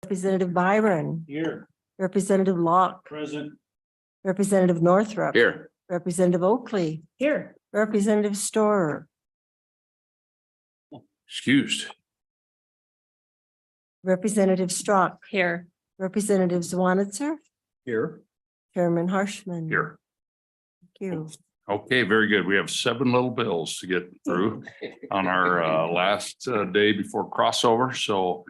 Representative Byron, Here. Representative Locke, Present. Representative Northrup. Here. Representative Oakley. Here. Representative Storer. Excused. Representative Strock. Here. Representative Zwanitzer. Here. Chairman Harshman. Here. Thank you. Okay, very good. We have 7 little bills to get through on our last day before crossover. So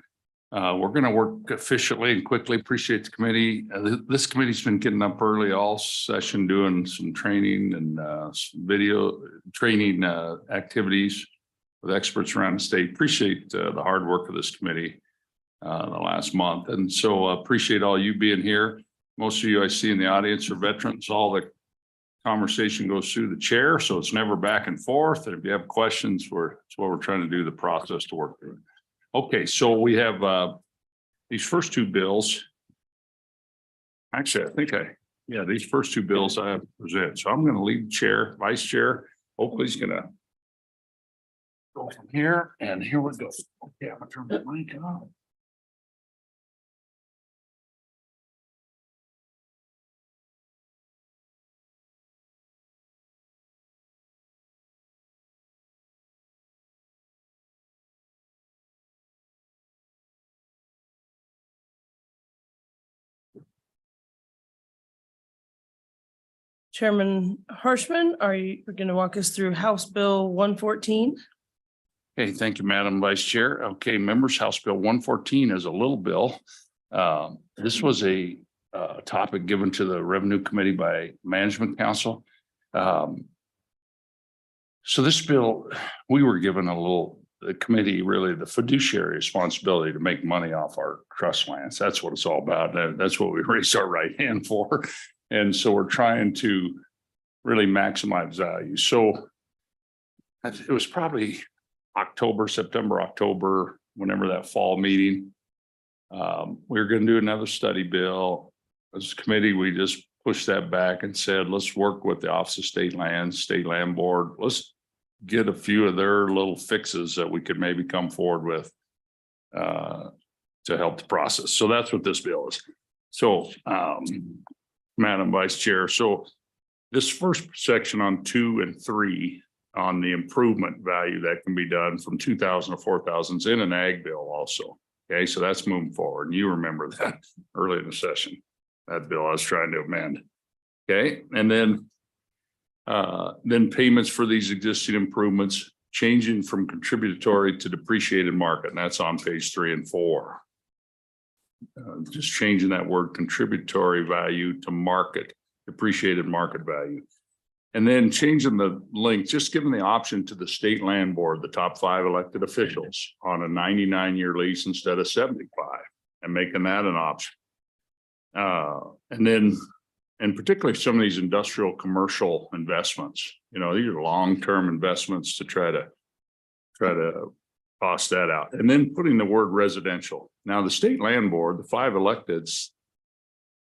we're going to work efficiently and quickly. Appreciate the committee. This committee's been getting up early all session, doing some training and some video training activities with experts around the state. Appreciate the hard work of this committee the last month. And so appreciate all you being here. Most of you I see in the audience are veterans. All the conversation goes through the chair, so it's never back and forth. And if you have questions, it's what we're trying to do, the process to work through. Okay, so we have these first 2 bills. Actually, I think these first 2 bills I have to present. So I'm going to leave the chair, vice chair. Oakley's going to go from here, and here we go. Okay, I'm going to turn the mic on. Chairman Harshman, are you going to walk us through House Bill 114? Okay, thank you, Madam Vice Chair. Okay, members, House Bill 114 is a little bill. This was a topic given to the Revenue Committee by Management Council. So this bill, we were given the committee really the fiduciary responsibility to make money off our trust lands. That's what it's all about. That's what we raised our right hand for. And so we're trying to really maximize value. So it was probably September, October, whenever that fall meeting. We were going to do another study bill. As a committee, we just pushed that back and said, let's work with the Office of State Lands, State Land Board. Let's get a few of their little fixes that we could maybe come forward with to help the process. So that's what this bill is. So, Madam Vice Chair, so this first section on 2 and 3 on the improvement value that can be done from 2,000 to 4,000 is in an ag bill also. Okay, so that's moving forward. And you remember that early in the session, that bill I was trying to amend. Okay, and then payments for these existing improvements changing from contributory to depreciated market, and that's on page 3 and 4. Just changing that word contributory value to market, depreciated market value. And then changing the link, just giving the option to the State Land Board, the top 5 elected officials on a 99-year lease instead of 75, and making that an option. And particularly some of these industrial commercial investments, these are long-term investments to try to cost that out. And then putting the word residential. Now, the State Land Board, the 5 electeds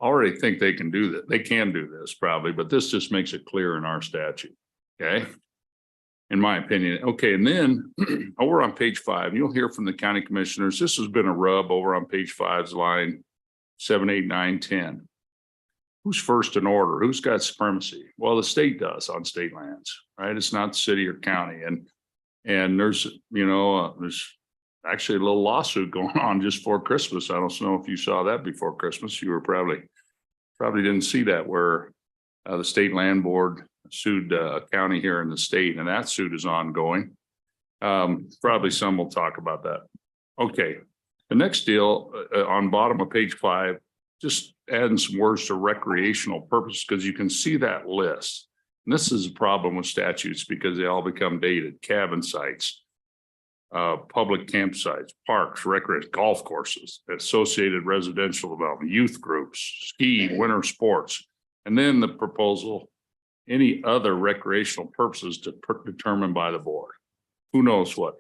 already think they can do that. They can do this probably, but this just makes it clear in our statute. Okay. In my opinion. Okay. And then over on page 5, you'll hear from the county commissioners. This has been a rub over on page 5's line 7, 8, 9, 10. Who's first in order? Who's got supremacy? Well, the state does on state lands, right? It's not the city or county. And there's actually a little lawsuit going on just before Christmas. I don't know if you saw that before Christmas. You were probably didn't see that, where the State Land Board sued a county here in the state, and that suit is ongoing. Probably some will talk about that. Okay, the next deal on bottom of page 5, just adding some words to recreational purpose, because you can see that list. And this is a problem with statutes because they all become dated. Cabin sites, public campsites, parks, recreation, golf courses, associated residential development, youth groups, ski, winter sports. And then the proposal, any other recreational purposes determined by the board. Who knows what,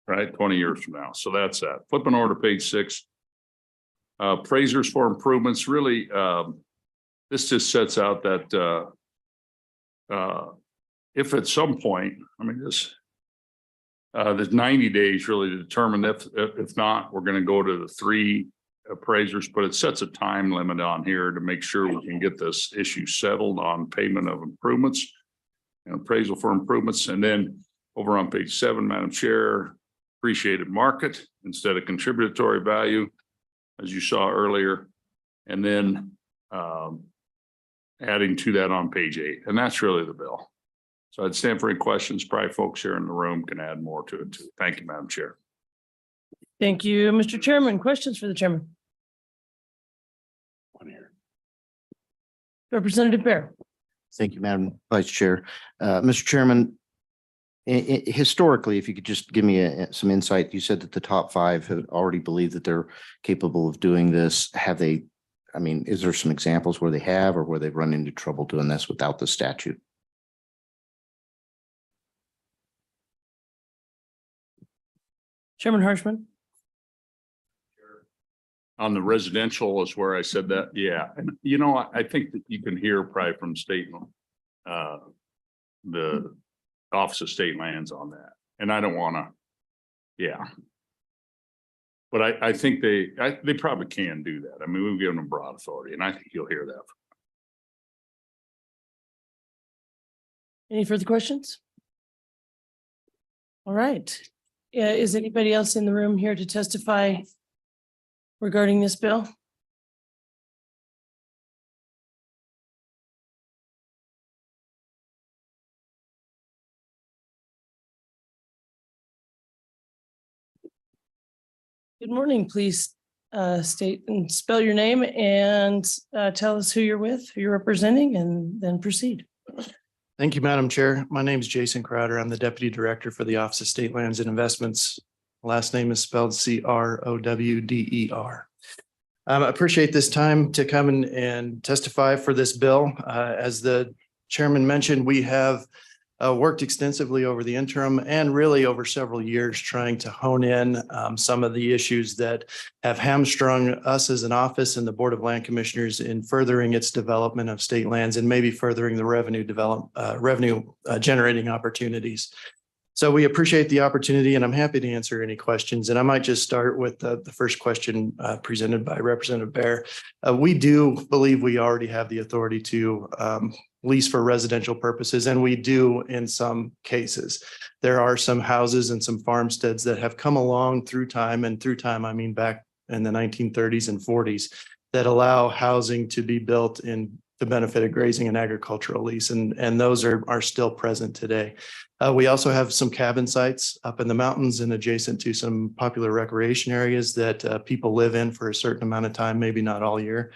right? 20 years from now. So that's that. Flipping over to page 6. Appraisers for improvements. Really, this just sets out that if at some point, there's 90 days really to determine if not, we're going to go to the 3 appraisers, but it sets a time limit on here to make sure we can get this issue settled on payment of improvements and appraisal for improvements. And then over on page 7, Madam Chair, appreciated market instead of contributory value, as you saw earlier. And then adding to that on page 8, and that's really the bill. So I'd stand for any questions. Probably folks here in the room can add more to it too. Thank you, Madam Chair. Thank you, Mr. Chairman. Questions for the chairman? One here. Representative Bear. Thank you, Madam Vice Chair. Mr. Chairman, historically, if you could just give me some insight, you said that the top 5 have already believed that they're capable of doing this. Have they, I mean, is there some examples where they have or where they've run into trouble doing this without the statute? Chairman Harshman. On the residential is where I said that. Yeah. And you know, I think that you can hear probably from statement, the Office of State Lands on that. And I don't want to, yeah. But I think they probably can do that. I mean, we've given them broad authority and I think you'll hear that. Any further questions? All right. Is anybody else in the room here to testify regarding this bill? Good morning. Please state and spell your name and tell us who you're with, who you're representing, and then proceed. Thank you, Madam Chair. My name is Jason Crowder. I'm the Deputy Director for the Office of State Lands and Investments. Last name is spelled Crowder. I appreciate this time to come and testify for this bill. As the chairman mentioned, we have worked extensively over the interim and really over several years trying to hone in some of the issues that have hamstrung us as an office and the Board of Land Commissioners in furthering its development of state lands and maybe furthering the revenue generating opportunities. So we appreciate the opportunity and I'm happy to answer any questions. And I might just start with the first question presented by Representative Bear. We do believe we already have the authority to lease for residential purposes, and we do in some cases. There are some houses and some farmsteads that have come along through time, and through time, I mean back in the 1930s and 40s, that allow housing to be built in the benefit of grazing and agricultural lease, and those are still present today. We also have some cabin sites up in the mountains and adjacent to some popular recreation areas that people live in for a certain amount of time, maybe not all year.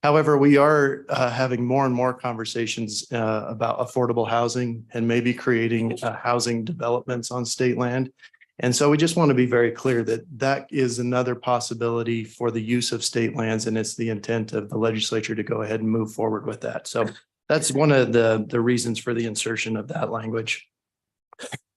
However, we are having more and more conversations about affordable housing and maybe creating housing developments on state land. And so we just want to be very clear that that is another possibility for the use of state lands, and it's the intent of the legislature to go ahead and move forward with that. So that's one of the reasons for the insertion of that language.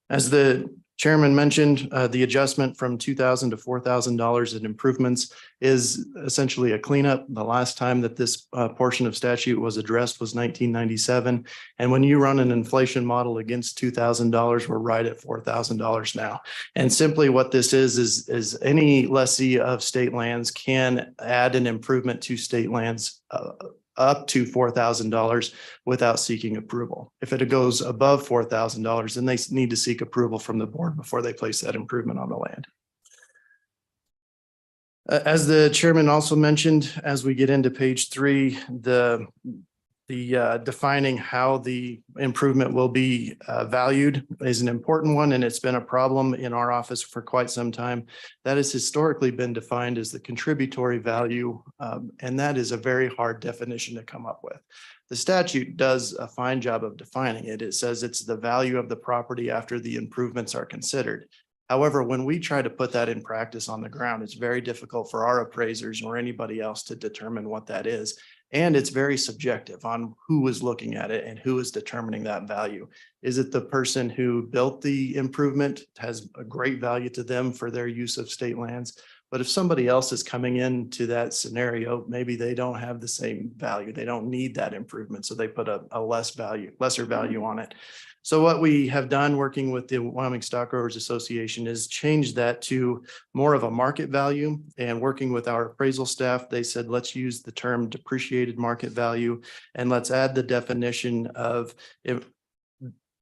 As the chairman mentioned, the adjustment from $2,000 to $4,000 in improvements is essentially a cleanup. The last time that this portion of statute was addressed was 1997. And when you run an inflation model against $2,000, we're right at $4,000 now. And simply what this is any lessee of state lands can add an improvement to state lands up to $4,000 without seeking approval. If it goes above $4,000, then they need to seek approval from the board before they place that improvement on the land. As the chairman also mentioned, as we get into page 3, the defining how the improvement will be valued is an important one, and it's been a problem in our office for quite some time. That has historically been defined as the contributory value, and that is a very hard definition to come up with. The statute does a fine job of defining it. It says it's the value of the property after the improvements are considered. However, when we try to put that in practice on the ground, it's very difficult for our appraisers or anybody else to determine what that is. And it's very subjective on who is looking at it and who is determining that value. Is it the person who built the improvement, has a great value to them for their use of state lands? But if somebody else is coming into that scenario, maybe they don't have the same value. They don't need that improvement. So they put a lesser value on it. So what we have done working with the Wyoming Stock Growers Association is change that to more of a market value, and working with our appraisal staff, they said, let's use the term depreciated market value and let's add the definition of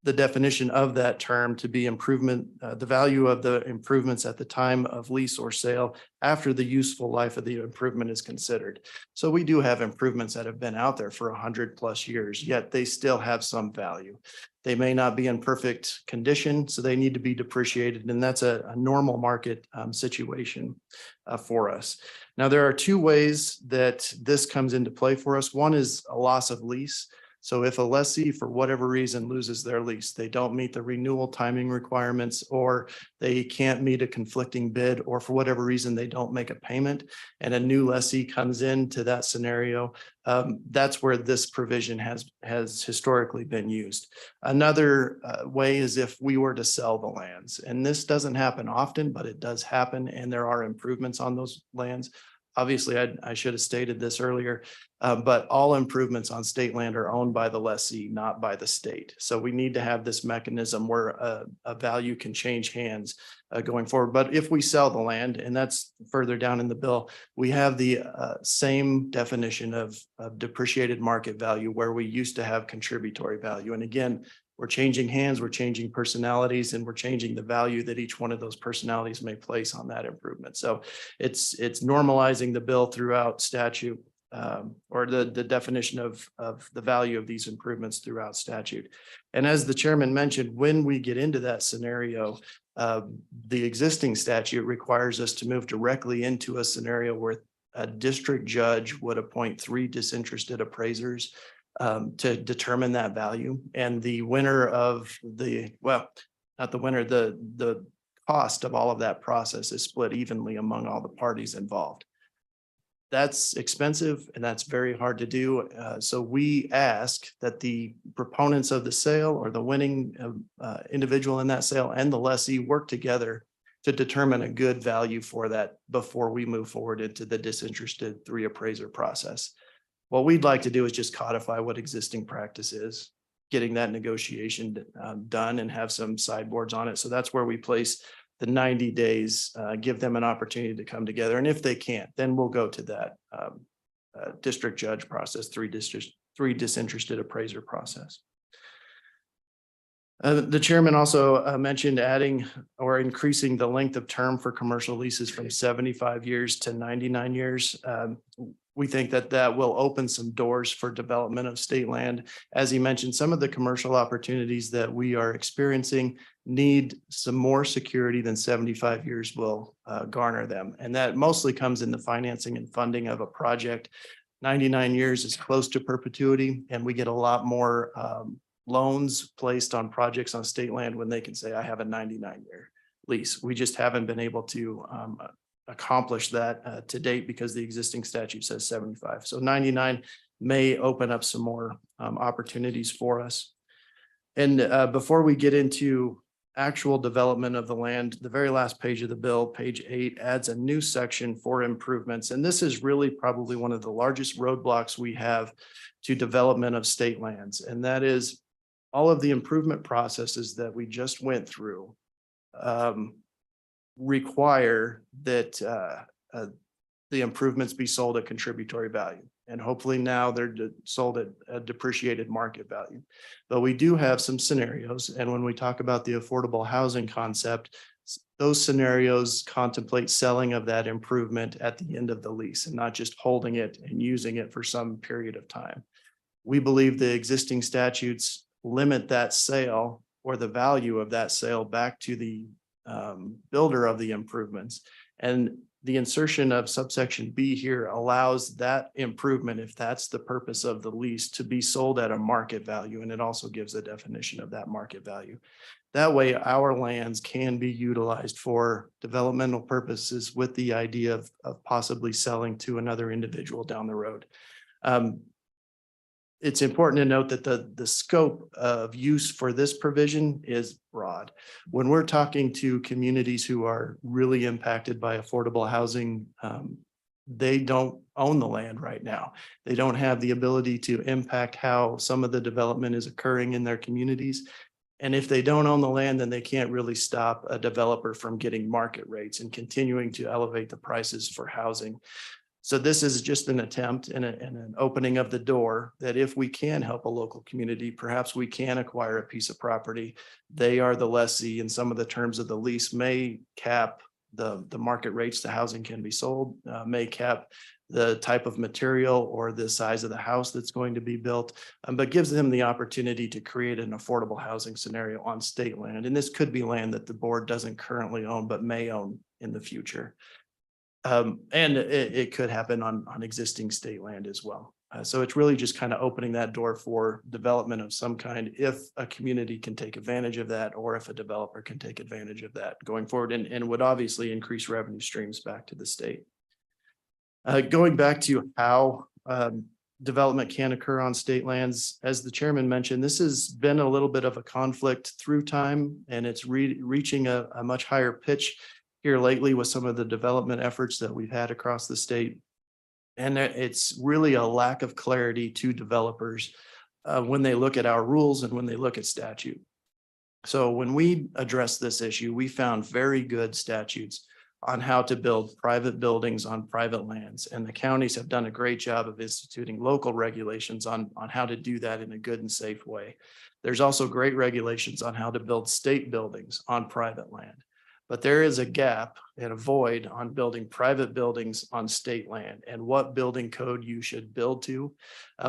that term to be improvement, the value of the improvements at the time of lease or sale after the useful life of the improvement is considered. So we do have improvements that have been out there for 100+ years, yet they still have some value. They may not be in perfect condition, so they need to be depreciated, and that's a normal market situation for us. Now, there are two ways that this comes into play for us. One is a loss of lease. So if a lessee, for whatever reason, loses their lease, they don't meet the renewal timing requirements, or they can't meet a conflicting bid, or for whatever reason, they don't make a payment, and a new lessee comes into that scenario, that's where this provision has historically been used. Another way is if we were to sell the lands, and this doesn't happen often, but it does happen, and there are improvements on those lands. Obviously, I should have stated this earlier, but all improvements on state land are owned by the lessee, not by the state. So we need to have this mechanism where a value can change hands going forward. But if we sell the land, and that's further down in the bill, we have the same definition of depreciated market value where we used to have contributory value. And again, we're changing hands, we're changing personalities, and we're changing the value that each one of those personalities may place on that improvement. So it's normalizing the bill throughout statute, or the definition of the value of these improvements throughout statute. And as the chairman mentioned, when we get into that scenario, the existing statute requires us to move directly into a scenario where a district judge would appoint 3 disinterested appraisers to determine that value. And the winner of not the winner, the cost of all of that process is split evenly among all the parties involved. That's expensive and that's very hard to do. So we ask that the proponents of the sale, or the winning individual in that sale, and the lessee work together to determine a good value for that before we move forward into the disinterested 3 appraiser process. What we'd like to do is just codify what existing practice is, getting that negotiation done and have some sideboards on it. So that's where we place the 90 days, give them an opportunity to come together. And if they can't, then we'll go to that district judge process, 3 disinterested appraiser process. The chairman also mentioned adding or increasing the length of term for commercial leases from 75 years to 99 years. We think that that will open some doors for development of state land. As he mentioned, some of the commercial opportunities that we are experiencing need some more security than 75 years will garner them. And that mostly comes in the financing and funding of a project. 99 years is close to perpetuity, and we get a lot more loans placed on projects on state land when they can say, I have a 99-year lease. We just haven't been able to accomplish that to date because the existing statute says 75. So 99 may open up some more opportunities for us. And before we get into actual development of the land, the very last page of the bill, page 8, adds a new section for improvements. And this is really probably one of the largest roadblocks we have to development of state lands. And that is all of the improvement processes that we just went through require that the improvements be sold at contributory value. And hopefully now they're sold at a depreciated market value. But we do have some scenarios. And when we talk about the affordable housing concept, those scenarios contemplate selling of that improvement at the end of the lease and not just holding it and using it for some period of time. We believe the existing statutes limit that sale or the value of that sale back to the builder of the improvements. And the insertion of subsection B here allows that improvement, if that's the purpose of the lease, to be sold at a market value. And it also gives a definition of that market value. That way, our lands can be utilized for developmental purposes with the idea of possibly selling to another individual down the road. it's important to note that the scope of use for this provision is broad. When we're talking to communities who are really impacted by affordable housing, they don't own the land right now. They don't have the ability to impact how some of the development is occurring in their communities. And if they don't own the land, then they can't really stop a developer from getting market rates and continuing to elevate the prices for housing. So this is just an attempt and an opening of the door that if we can help a local community, perhaps we can acquire a piece of property. They are the lessee, and some of the terms of the lease may cap the market rates the housing can be sold, may cap the type of material or the size of the house that's going to be built, but gives them the opportunity to create an affordable housing scenario on state land. And this could be land that the board doesn't currently own, but may own in the future. And it could happen on existing state land as well. So it's really just kind of opening that door for development of some kind if a community can take advantage of that, or if a developer can take advantage of that going forward, and would obviously increase revenue streams back to the state. Going back to how development can occur on state lands, as the chairman mentioned, this has been a little bit of a conflict through time, and it's reaching a much higher pitch here lately with some of the development efforts that we've had across the state. And it's really a lack of clarity to developers when they look at our rules and when they look at statute. So when we address this issue, we found very good statutes on how to build private buildings on private lands. And the counties have done a great job of instituting local regulations on how to do that in a good and safe way. There's also great regulations on how to build state buildings on private land. But there is a gap and a void on building private buildings on state land and what building code you should build to.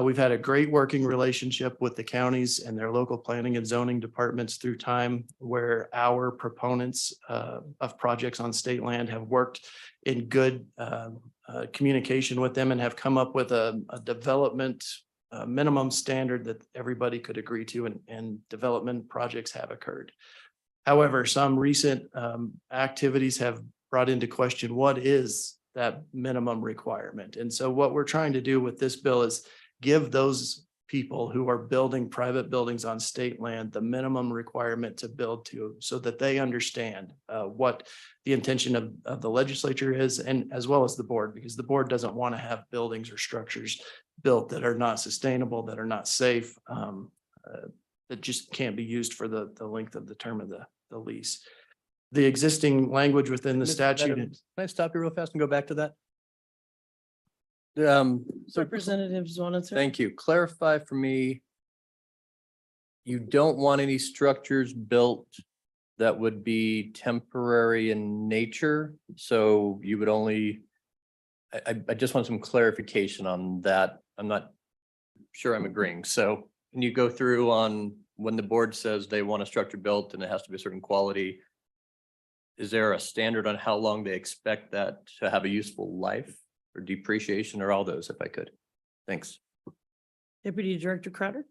We've had a great working relationship with the counties and their local planning and zoning departments through time, where our proponents of projects on state land have worked in good communication with them and have come up with a development minimum standard that everybody could agree to, and development projects have occurred. However, some recent activities have brought into question what is that minimum requirement. And so what we're trying to do with this bill is give those people who are building private buildings on state land the minimum requirement to build to, so that they understand what the intention of the legislature is, and as well as the board, because the board doesn't want to have buildings or structures built that are not sustainable, that are not safe, that just can't be used for the length of the term of the lease. The existing language within the statute. Can I stop you real fast and go back to that? So Representatives wanted to. thank you. Clarify for me. You don't want any structures built that would be temporary in nature, so you would only. I just want some clarification on that. I'm not sure I'm agreeing. So can you go through on when the board says they want a structure built and it has to be a certain quality? Is there a standard on how long they expect that to have a useful life or depreciation, or all those, if I could? Thanks. Deputy Director Crowder.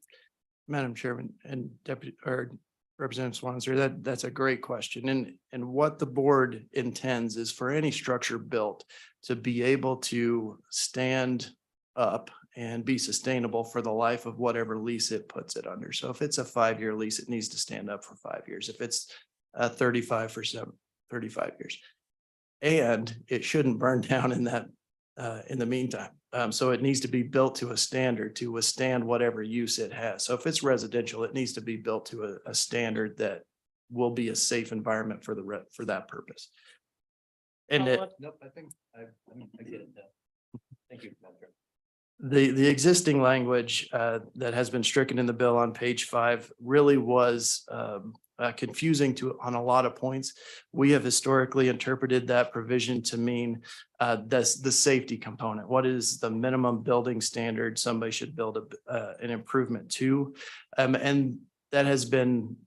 Madam Chairman and Deputy or Representative Swanser, that's a great question. And what the board intends is for any structure built to be able to stand up and be sustainable for the life of whatever lease it puts it under. So if it's a 5-year lease, it needs to stand up for 5 years. If it's 35 years. And it shouldn't burn down in that in the meantime. So it needs to be built to a standard to withstand whatever use it has. So if it's residential, it needs to be built to a standard that will be a safe environment for that purpose. And Nope, I think I get it now. Thank you. the existing language that has been stricken in the bill on page 5 really was confusing on a lot of points. We have historically interpreted that provision to mean the safety component. What is the minimum building standard somebody should build an improvement to? And that has been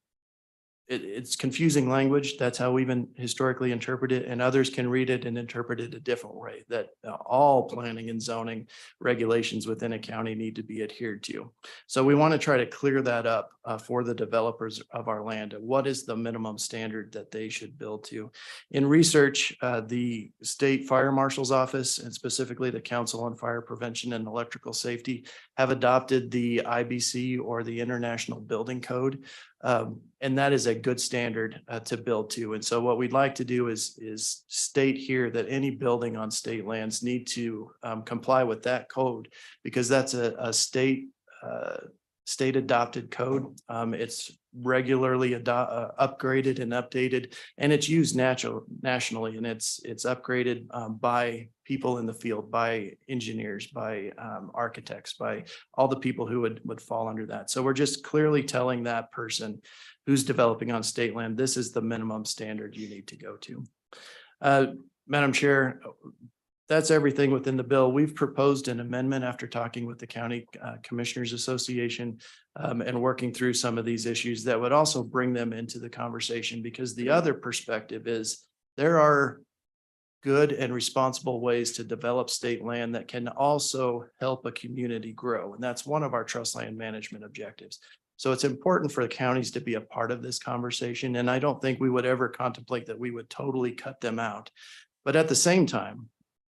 it's confusing language. That's how we've been historically interpreted it, and others can read it and interpret it a different way, that all planning and zoning regulations within a county need to be adhered to. So we want to try to clear that up for the developers of our land. What is the minimum standard that they should build to? In research, the state fire marshal's office and specifically the Council on Fire Prevention and Electrical Safety have adopted the IBC, or the International Building Code. And that is a good standard to build to. And so what we'd like to do is state here that any building on state lands need to comply with that code, because that's a state adopted code. It's regularly upgraded and updated, and it's used nationally, and it's upgraded by people in the field, by engineers, by architects, by all the people who would fall under that. So we're just clearly telling that person who's developing on state land, this is the minimum standard you need to go to. Madam Chair, that's everything within the bill. We've proposed an amendment after talking with the County Commissioners Association and working through some of these issues that would also bring them into the conversation, because the other perspective is there are good and responsible ways to develop state land that can also help a community grow. And that's one of our trust land management objectives. So it's important for the counties to be a part of this conversation. And I don't think we would ever contemplate that we would totally cut them out. But at the same time,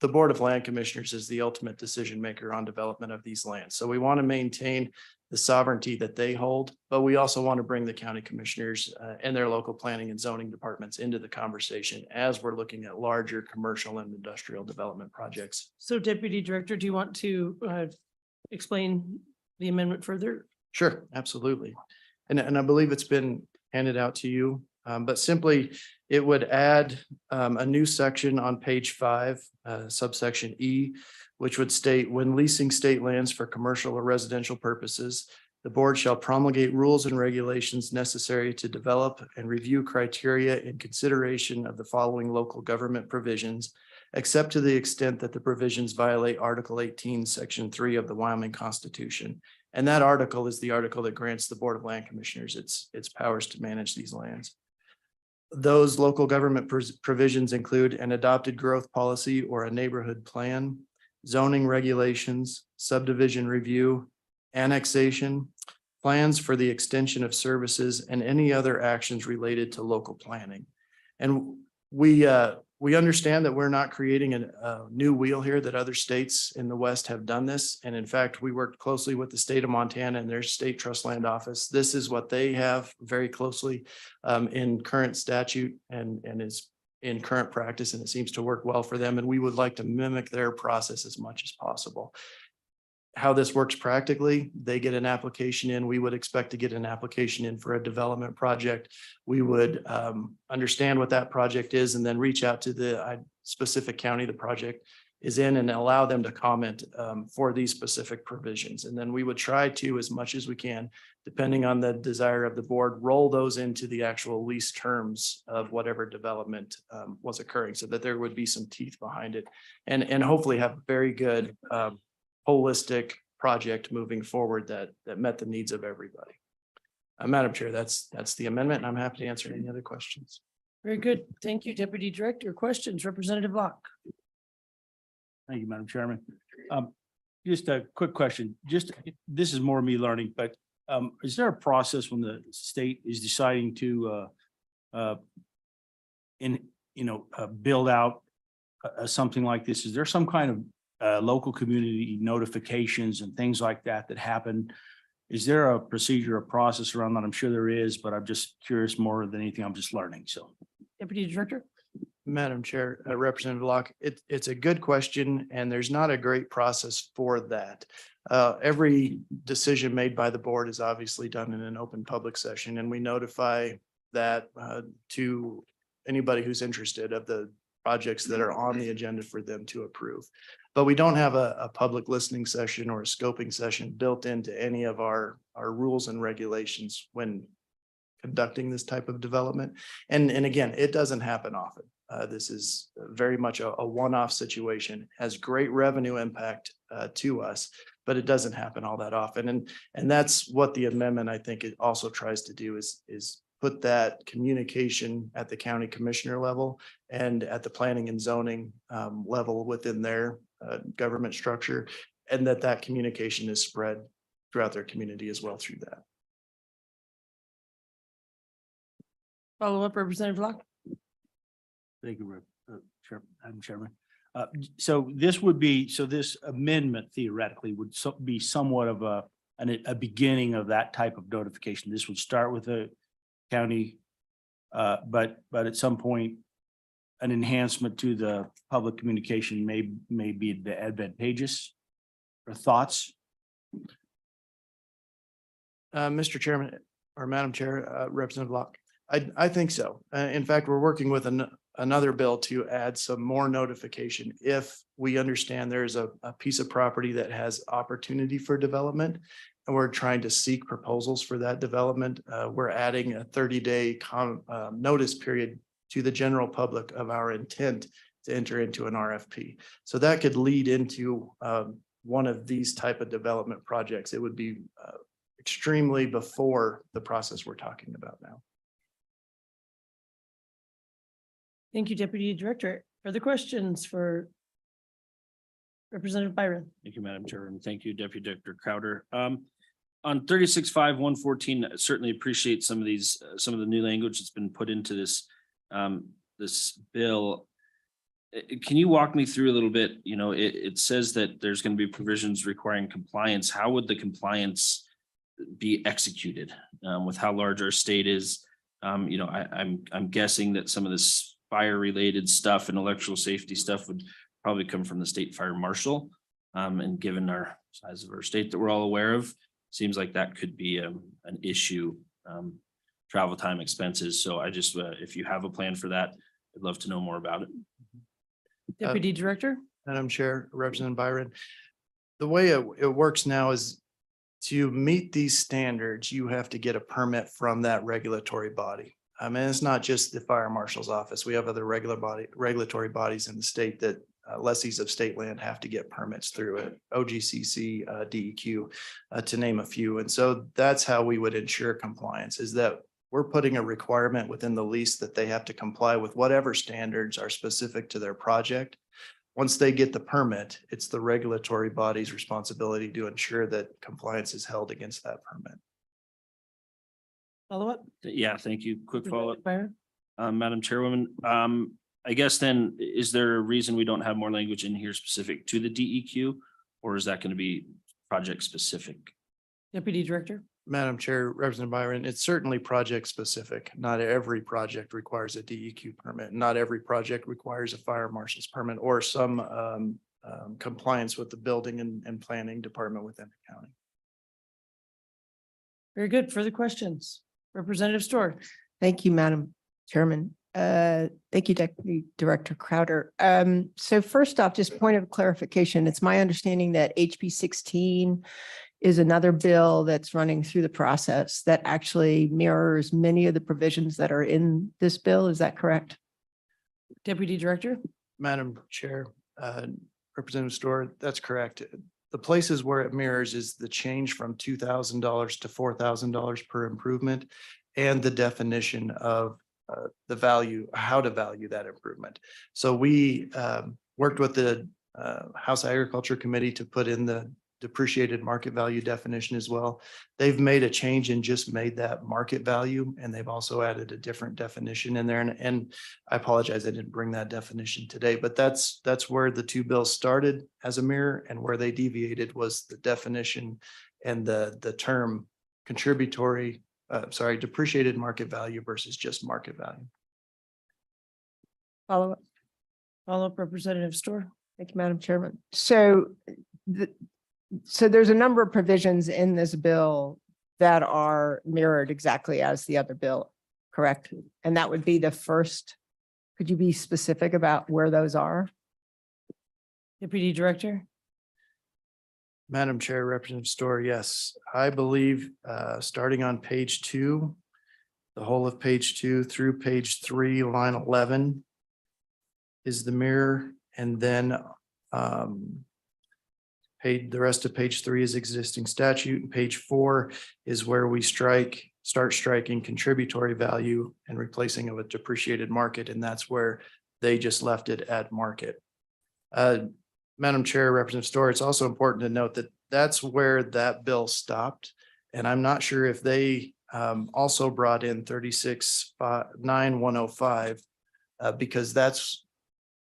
the Board of Land Commissioners is the ultimate decision maker on development of these lands. So we want to maintain the sovereignty that they hold, but we also want to bring the county commissioners and their local planning and zoning departments into the conversation as we're looking at larger commercial and industrial development projects. So Deputy Director, do you want to explain the amendment further? Sure, absolutely. And I believe it's been handed out to you, but simply it would add a new section on page 5, subsection E, which would state, when leasing state lands for commercial or residential purposes, the board shall promulgate rules and regulations necessary to develop and review criteria in consideration of the following local government provisions, except to the extent that the provisions violate Article 18, Section 3 of the Wyoming Constitution. And that article is the article that grants the Board of Land Commissioners its powers to manage these lands. Those local government provisions include an adopted growth policy or a neighborhood plan, zoning regulations, subdivision review, annexation, plans for the extension of services, and any other actions related to local planning. And we understand that we're not creating a new wheel here, that other states in the West have done this. And in fact, we worked closely with the state of Montana and their state trust land office. This is what they have very closely in current statute and is in current practice, and it seems to work well for them. And we would like to mimic their process as much as possible. How this works practically, they get an application in, we would expect to get an application in for a development project. We would understand what that project is and then reach out to the specific county the project is in and allow them to comment for these specific provisions. And then we would try to, as much as we can, depending on the desire of the board, roll those into the actual lease terms of whatever development was occurring, so that there would be some teeth behind it and hopefully have very good holistic project moving forward that met the needs of everybody. Madam Chair, that's the amendment, and I'm happy to answer any other questions. Very good. Thank you, Deputy Director. Questions, Representative Locke? Thank you, Madam Chairman. Just a quick question. This is more me learning, but is there a process when the state is deciding to build out something like this? Is there some kind of local community notifications and things like that happen? Is there a procedure, a process around that? I'm sure there is, but I'm just curious more than anything. I'm just learning. So, Deputy Director? Madam Chair, Representative Locke, it's a good question, and there's not a great process for that. Every decision made by the board is obviously done in an open public session, and we notify that to anybody who's interested of the projects that are on the agenda for them to approve. But we don't have a public listening session or a scoping session built into any of our rules and regulations when conducting this type of development. And again, it doesn't happen often. This is very much a one-off situation, has great revenue impact to us, but it doesn't happen all that often. And that's what the amendment, I think, it also tries to do is put that communication at the county commissioner level and at the planning and zoning level within their government structure, and that communication is spread throughout their community as well through that. Follow up, Representative Locke. Thank you, Madam Chairman. So this amendment theoretically would be somewhat of a beginning of that type of notification. This would start with the county, but at some point, an enhancement to the public communication may be advantageous. Or thoughts? Mr. Chairman or Madam Chair, Representative Locke, I think so. In fact, we're working with another bill to add some more notification. If we understand there's a piece of property that has opportunity for development and we're trying to seek proposals for that development, we're adding a 30-day notice period to the general public of our intent to enter into an RFP. So that could lead into one of these type of development projects. It would be extremely before the process we're talking about now. Thank you, Deputy Director. Further questions for Representative Byron? Thank you, Madam Chair, and thank you, Deputy Director Crowder. On 36.5.114, I certainly appreciate some of the new language that's been put into this bill. Can you walk me through a little bit? You know, it says that there's going to be provisions requiring compliance. How would the compliance be executed with how large our state is? You know, I'm guessing that some of this fire related stuff and electrical safety stuff would probably come from the state fire marshal. And given our size of our state that we're all aware of, seems like that could be an issue, travel time, expenses. So I just, if you have a plan for that, I'd love to know more about it. Deputy Director? Madam Chair, Representative Byron, the way it works now is to meet these standards, you have to get a permit from that regulatory body. I mean, it's not just the fire marshal's office. We have other regulatory bodies in the state that lessees of state land have to get permits through it, OGCC, DEQ, to name a few. And so that's how we would ensure compliance, is that we're putting a requirement within the lease that they have to comply with whatever standards are specific to their project. Once they get the permit, it's the regulatory body's responsibility to ensure that compliance is held against that permit. Follow up? Yeah, thank you. Quick follow-up. Byron? Madam Chairwoman, I guess then, is there a reason we don't have more language in here specific to the DEQ? Or is that going to be project specific? Deputy Director? Madam Chair, Representative Byron, it's certainly project specific. Not every project requires a DEQ permit. Not every project requires a fire marshal's permit or some compliance with the building and planning department within the county. Very good. Further questions? Representative Store? Thank you, Madam Chairman. Thank you, Deputy Director Crowder. So first off, just point of clarification, it's my understanding that HB 16 is another bill that's running through the process that actually mirrors many of the provisions that are in this bill. Is that correct? Deputy Director? Madam Chair, Representative Store, that's correct. The places where it mirrors is the change from $2,000 to $4,000 per improvement and the definition of the value, how to value that improvement. So we worked with the House Agriculture Committee to put in the depreciated market value definition as well. They've made a change and just made that market value, and they've also added a different definition in there. And I apologize, I didn't bring that definition today, but that's where the two bills started as a mirror, and where they deviated was the definition and the term depreciated market value versus just market value. Follow up? Follow up, Representative Store? Thank you, Madam Chairman. So there's a number of provisions in this bill that are mirrored exactly as the other bill, correct? And that would be the first. Could you be specific about where those are? Deputy Director? Madam Chair, Representative Store, yes, I believe starting on page 2, the whole of page 2 through page 3, line 11 is the mirror, and then the rest of page 3 is existing statute, and page 4 is where we strike start striking contributory value and replacing of a depreciated market, and that's where they just left it at market. Madam Chair, Representative Storer, it's also important to note that that's where that bill stopped. And I'm not sure if they also brought in 369105 because that's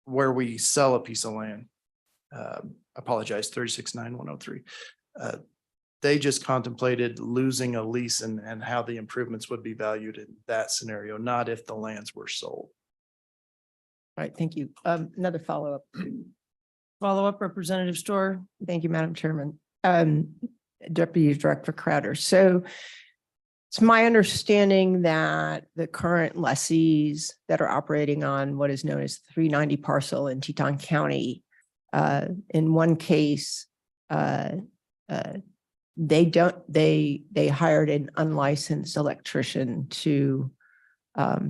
where we sell a piece of land. Apologize, 369103. They just contemplated losing a lease and how the improvements would be valued in that scenario, not if the lands were sold. All right, thank you. Another follow-up. Follow-up, Representative Storer. Thank you, Madam Chairman. Deputy Director Crowder. So it's my understanding that the current lessees that are operating on what is known as 390 parcel in Teton County, in one case, they hired an unlicensed electrician to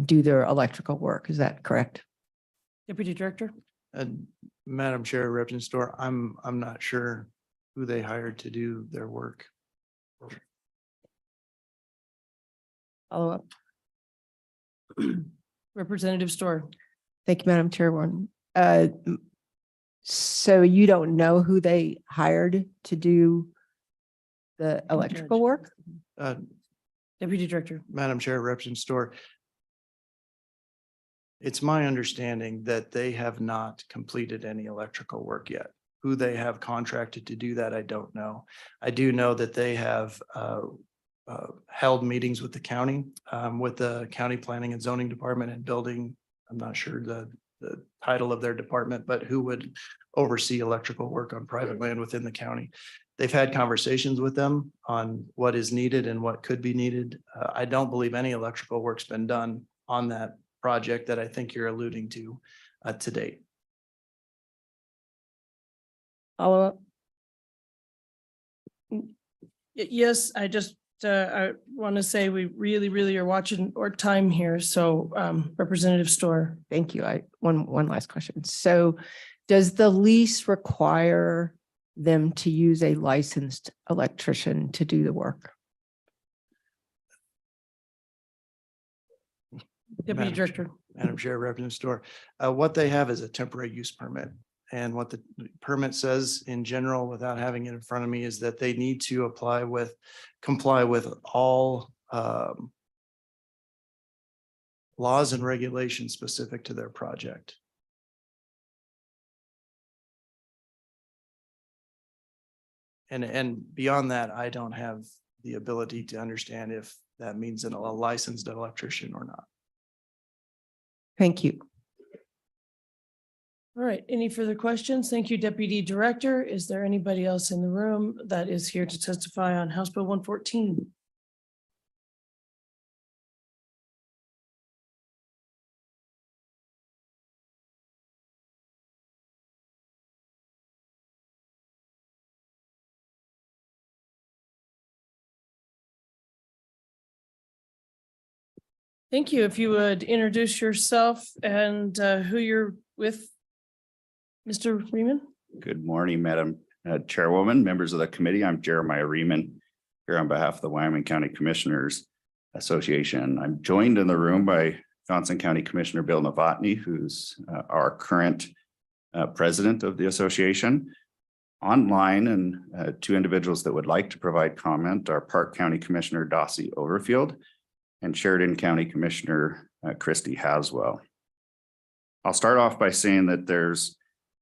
do their electrical work. Is that correct? Deputy Director. Madam Chair, Representative Storer, I'm not sure who they hired to do their work. Follow up. Representative Storer. Thank you, Madam Chairwoman. So you don't know who they hired to do the electrical work? Deputy Director. Madam Chair, Representative Storer, it's my understanding that they have not completed any electrical work yet. Who they have contracted to do that, I don't know. I do know that they have held meetings with the county, with the County Planning and Zoning Department and Building. I'm not sure the title of their department, but who would oversee electrical work on private land within the county. They've had conversations with them on what is needed and what could be needed. I don't believe any electrical work's been done on that project that I think you're alluding to date. Follow up. Yes, I just, I want to say we really are watching our time here. So Representative Storer. Thank you. One last question. So does the lease require them to use a licensed electrician to do the work? Deputy Director. Madam Chair, Representative Storer, what they have is a temporary use permit. And what the permit says in general, without having it in front of me, is that they need to comply with all laws and regulations specific to their project. And beyond that, I don't have the ability to understand if that means a licensed electrician or not. Thank you. All right, any further questions? Thank you, Deputy Director. Is there anybody else in the room that is here to testify on House Bill 114? Thank you. If you would introduce yourself and who you're with, Mr. Riemann. Good morning, Madam Chairwoman, members of the committee. I'm Jeremiah Riemann here on behalf of the Wyoming County Commissioners Association. I'm joined in the room by Johnson County Commissioner Bill Novotny, who's our current president of the association. Online, and two individuals that would like to provide comment are Park County Commissioner Dossie Overfield and Sheridan County Commissioner Christy Haswell. I'll start off by saying that there's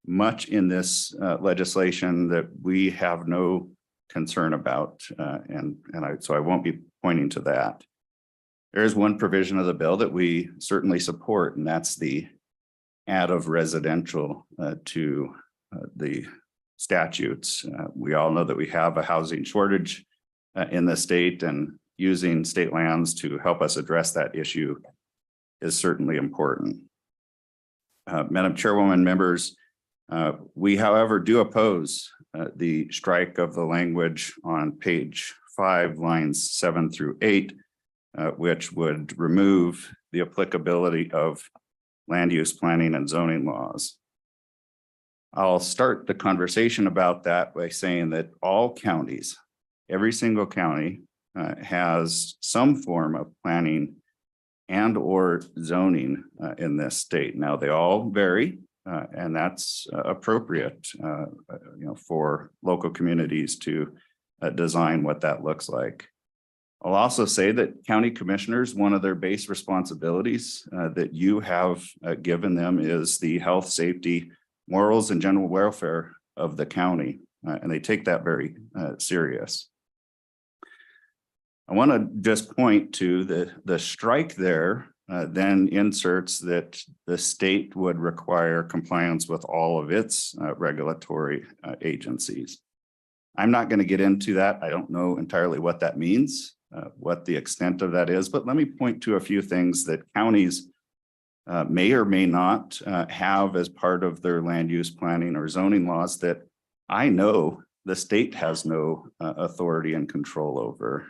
much in this legislation that we have no concern about, so I won't be pointing to that. There is one provision of the bill that we certainly support, and that's the add of residential to the statutes. We all know that we have a housing shortage in the state, and using state lands to help us address that issue is certainly important. Madam Chairwoman, members, we, however, do oppose the strike of the language on page 5, lines 7 through 8, which would remove the applicability of land use planning and zoning laws. I'll start the conversation about that by saying that all counties, every single county has some form of planning and or zoning in this state. Now, they all vary, and that's appropriate, for local communities to design what that looks like. I'll also say that county commissioners, one of their base responsibilities that you have given them is the health, safety, morals, and general welfare of the county, and they take that very serious. I want to just point to the strike there then inserts that the state would require compliance with all of its regulatory agencies. I'm not going to get into that. I don't know entirely what that means, what the extent of that is, but let me point to a few things that counties may or may not have as part of their land use planning or zoning laws that I know the state has no authority and control over.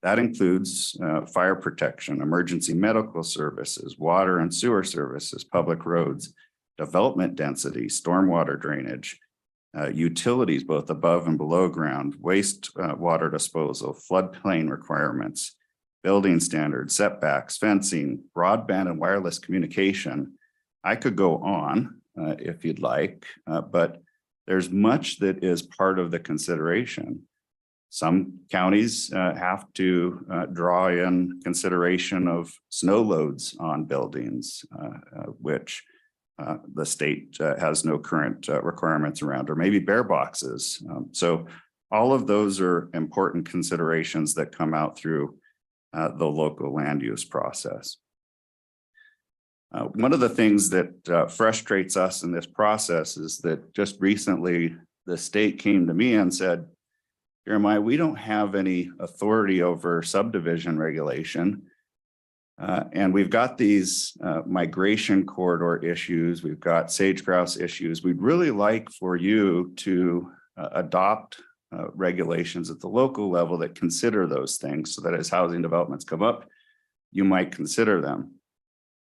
That includes fire protection, emergency medical services, water and sewer services, public roads, development density, stormwater drainage, utilities both above and below ground, waste water disposal, floodplain requirements, building standards, setbacks, fencing, broadband and wireless communication. I could go on if you'd like, but there's much that is part of the consideration. Some counties have to draw in consideration of snow loads on buildings, which the state has no current requirements around, or maybe bear boxes. So all of those are important considerations that come out through the local land use process. One of the things that frustrates us in this process is that just recently the state came to me and said, Jeremiah, we don't have any authority over subdivision regulation. And we've got these migration corridor issues. We've got sage grouse issues. We'd really like for you to adopt regulations at the local level that consider those things so that as housing developments come up, you might consider them.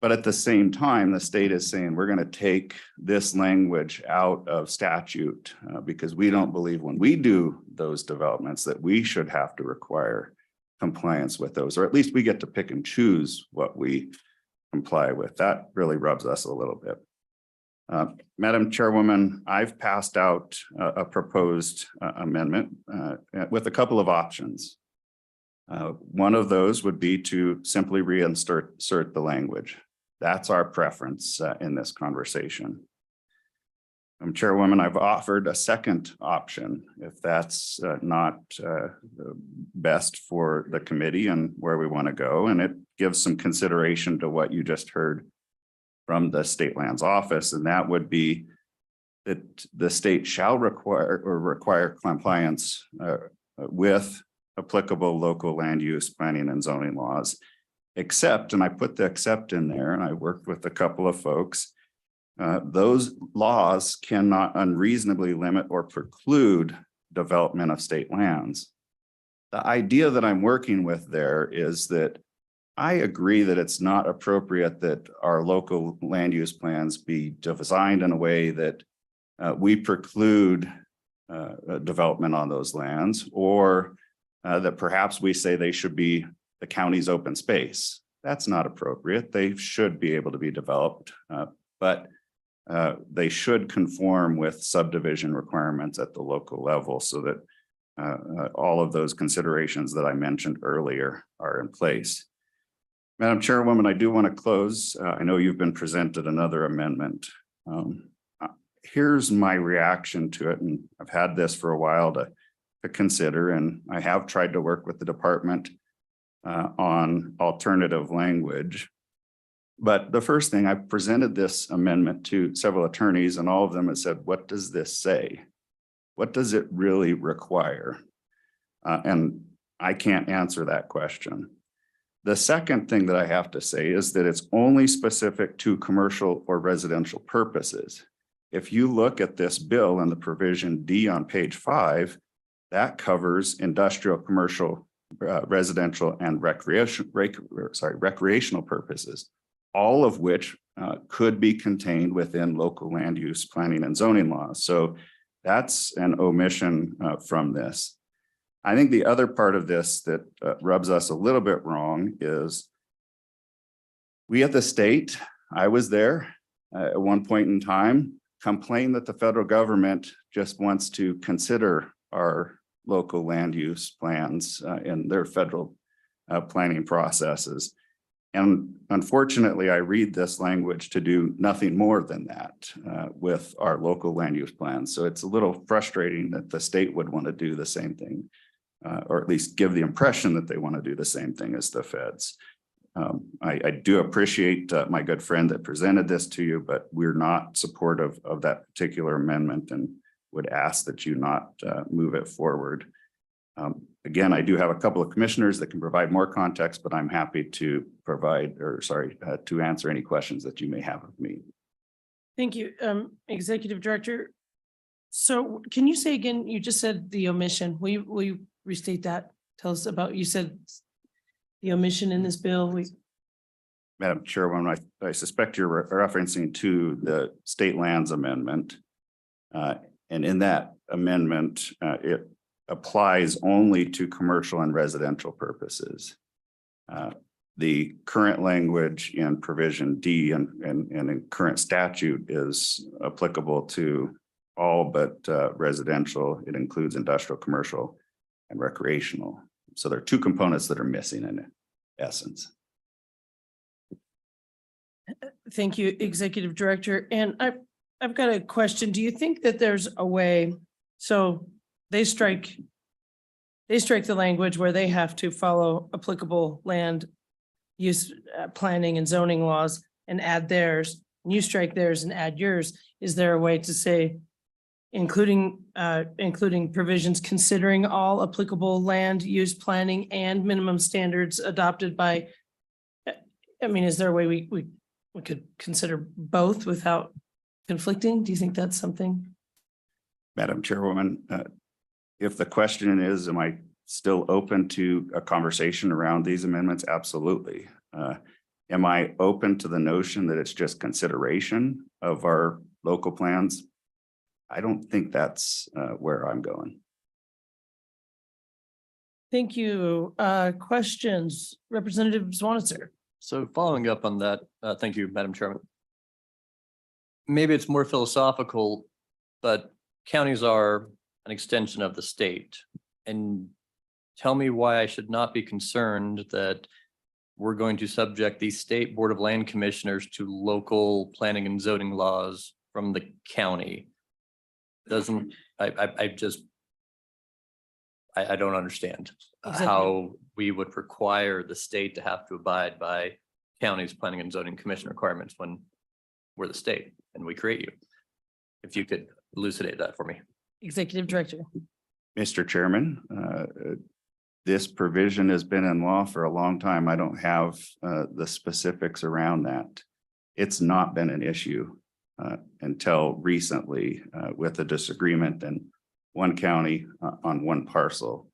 But at the same time, the state is saying we're going to take this language out of statute because we don't believe when we do those developments that we should have to require compliance with those, or at least we get to pick and choose what we comply with. That really rubs us a little bit. Madam Chairwoman, I've passed out a proposed amendment with a couple of options. One of those would be to simply reinsert the language. That's our preference in this conversation. Chairwoman, I've offered a second option if that's not best for the committee and where we want to go. And it gives some consideration to what you just heard from the State Lands Office. And that would be that the state shall require compliance with applicable local land use planning and zoning laws, except, and I put the except in there, and I worked with a couple of folks, those laws cannot unreasonably limit or preclude development of state lands. The idea that I'm working with there is that I agree that it's not appropriate that our local land use plans be designed in a way that we preclude development on those lands, or that perhaps we say they should be the county's open space. That's not appropriate. They should be able to be developed, but they should conform with subdivision requirements at the local level so that all of those considerations that I mentioned earlier are in place. Madam Chairwoman, I do want to close. I know you've been presented another amendment. Here's my reaction to it, and I've had this for a while to consider, and I have tried to work with the department on alternative language. But the first thing, I presented this amendment to several attorneys, and all of them have said, what does this say? What does it really require? And I can't answer that question. The second thing that I have to say is that it's only specific to commercial or residential purposes. If you look at this bill and the provision D on page 5, that covers industrial, commercial, residential, and recreational purposes, all of which could be contained within local land use planning and zoning laws. So that's an omission from this. I think the other part of this that rubs us a little bit wrong is we at the state, I was there at one point in time, complained that the federal government just wants to consider our local land use plans in their federal planning processes. And unfortunately, I read this language to do nothing more than that with our local land use plans. So it's a little frustrating that the state would want to do the same thing, or at least give the impression that they want to do the same thing as the feds. I do appreciate my good friend that presented this to you, but we're not supportive of that particular amendment and would ask that you not move it forward. Again, I do have a couple of commissioners that can provide more context, but I'm happy to provide, or sorry, to answer any questions that you may have of me. Thank you, Executive Director. So can you say again, you just said the omission. Will you restate that? Tell us about, you said the omission in this bill. Madam Chairwoman, I suspect you're referencing to the state lands amendment. And in that amendment, it applies only to commercial and residential purposes. The current language in provision D and in current statute is applicable to all but residential. It includes industrial, commercial, and recreational. So there are two components that are missing in essence. Thank you, Executive Director. And I've got a question. Do you think that there's a way, so they strike the language where they have to follow applicable land use planning and zoning laws and add theirs, and you strike theirs and add yours? Is there a way to say including provisions considering all applicable land use planning and minimum standards adopted by, I mean, is there a way we could consider both without conflicting? Do you think that's something? Madam Chairwoman, if the question is, am I still open to a conversation around these amendments? Absolutely. Am I open to the notion that it's just consideration of our local plans? I don't think that's where I'm going. Thank you. Questions, Representative Zwanitzer. So following up on that, thank you, Madam Chairman. Maybe it's more philosophical, but counties are an extension of the state. And tell me why I should not be concerned that we're going to subject the State Board of Land Commissioners to local planning and zoning laws from the county. Doesn't, I don't understand how we would require the state to have to abide by county's planning and zoning commission requirements when we're the state and we create you. If you could elucidate that for me. Executive Director. Mr. Chairman, this provision has been in law for a long time. I don't have the specifics around that. It's not been an issue until recently with a disagreement in one county on one parcel.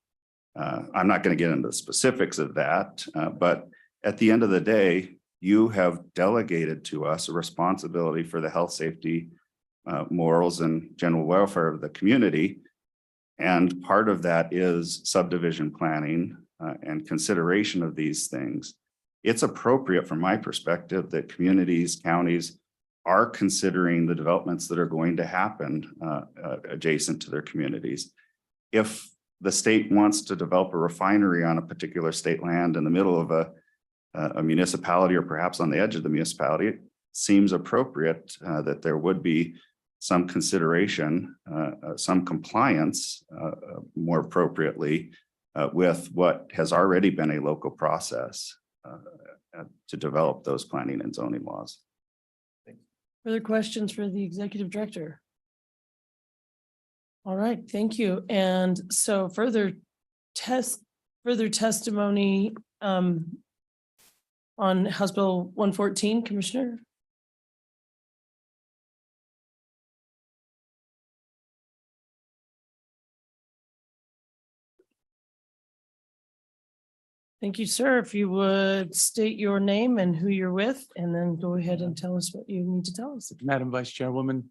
I'm not going to get into the specifics of that, but at the end of the day, you have delegated to us a responsibility for the health, safety, morals, and general welfare of the community. And part of that is subdivision planning and consideration of these things. It's appropriate from my perspective that communities, counties are considering the developments that are going to happen adjacent to their communities. If the state wants to develop a refinery on a particular state land in the middle of a municipality or perhaps on the edge of the municipality, it seems appropriate that there would be some consideration, some compliance more appropriately with what has already been a local process to develop those planning and zoning laws. Further questions for the Executive Director? All right, thank you. And so further testimony on House Bill 114, Commissioner? Thank you, sir. If you would state your name and who you're with, and then go ahead and tell us what you need to tell us. Madam Vice Chairwoman,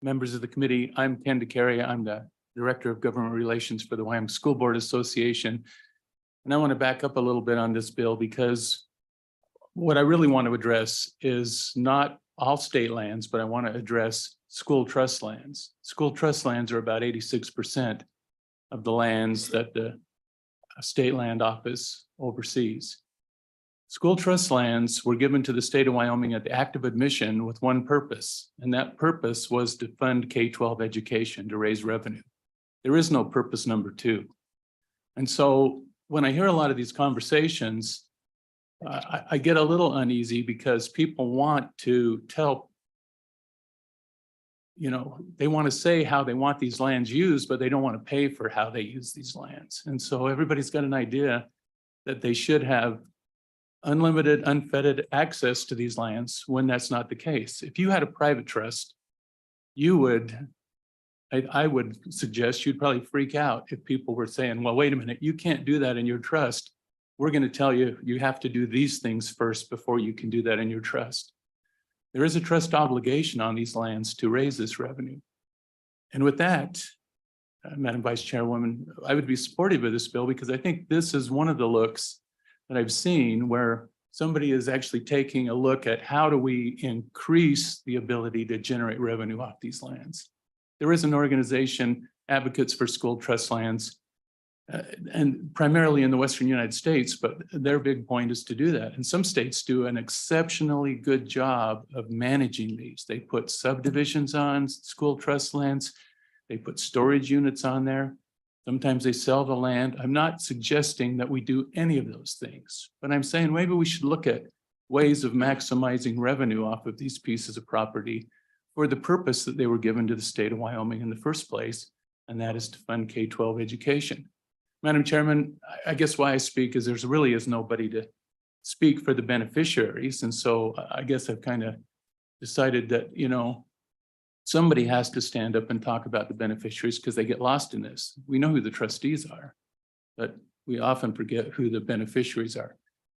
members of the committee, I'm Ken DeCarry. I'm the Director of Government Relations for the Wyoming School Board Association. And I want to back up a little bit on this bill because what I really want to address is not all state lands, but I want to address school trust lands. School trust lands are about 86% of the lands that the State Land Office oversees. School trust lands were given to the state of Wyoming at the act of admission with one purpose, and that purpose was to fund K-12 education, to raise revenue. There is no purpose number two. And so when I hear a lot of these conversations, I get a little uneasy because people want to tell, they want to say how they want these lands used, but they don't want to pay for how they use these lands. And so everybody's got an idea that they should have unlimited, unfettered access to these lands when that's not the case. If you had a private trust, I would suggest you'd probably freak out if people were saying, well, wait a minute, you can't do that in your trust. We're going to tell you, you have to do these things first before you can do that in your trust. There is a trust obligation on these lands to raise this revenue. And with that, Madam Vice Chairwoman, I would be supportive of this bill because I think this is one of the looks that I've seen where somebody is actually taking a look at how do we increase the ability to generate revenue off these lands. There is an organization, Advocates for School Trust Lands, and primarily in the Western United States, but their big point is to do that. And some states do an exceptionally good job of managing these. They put subdivisions on school trust lands. They put storage units on there. Sometimes they sell the land. I'm not suggesting that we do any of those things, but I'm saying maybe we should look at ways of maximizing revenue off of these pieces of property for the purpose that they were given to the state of Wyoming in the first place, and that is to fund K-12 education. Madam Chairman, I guess why I speak is there's really is nobody to speak for the beneficiaries. And so I guess I've kind of decided that, somebody has to stand up and talk about the beneficiaries because they get lost in this. We know who the trustees are, but we often forget who the beneficiaries are.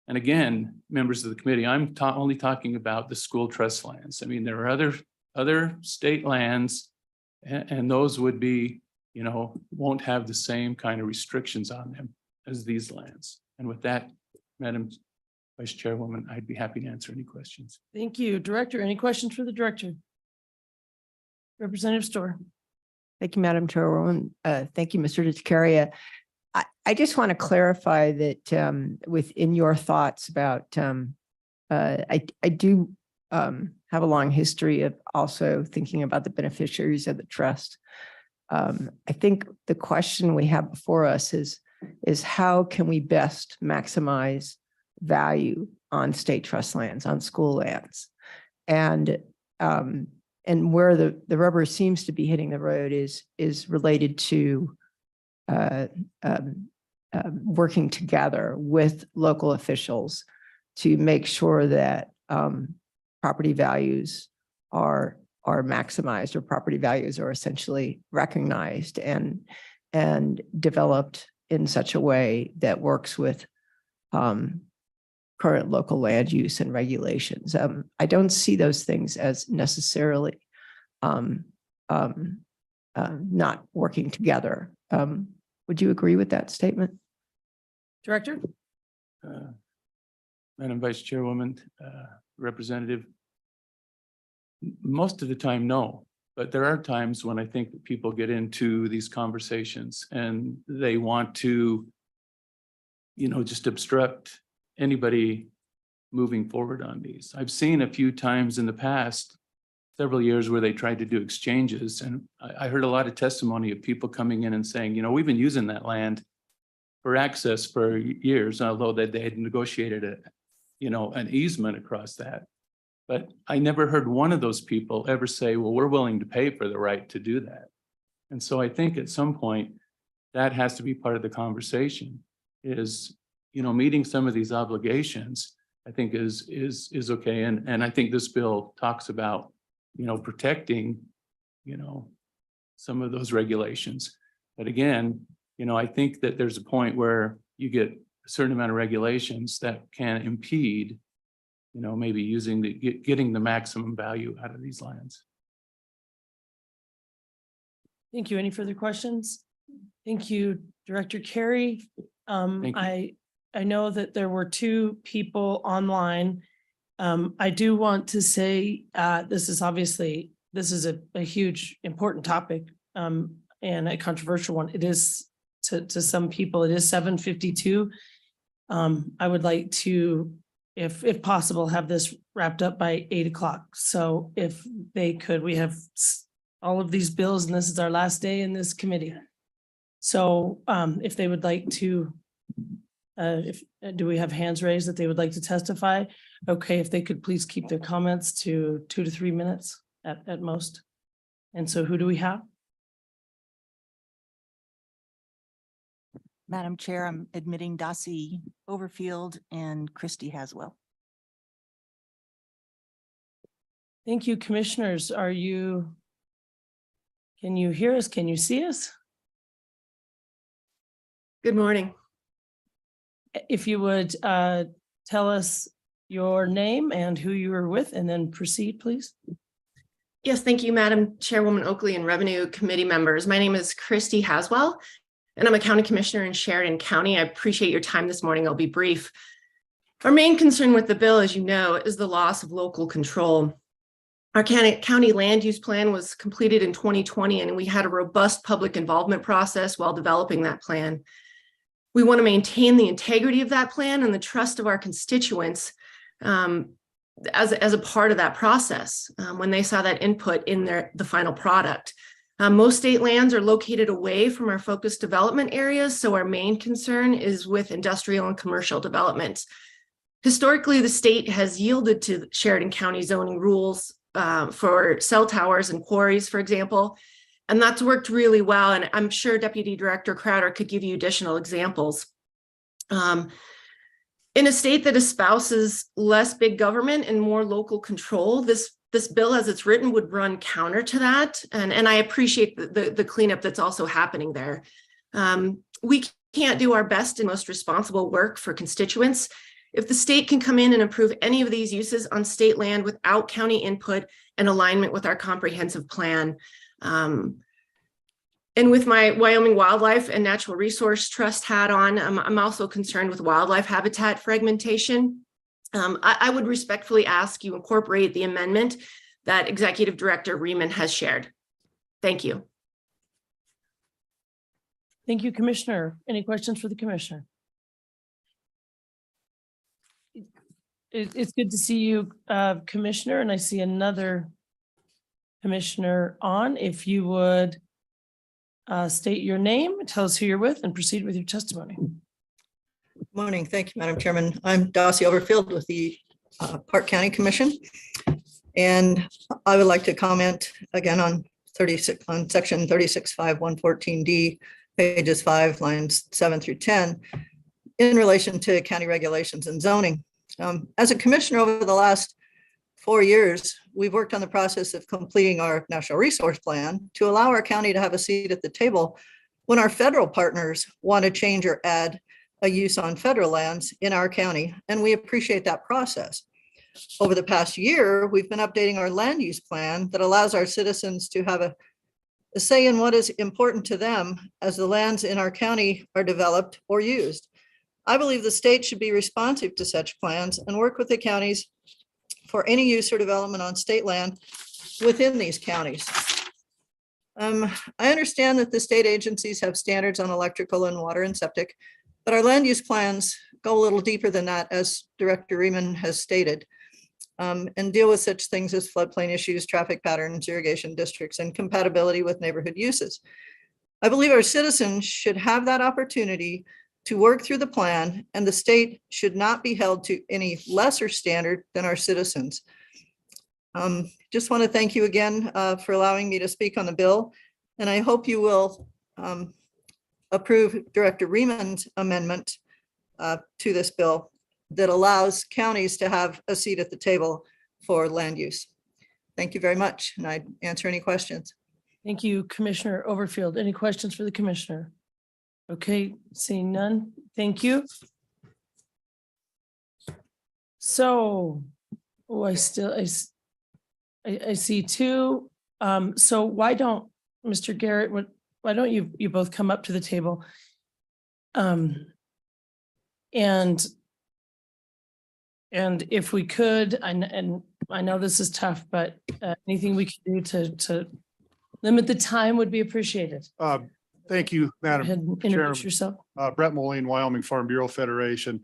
And again, members of the committee, I'm only talking about the school trust lands. I mean, there are other state lands and those would be, won't have the same kind of restrictions on them as these lands. And with that, Madam Vice Chairwoman, I'd be happy to answer any questions. Thank you. Director, any questions for the director? Representative Storr. Thank you, Madam Chairwoman. Thank you, Mr. DeCaria. I just want to clarify that within your thoughts about, I do have a long history of also thinking about the beneficiaries of the trust. I think the question we have before us is how can we best maximize value on state trust lands, on school lands? And where the rubber seems to be hitting the road is related to working together with local officials to make sure that property values are maximized, or property values are essentially recognized and developed in such a way that works with current local land use and regulations. I don't see those things as necessarily not working together. Would you agree with that statement? Director? Madam Vice Chairwoman, Representative, most of the time, no. But there are times when I think that people get into these conversations and they want to, just obstruct anybody moving forward on these. I've seen a few times in the past, several years, where they tried to do exchanges. And I heard a lot of testimony of people coming in and saying, we've been using that land for access for years, although they had negotiated an easement across that. But I never heard one of those people ever say, well, we're willing to pay for the right to do that. And so I think at some point that has to be part of the conversation is, meeting some of these obligations, I think is okay. And I think this bill talks about, protecting, some of those regulations. But again, I think that there's a point where you get a certain amount of regulations that can impede, maybe getting the maximum value out of these lands. Thank you. Any further questions? Thank you, Director Carey. Thank you. I know that there were two people online. I do want to say, this is a huge, important topic, and a controversial one. It is to some people, it is 7:52. I would like to, if possible, have this wrapped up by 8 o'clock. So if they could, we have all of these bills and this is our last day in this committee. So if they would like to, do we have hands raised that they would like to testify? Okay, if they could please keep their comments to 2 to 3 minutes at most. And so who do we have? Madam Chair, I'm admitting Darcy Overfield and Christy Haswell. Thank you, commissioners. Can you hear us? Can you see us? Good morning. If you would tell us your name and who you were with and then proceed, please. Yes, thank you, Madam Chairwoman Oakley and Revenue Committee members. My name is Christy Haswell, and I'm a county commissioner in Sheridan County. I appreciate your time this morning. I'll be brief. Our main concern with the bill, as you know, is the loss of local control. Our county land use plan was completed in 2020, and we had a robust public involvement process while developing that plan. We want to maintain the integrity of that plan and the trust of our constituents as a part of that process when they saw that input in the final product. Most state lands are located away from our focused development areas, so our main concern is with industrial and commercial development. Historically, the state has yielded to Sheridan County zoning rules for cell towers and quarries, for example, and that's worked really well. And I'm sure Deputy Director Crowder could give you additional examples. In a state that espouses less big government and more local control, this bill as it's written would run counter to that. And I appreciate the cleanup that's also happening there. We can't do our best and most responsible work for constituents if the state can come in and approve any of these uses on state land without county input and alignment with our comprehensive plan. And with my Wyoming Wildlife and Natural Resource Trust hat on, I'm also concerned with wildlife habitat fragmentation. I would respectfully ask you incorporate the amendment that Executive Director Riemann has shared. Thank you. Thank you, Commissioner. Any questions for the Commissioner? It's good to see you, Commissioner, and I see another Commissioner on. If you would state your name, tell us who you're with, and proceed with your testimony. Morning. Thank you, Madam Chairman. I'm Darcy Overfield with the Park County Commission. And I would like to comment again on section 36.5.114D, pages 5, lines 7 through 10, in relation to county regulations and zoning. As a commissioner over the last 4 years, we've worked on the process of completing our National Resource Plan to allow our county to have a seat at the table when our federal partners want to change or add a use on federal lands in our county, and we appreciate that process. Over the past year, we've been updating our land use plan that allows our citizens to have a say in what is important to them as the lands in our county are developed or used. I believe the state should be responsive to such plans and work with the counties for any use or development on state land within these counties. I understand that the state agencies have standards on electrical and water and septic, but our land use plans go a little deeper than that, as Director Riemann has stated, and deal with such things as floodplain issues, traffic patterns, irrigation districts, and compatibility with neighborhood uses. I believe our citizens should have that opportunity to work through the plan, and the state should not be held to any lesser standard than our citizens. Just want to thank you again for allowing me to speak on the bill, and I hope you will approve Director Riemann's amendment to this bill that allows counties to have a seat at the table for land use. Thank you very much, and I'd answer any questions. Thank you, Commissioner Overfield. Any questions for the Commissioner? Okay, seeing none. Thank you. So, I see two. So why don't Mr. Garrett, why don't you both come up to the table? And if we could, and I know this is tough, but anything we can do to limit the time would be appreciated. Thank you, Go Madam ahead and Chairman. introduce yourself. Brett Moline, Wyoming Farm Bureau Federation.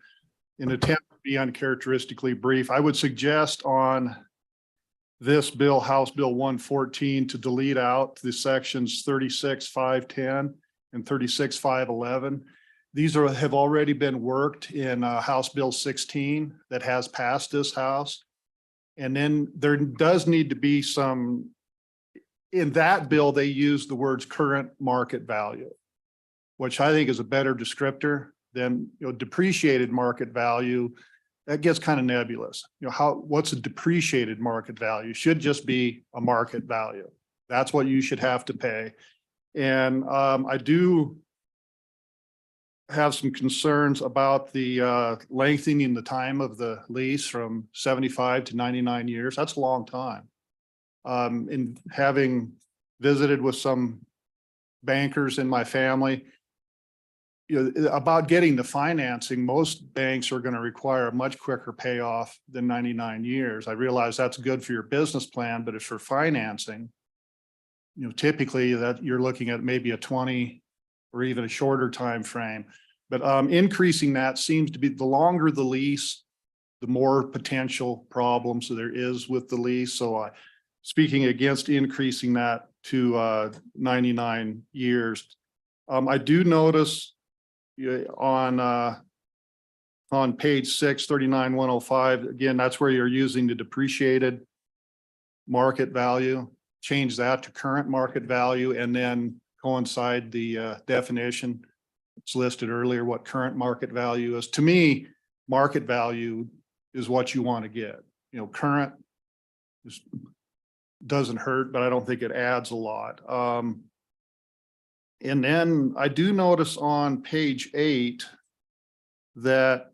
In an attempt to be uncharacteristically brief, I would suggest on this bill, House Bill 114, to delete out the sections 36.510 and 36.511. These have already been worked in House Bill 16 that has passed this House. And then there does need to be some, in that bill, they use the words current market value, which I think is a better descriptor than, depreciated market value. That gets kind of nebulous. What's a depreciated market value? Should just be a market value. That's what you should have to pay. And I do have some concerns about the lengthening the time of the lease from 75 to 99 years. That's a long time. In having visited with some bankers in my family, about getting the financing, most banks are going to require a much quicker payoff than 99 years. I realize that's good for your business plan, but if for financing, typically that you're looking at maybe a 20 or even a shorter time frame. But increasing that seems to be, the longer the lease, the more potential problems there is with the lease. So speaking against increasing that to 99 years. I do notice on page 6, 39-105, again, that's where you're using the depreciated market value. Change that to current market value and then coincide the definition. It's listed earlier what current market value is. To me, market value is what you want to get. Current doesn't hurt, but I don't think it adds a lot. And then I do notice on page 8 that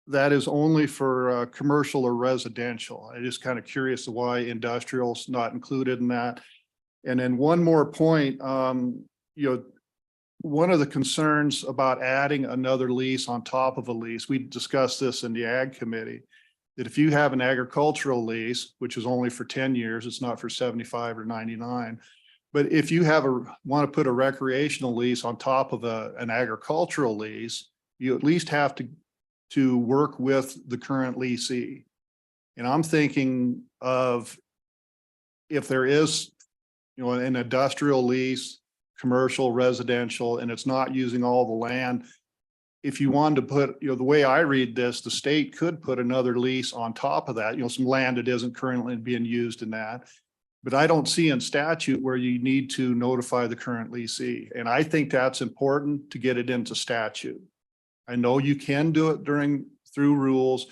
is only for commercial or residential. I'm just kind of curious why industrial's not included in that. And then one more point, one of the concerns about adding another lease on top of a lease, we discussed this in the Ag Committee, that if you have an agricultural lease, which is only for 10 years, it's not for 75 or 99. But if you want to put a recreational lease on top of an agricultural lease, you at least have to work with the current leasee. And I'm thinking of if there is, an industrial lease, commercial, residential, and it's not using all the land. If you wanted to put, the way I read this, the state could put another lease on top of that, some land that isn't currently being used in that. But I don't see in statute where you need to notify the current leasee. And I think that's important to get it into statute. I know you can do it through rules,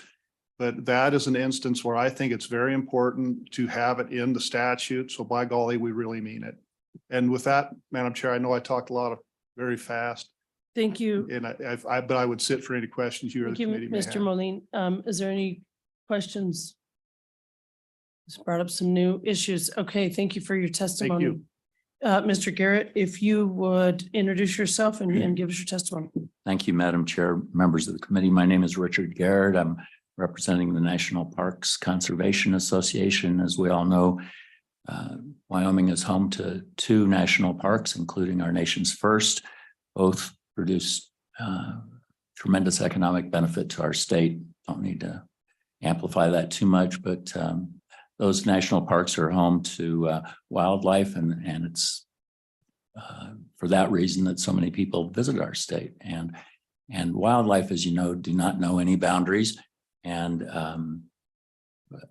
but that is an instance where I think it's very important to have it in the statute. So by golly, we really mean it. And with that, Madam Chair, I know I talked a lot very fast. Thank you. And but I would sit for any questions you or the Thank you, committee may Mr. have. Moline. Is there any questions? Just brought up some new issues. Okay, thank you for your testimony. Mr. Garrett, if you would introduce yourself and give us your testimony. Thank you, Madam Chair, members of the committee. My name is Richard Garrett. I'm representing the National Parks Conservation Association. As we all know, Wyoming is home to 2 national parks, including our nation's first. Both produce tremendous economic benefit to our state. Don't need to amplify that too much, but those national parks are home to wildlife, and it's for that reason that so many people visit our state. And wildlife, as you know, do not know any boundaries. And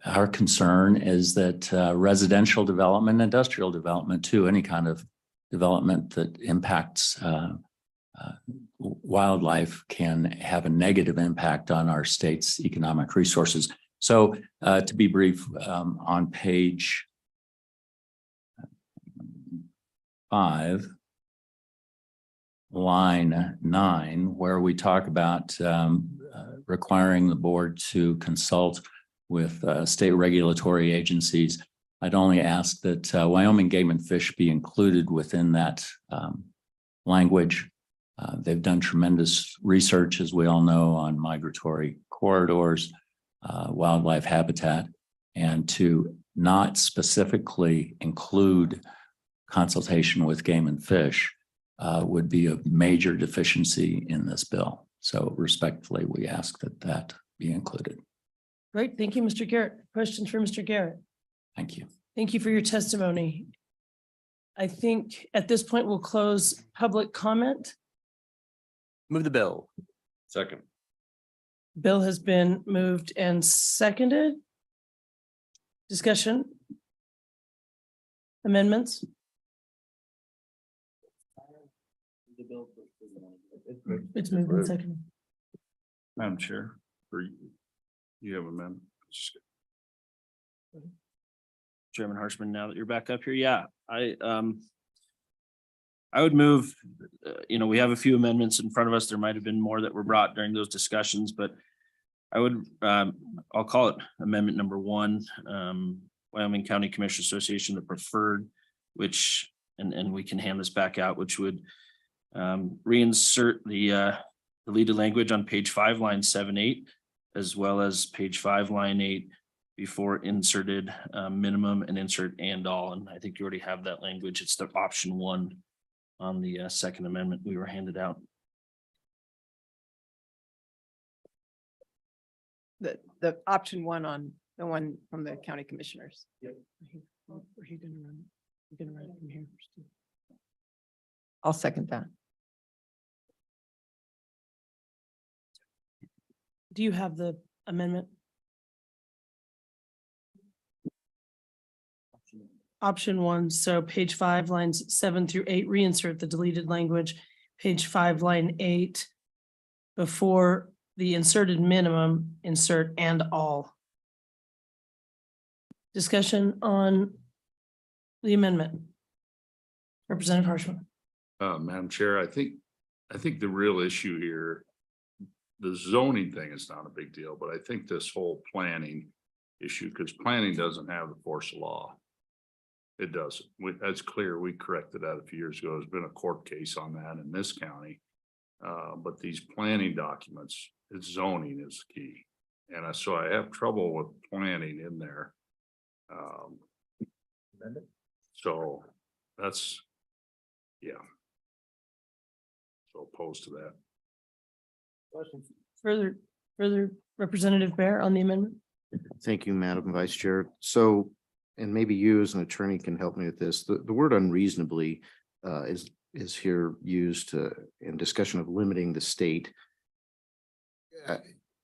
our concern is that residential development, industrial development too, any kind of development that impacts wildlife can have a negative impact on our state's economic resources. So to be brief, on page 5, line 9, where we talk about requiring the board to consult with state regulatory agencies, I'd only ask that Wyoming Game and Fish be included within that language. They've done tremendous research, as we all know, on migratory corridors, wildlife habitat, and to not specifically include consultation with Game and Fish would be a major deficiency in this bill. So respectfully, we ask that that be included. Great. Thank you, Mr. Garrett. Questions for Mr. Garrett? Thank you. Thank you for your testimony. I think at this point, we'll close public comment. Move the bill. Second. Bill has been moved and seconded. Discussion? Amendments? It's moved and seconded. Madam Chair, you have a amendment? Chairman Harshman, now that you're back up here, yeah, I would move, we have a few amendments in front of us. There might have been more that were brought during those discussions, but I would, I'll call it amendment number 1, Wyoming County Commissioner Association, the preferred, which, and we can hand this back out, which would reinsert the deleted language on page 5, line 7-8, as well as page 5, line 8, before inserted minimum and insert and all. And I think you already have that language. It's the option 1 on the second amendment we were handed out. The option 1 on the one from the county commissioners. Are you gonna run it? You're gonna run it from here? I'll second that. Do you have the amendment? Option 1, so page 5, lines 7 through 8, reinsert the deleted language, page 5, line 8. Before the inserted minimum, insert and all. Discussion on the amendment. Representative Harshman. Madam Chair, I think the real issue here, the zoning thing is not a big deal, but I think this whole planning issue, because planning doesn't have the force of law. It doesn't. That's clear. We corrected that a few years ago. There's been a court case on that in this county. But these planning documents, it's zoning is key. And so I have trouble with planning in there. So that's, yeah. So opposed to that. Further Representative Bear on the amendment? Thank you, Madam Vice Chair. So, and maybe you as an attorney can help me with this. The word unreasonably is here used in discussion of limiting the state.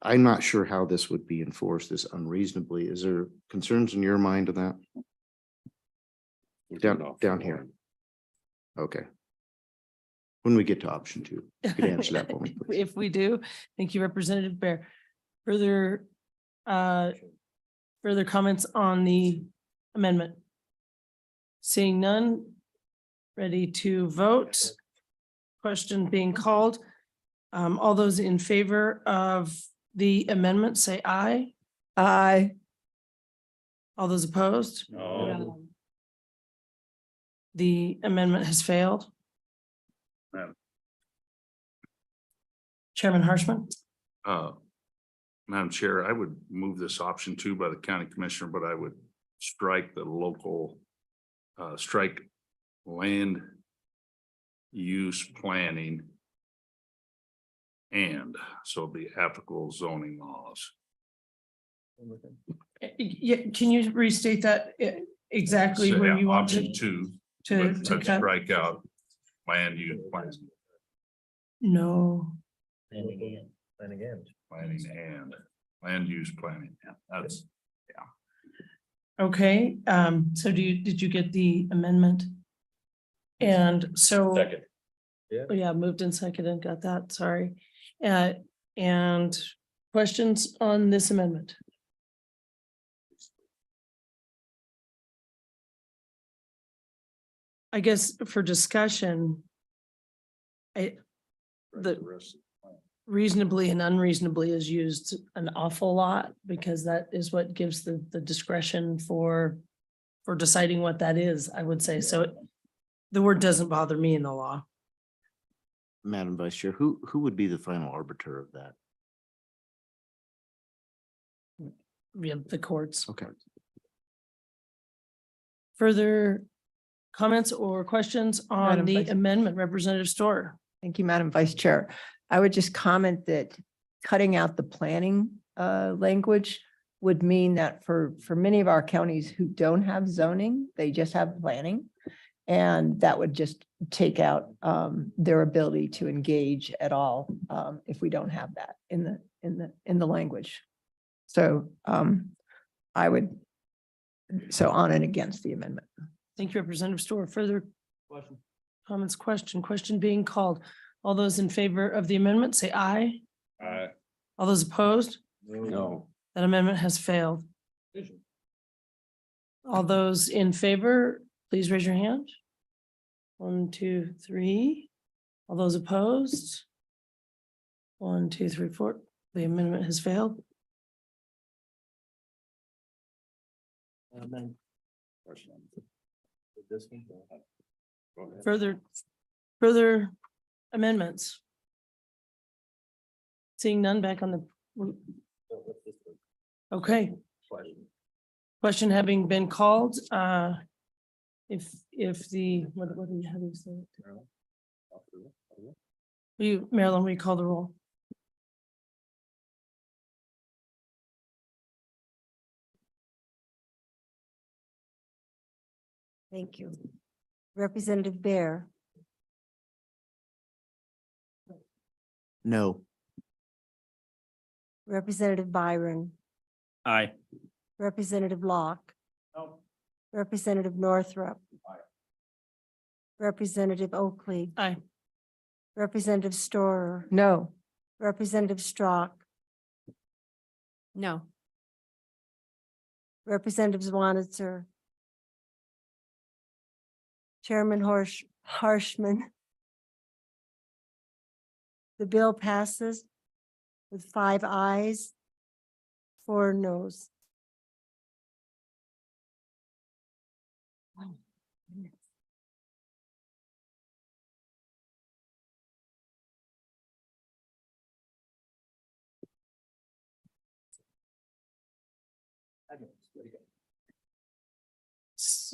I'm not sure how this would be enforced this unreasonably. Is there concerns in your mind of that? Down here. Okay. When we get to option 2, you can answer that for me, please. If we do, thank you, Representative Bear. Further comments on the amendment? Seeing none, ready to vote. Question being called. All those in favor of the amendment, say aye. Aye. All those opposed? No. The amendment has failed. Madam. Chairman Harshman. Madam Chair, I would move this option 2 by the county commissioner, but I would strike the local, strike land use planning. And so the applicable zoning laws. Yeah, can you restate that exactly So, where yeah, you want option to 2, to I'd cut? strike out land use planning. No. Planning and land use planning. Yeah, that's, Okay, so did you get the amendment? And so. Second. Yeah, moved and seconded, got that, sorry. And questions on this amendment? I guess for discussion. The reasonably and unreasonably is used an awful lot because that is what gives the discretion for for deciding what that is, I would say. So the word doesn't bother me in the law. Madam Vice Chair, who would be the final arbiter of that? We have the courts. Okay. Further comments or questions on Madam the Vice- amendment, Representative Storer? Thank you, Madam Vice Chair. I would just comment that cutting out the planning language would mean that for many of our counties who don't have zoning, they just have planning. And that would just take out their ability to engage at all if we don't have that in the language. So I would, so on and against the amendment. Thank you, Representative Storer. Further comments, question being called. All those in favor of the amendment, say aye. Aye. All those opposed? No. That amendment has failed. All those in favor, please raise your hand. 1, 2, 3. All those opposed? 1, 2, 3, 4. The amendment has failed. Further amendments? Seeing none, back on the. Okay. Question having been called, if the, what do you, how do you say it? Marilyn, will you call the roll? Thank you. Representative Bear, No. Representative Byron, Aye. Representative Locke. Representative Northrup. Representative Oakley, Aye. Representative Storer, No. Representative Strock, No. Representative Zwanitzer, Chairman Harshman. The bill passes with 5 ayes, 4 noes.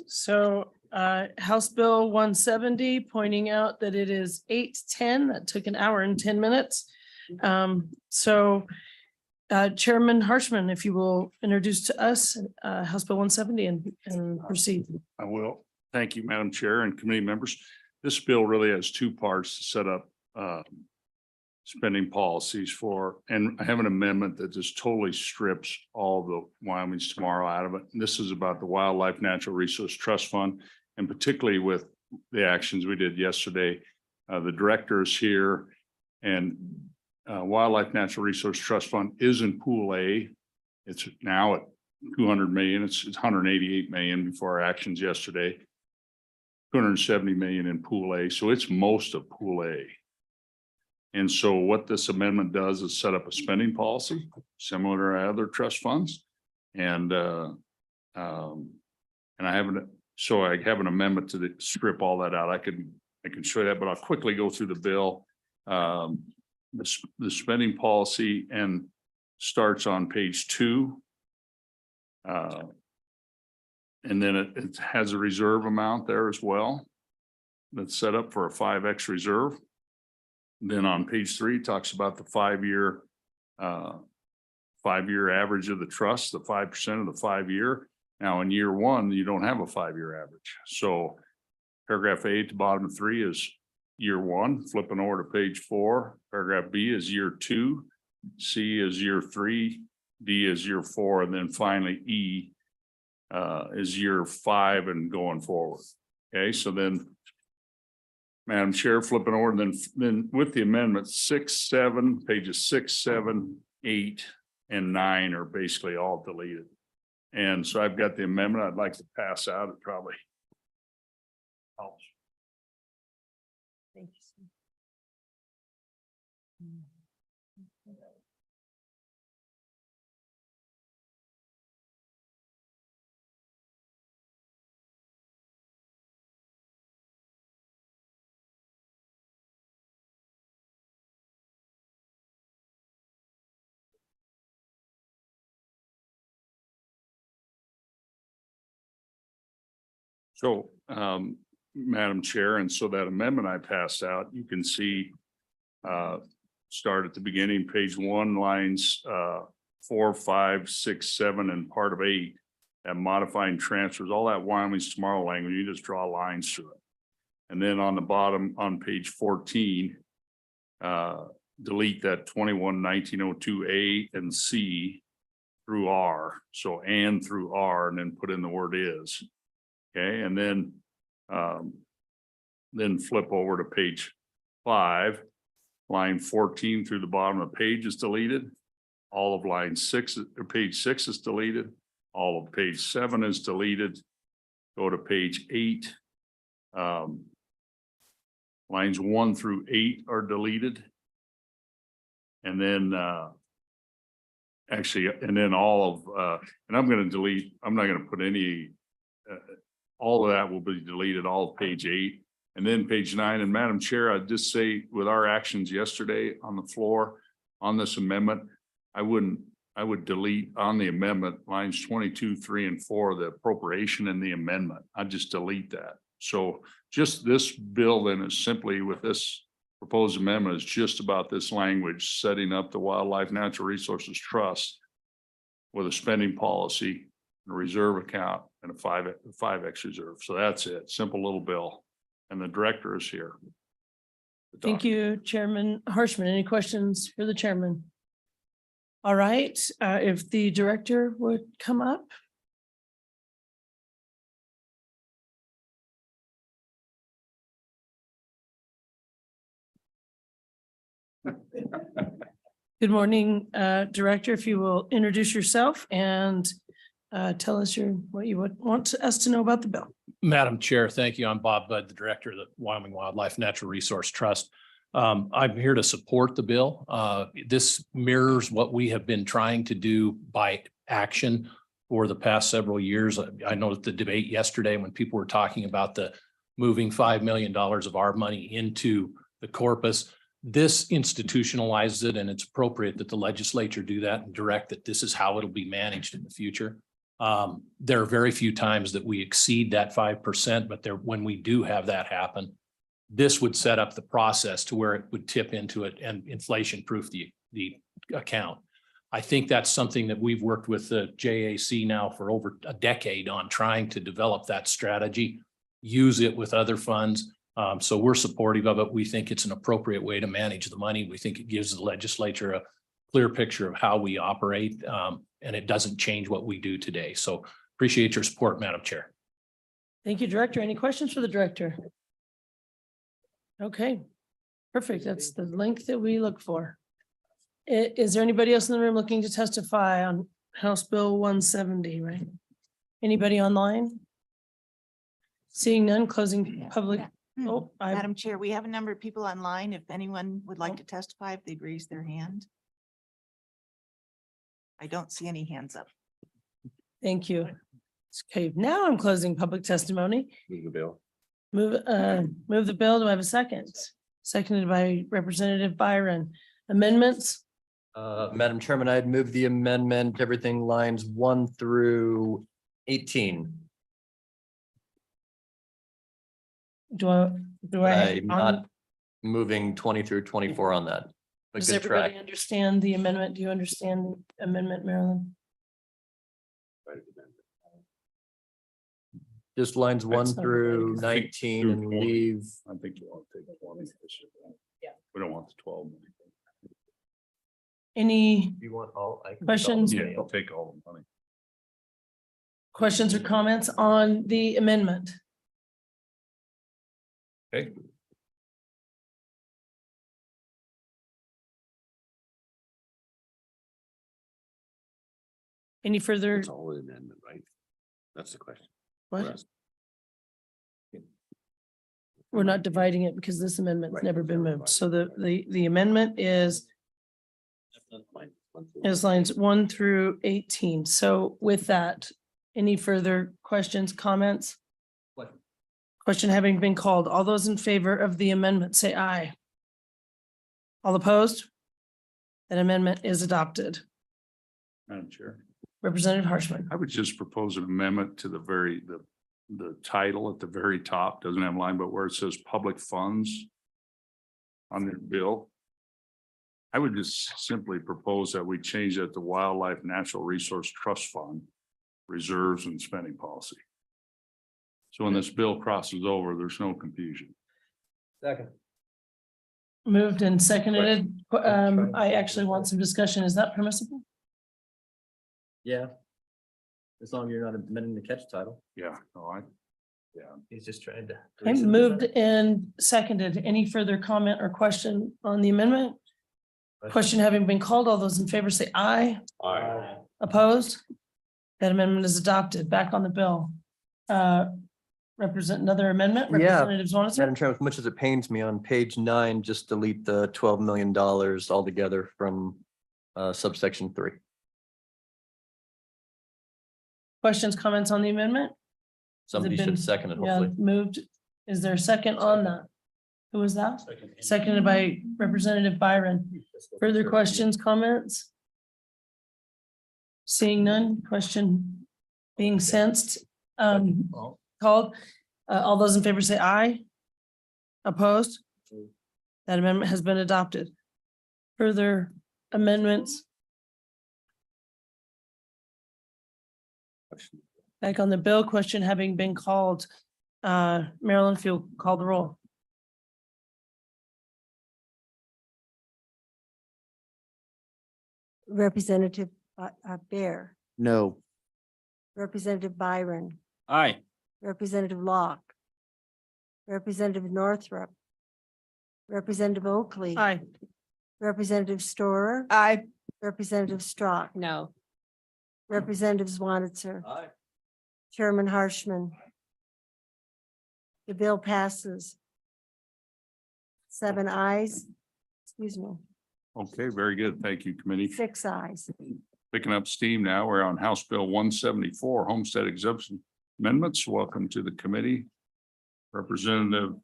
So House Bill 170, pointing out that it is 8:10. That took an hour and 10 minutes. So Chairman Harshman, if you will introduce to us House Bill 170 and proceed. I will. Thank you, Madam Chair and committee members. This bill really has two parts to set up spending policies for, and I have an amendment that just totally strips all the Wyoming's Tomorrow out of it. And this is about the Wildlife Natural Resource Trust Fund, and particularly with the actions we did yesterday. The director is here, and Wildlife Natural Resource Trust Fund is in Pool A. It's now at 200 million. It's 188 million before our actions yesterday. 270 million in Pool A, so it's most of Pool A. And so what this amendment does is set up a spending policy similar to our other trust funds. And I haven't, so I have an amendment to strip all that out. I can show you that, but I'll quickly go through the bill. The spending policy and starts on page 2. And then it has a reserve amount there as well. That's set up for a 5X reserve. Then on page 3, it talks about the 5-year average of the trust, the 5% of the 5-year. Now in year 1, you don't have a 5-year average. So paragraph A at the bottom of 3 is year 1, flipping over to page 4. Paragraph B is year 2, C is year 3, D is year 4, and then finally E is year 5 and going forward. Okay, so then Madam Chair, flipping over, then with the amendment, 6, 7, pages 6, 7, 8, and 9 are basically all deleted. And so I've got the amendment I'd like to pass out. It probably helps. Thank you. So, Madam Chair, and so that amendment I passed out, you can see, start at the beginning, page 1, lines, 4, 5, 6, 7, and part of 8. And modifying transfers, all that Wyoming's tomorrow language, you just draw lines through it. And then on the bottom, on page 14, delete that 21-1902 A and C through R. So and through R, and then put in the word is. Okay, and then flip over to page 5, line 14 through the bottom of the page is deleted. All of line 6, or page 6 is deleted. All of page 7 is deleted. Go to page 8. Lines 1 through 8 are deleted. And then actually, and then all of, and I'm going to delete, I'm not going to put any, all of that will be deleted, all of page 8. And then page 9. And Madam Chair, I'd just say with our actions yesterday on the floor on this amendment, I would delete on the amendment lines 22, 3, and 4, the appropriation and the amendment. I'd just delete that. So just this bill then is simply with this proposed amendment is just about this language, setting up the Wildlife Natural Resources Trust with a spending policy, a reserve account, and a 5X reserve. So that's it. Simple little bill. And the director is here. Thank you, Chairman Harshman. Any questions for the chairman? All right, if the director would come up. Good morning, Director. If you will introduce yourself and tell us what you would want us to know about the bill. Madam Chair, thank you. I'm Bob Budd, the Director of the Wyoming Wildlife Natural Resource Trust. I'm here to support the bill. This mirrors what we have been trying to do by action for the past several years. I know the debate yesterday when people were talking about the moving $5 million of our money into the corpus. This institutionalizes it, and it's appropriate that the legislature do that and direct that this is how it'll be managed in the future. There are very few times that we exceed that 5%, but when we do have that happen, this would set up the process to where it would tip into it and inflation proof the account. I think that's something that we've worked with the JAC now for over a decade on trying to develop that strategy, use it with other funds. So we're supportive of it. We think it's an appropriate way to manage the money. We think it gives the legislature a clear picture of how we operate, and it doesn't change what we do today. So appreciate your support, Madam Chair. Thank you, Director. Any questions for the director? Okay, perfect. That's the length that we look for. Is there anybody else in the room looking to testify on House Bill 170, right? Anybody online? Seeing none, closing public. Oh, Madam Chair, we have a number of people online. If anyone would like to testify, if they'd raise their hand. I don't see any hands up. Thank you. Okay, now I'm closing public testimony. Move the bill. Move the bill. Do I have a second? Seconded by Representative Byron. Amendments? Madam Chairman, I'd move the amendment, everything lines 1 through 18. Do I? I'm not moving 20 through 24 on that. But Does good everybody track. understand the amendment? Do you understand the amendment, Marilyn? Just lines 1 through 19 and leave. I think you want to take 20. Yeah. We don't want the 12. Any You want all? I can take all questions? of Yeah, them. I'll take all the money. Questions or comments on the amendment? Okay. Any further? It's all an amendment, right? That's the question. What? We're not dividing it because this amendment's Right. never been moved. So the amendment is lines 1 through 18. So with that, any further questions, comments? Question having been called, all those in favor of the amendment, say aye. All opposed? That amendment is adopted. Madam Chair. Representative Harshman. I would just propose an amendment to the the title at the very top, doesn't have a line, but where it says public funds on their bill. I would just simply propose that we change that to Wildlife Natural Resource Trust Fund, Reserves and Spending Policy. So when this bill crosses over, there's no confusion. Second. Moved and seconded. I actually want some discussion. Is that permissible? Yeah. As long as you're not amending the catch title. Yeah, He's just trying to. Okay, moved and seconded. Any further comment or question on the amendment? Question having been called, all those in favor say aye. Aye. Opposed? That amendment is adopted. Back on the bill. Represent another amendment, Yeah. Representative Zwaniter? Madam Chair, as much as it pains me, on page 9, just delete the $12 million altogether from subsection 3. Questions, comments on the amendment? Somebody been- should second it, Yeah, hopefully. moved. Is there a second on that? Who was that? Seconded by Representative Byron. Further questions, comments? Seeing none, question being sensed, called. All those in favor say aye. Opposed? That amendment has been adopted. Further amendments? Back on the bill, question having been called. Marilyn, if you'll call the roll. Representative Bear, No. Representative Byron, Aye. Representative Locke, Representative Northrup, Representative Oakley. Aye. Representative Storer. Aye. Representative Strack. No. Representative Zwaniter. Aye. Chairman Harshman. The bill passes. 7 ayes. Excuse me, okay, very good. Thank you, committee. 6 ayes. Picking up steam now. We're on House Bill 174, Homestead Exemption Amendments. Welcome to the committee. Representative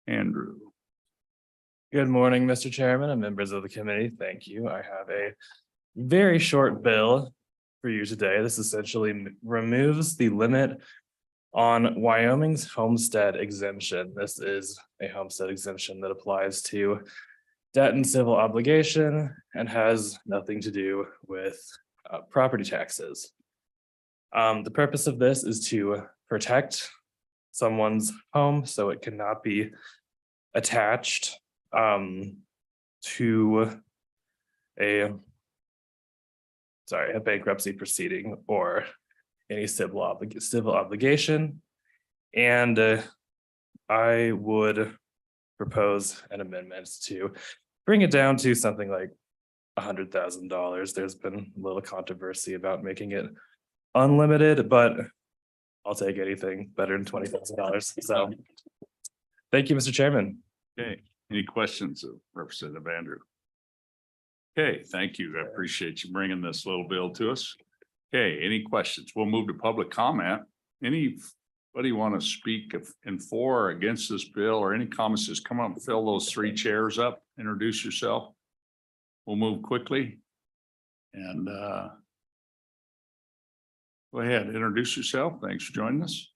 Andrew. Good morning, Mr. Chairman and members of the committee. Thank you. I have a very short bill for you today. This essentially removes the limit on Wyoming's homestead exemption. This is a homestead exemption that applies to debt and civil obligation and has nothing to do with property taxes. The purpose of this is to protect someone's home so it cannot be attached to a bankruptcy proceeding or any civil obligation. And I would propose an amendment to bring it down to something like $100,000. There's been a little controversy about making it unlimited, but I'll take anything better than $20,000. So thank you, Mr. Chairman. Okay, any questions of Representative Andrew? Okay, thank you. I appreciate you bringing this little bill to us. Okay, any questions? We'll move to public comment. Anybody want to speak in for or against this bill or any comments? Just come up and fill those 3 chairs up, introduce yourself. We'll move quickly. And go ahead, introduce yourself. Thanks for joining us.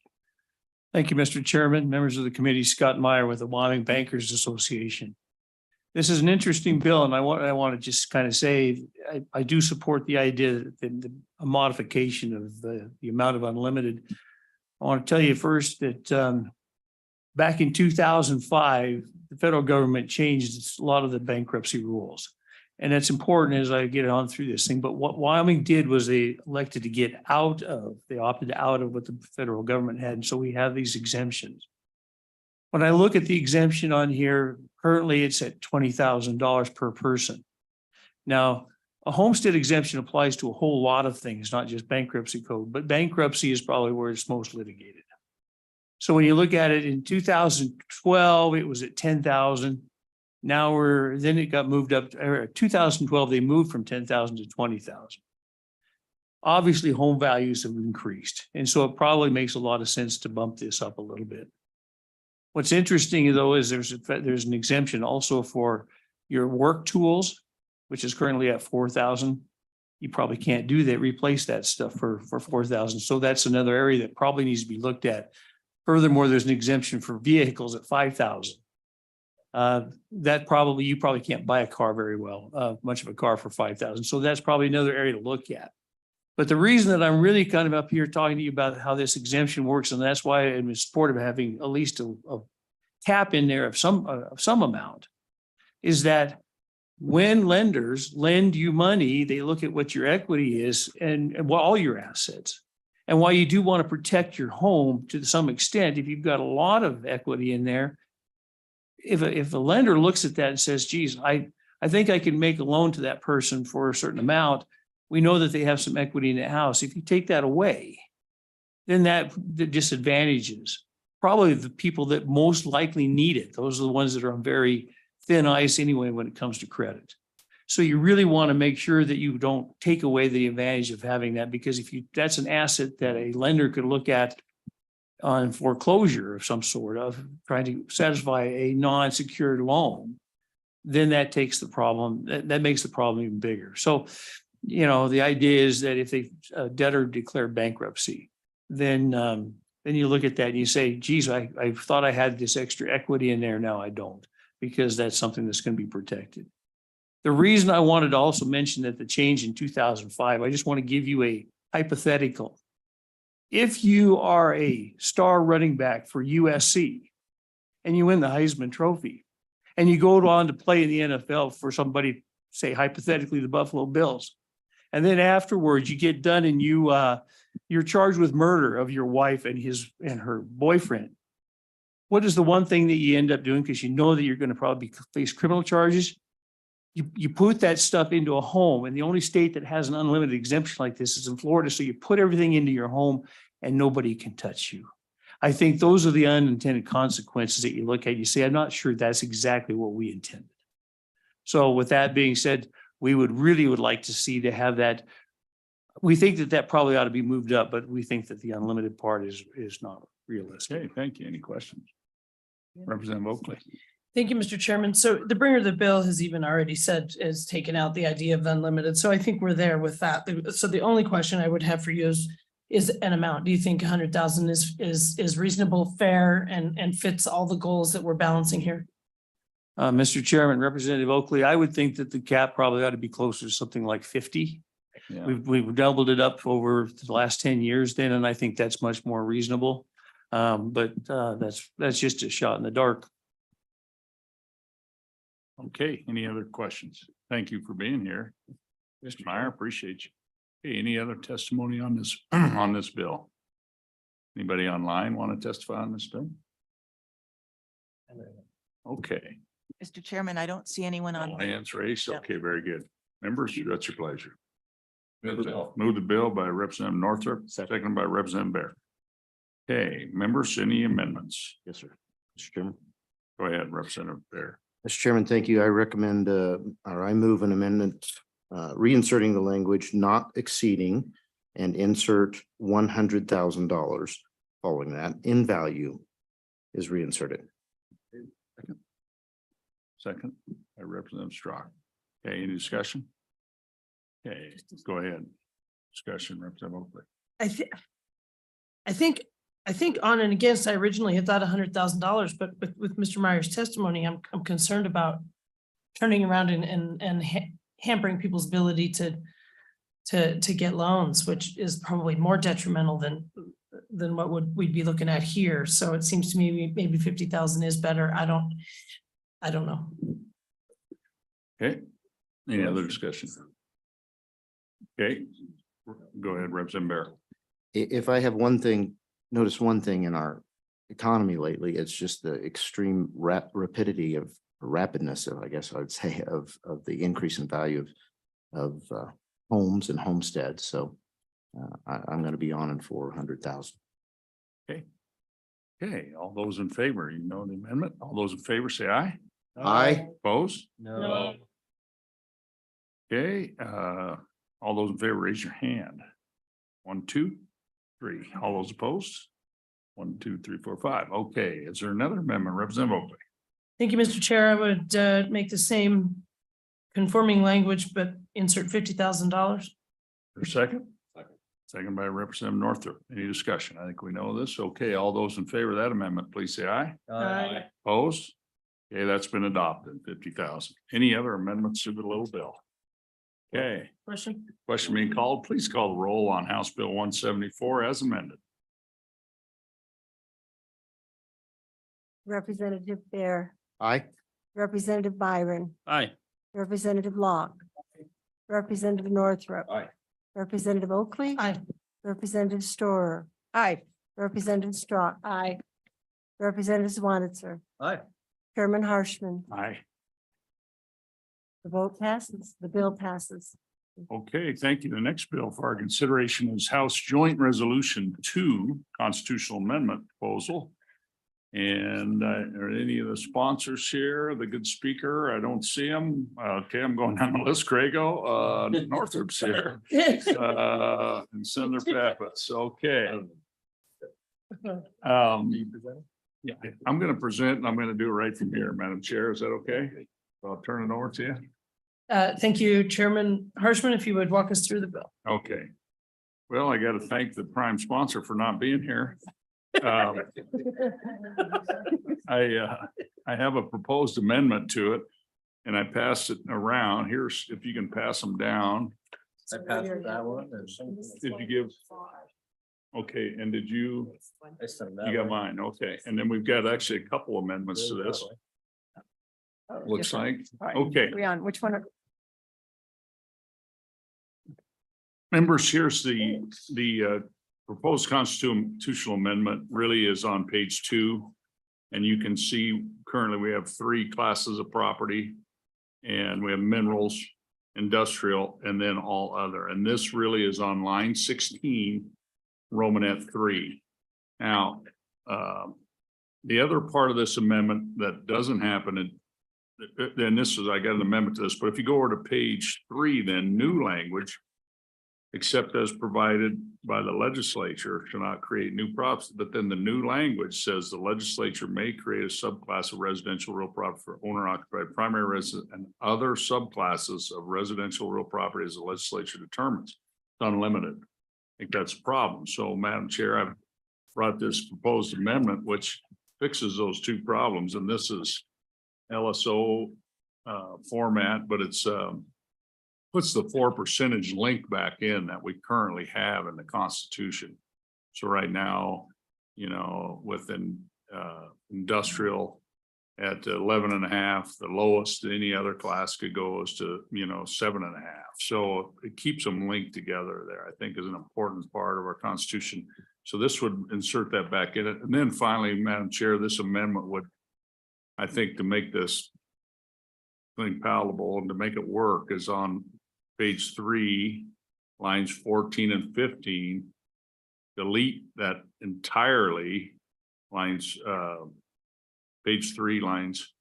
Thank you, Mr. Chairman, members of the committee, Scott Meyer with the Wyoming Bankers Association. This is an interesting bill, and I want to just kind of say, I do support the idea that a modification of the amount of unlimited. I want to tell you first that back in 2005, the federal government changed a lot of the bankruptcy rules. And that's important as I get on through this thing. But what Wyoming did was they elected to get out of, they opted out of what the federal government had. And so we have these exemptions. When I look at the exemption on here, currently it's at $20,000 per person. Now, a homestead exemption applies to a whole lot of things, not just bankruptcy code, but bankruptcy is probably where it's most litigated. So when you look at it in 2012, it was at 10,000. Now then it got moved up, 2012, they moved from 10,000 to 20,000. Obviously, home values have increased. And so it probably makes a lot of sense to bump this up a little bit. What's interesting though, is there's an exemption also for your work tools, which is currently at $4,000. you probably can't do that, replace that stuff for 4,000. So that's another area that probably needs to be looked at. Furthermore, there's an exemption for vehicles at 5,000. That probably, you probably can't buy a car very well, much of a car for 5,000. So that's probably another area to look at. But the reason that I'm really kind of up here talking to you about how this exemption works, and that's why I'm in support of having at least a cap in there of some amount, is that when lenders lend you money, they look at what your equity is and what all your assets. And while you do want to protect your home to some extent, if you've got a lot of equity in there, if a lender looks at that and says, geez, I think I can make a loan to that person for a certain amount, we know that they have some equity in the house. If you take that away, then that disadvantages probably the people that most likely need it. Those are the ones that are on very thin ice anyway when it comes to credit. So you really want to make sure that you don't take away the advantage of having that, because that's an asset that a lender could look at on foreclosure of some sort, of trying to satisfy a non-secured loan, then that takes the problem, that makes the problem even bigger. So, the idea is that if a debtor declare bankruptcy, then you look at that and you say, geez, I thought I had this extra equity in there. Now I don't, because that's something that's going to be protected. The reason I wanted to also mention that the change in 2005, I just want to give you a hypothetical. If you are a star running back for USC and you win the Heisman Trophy and you go on to play in the NFL for somebody, say hypothetically the Buffalo Bills, and then afterwards you get done and you're charged with murder of your wife and her boyfriend. What is the one thing that you end up doing? Because you know that you're going to probably face criminal charges. You put that stuff into a home, and the only state that has an unlimited exemption like this is in Florida. So you put everything into your home and nobody can touch you. I think those are the unintended consequences that you look at. You say, I'm not sure that's exactly what we intended. So with that being said, we would like to see to have that. We think that probably ought to be moved up, but we think that the unlimited part is not realistic. Okay, thank you. Any questions? Representative Oakley. Thank you, Mr. Chairman. So the bringer of the bill has even already said, has taken out the idea of unlimited. So I think we're there with that. So the only question I would have for you is an amount. Do you think 100,000 is reasonable, fair, and fits all the goals that we're balancing here? Mr. Chairman, Representative Oakley, I would think that the cap probably ought to be closer to something like 50. Yeah. We've doubled it up over the last 10 years then, and I think that's much more reasonable. But that's just a shot in the dark. Okay, any other questions? Thank you for being here. Mr. Meyer, appreciate you. Hey, any other testimony on this, on this bill? Anybody online want to testify on this bill? Okay, Mr. Chairman, I don't see anyone on. hands raised. Yep. Okay, very good. Members, that's your pleasure. Move the bill by Representative Northrop, second by Representative Bear. Okay, members, any amendments? Yes, sir. Mr. Chairman. Go ahead, Representative Bear. Mr. Chairman, thank you. I recommend, or I move an amendment, reinserting the language not exceeding and insert $100,000 following that in value is reinserted. Second by Representative Strack. Okay, any discussion? Okay, go ahead. Discussion, Representative Oakley. I think on and against, I originally had thought $100,000, but with Mr. Meyer's testimony, I'm concerned about turning around and hampering people's ability to get loans, which is probably more detrimental than what we'd be looking at here. So it seems to me maybe 50,000 is better. I don't know. Okay, any other discussion? Okay, go ahead, Representative Bear. If I have notice one thing in our economy lately, it's just the extreme rapidity of rapidness of, I guess I would say, of the increase in value of homes and homesteads. So I'm going to be on and for 100,000. Okay, all those in favor, the amendment, all those in favor say aye. Aye. Opposed? No. Okay, all those in favor, raise your hand. 1, 2, 3. All those opposed? 1, 2, 3, 4, 5. Okay, is there another amendment, Representative Oakley? Thank you, Mr. Chair. I would make the same conforming language, but insert $50,000. For a second? Second by Representative Northrop. Any discussion? I think we know this. Okay, all those in favor of that amendment, please say aye. Aye. Opposed? Okay, that's been adopted, 50,000. Any other amendments to the little bill? Okay, question being called. Please call the roll on House Bill 174 as amended. Representative Bear, Aye. Representative Byron, Aye. Representative Locke, Representative Northrop. Aye. Representative Oakley. Aye. Representative Storer, Aye. Representative Straw. Aye. Representative Swanitzer, Aye. Chairman Harshman. Aye. The vote passes, the bill passes. Okay, thank you. The next bill for our consideration is House Joint Resolution 2 Constitutional Amendment Proposal. And are any of the sponsors here? The good speaker? I don't see him. Okay, I'm going down the list. Crago, Northrop's here. And Senator Pappas. Okay. Yeah, I'm going to present and I'm going to do it right from here, Madam Chair. Is that okay? I'll turn it over to you. Thank you, Chairman Harshman, if you would walk us through the bill. Okay. Well, I got to thank the prime sponsor for not being here. I have a proposed amendment to it and I passed it around. Here's, if you can pass them down. I passed that one. Did you give? Okay, and did you? I sent that You got one. mine. Okay, and then we've got actually a couple amendments to this. Looks like, okay. We on, which one? Members, here's the proposed constitutional amendment really is on page 2. And you can see currently we have 3 classes of property. And we have minerals, industrial, and then all other. And this really is on line 16, Romanet 3. Now, the other part of this amendment that doesn't happen, and this is, I got an amendment to this, but if you go over to page 3, then new language, except as provided by the legislature, shall not create new properties. But then the new language says the legislature may create a subclass of residential real property for owner occupied primary residence and other subclasses of residential real property as the legislature determines. It's unlimited. I think that's a problem. So, Madam Chair, I've brought this proposed amendment, which fixes those 2 problems. And this is LSO format, but it's puts the 4% link back in that we currently have in the Constitution. So right now, you know, within industrial at 11.5, the lowest any other class could go is to, 7.5. So it keeps them linked together there, I think is an important part of our Constitution. So this would insert that back in it. And then finally, Madam Chair, this amendment would, I think, to make this thing palatable and to make it work is on page 3, lines 14 and 15, delete that entirely, lines, page 3 lines.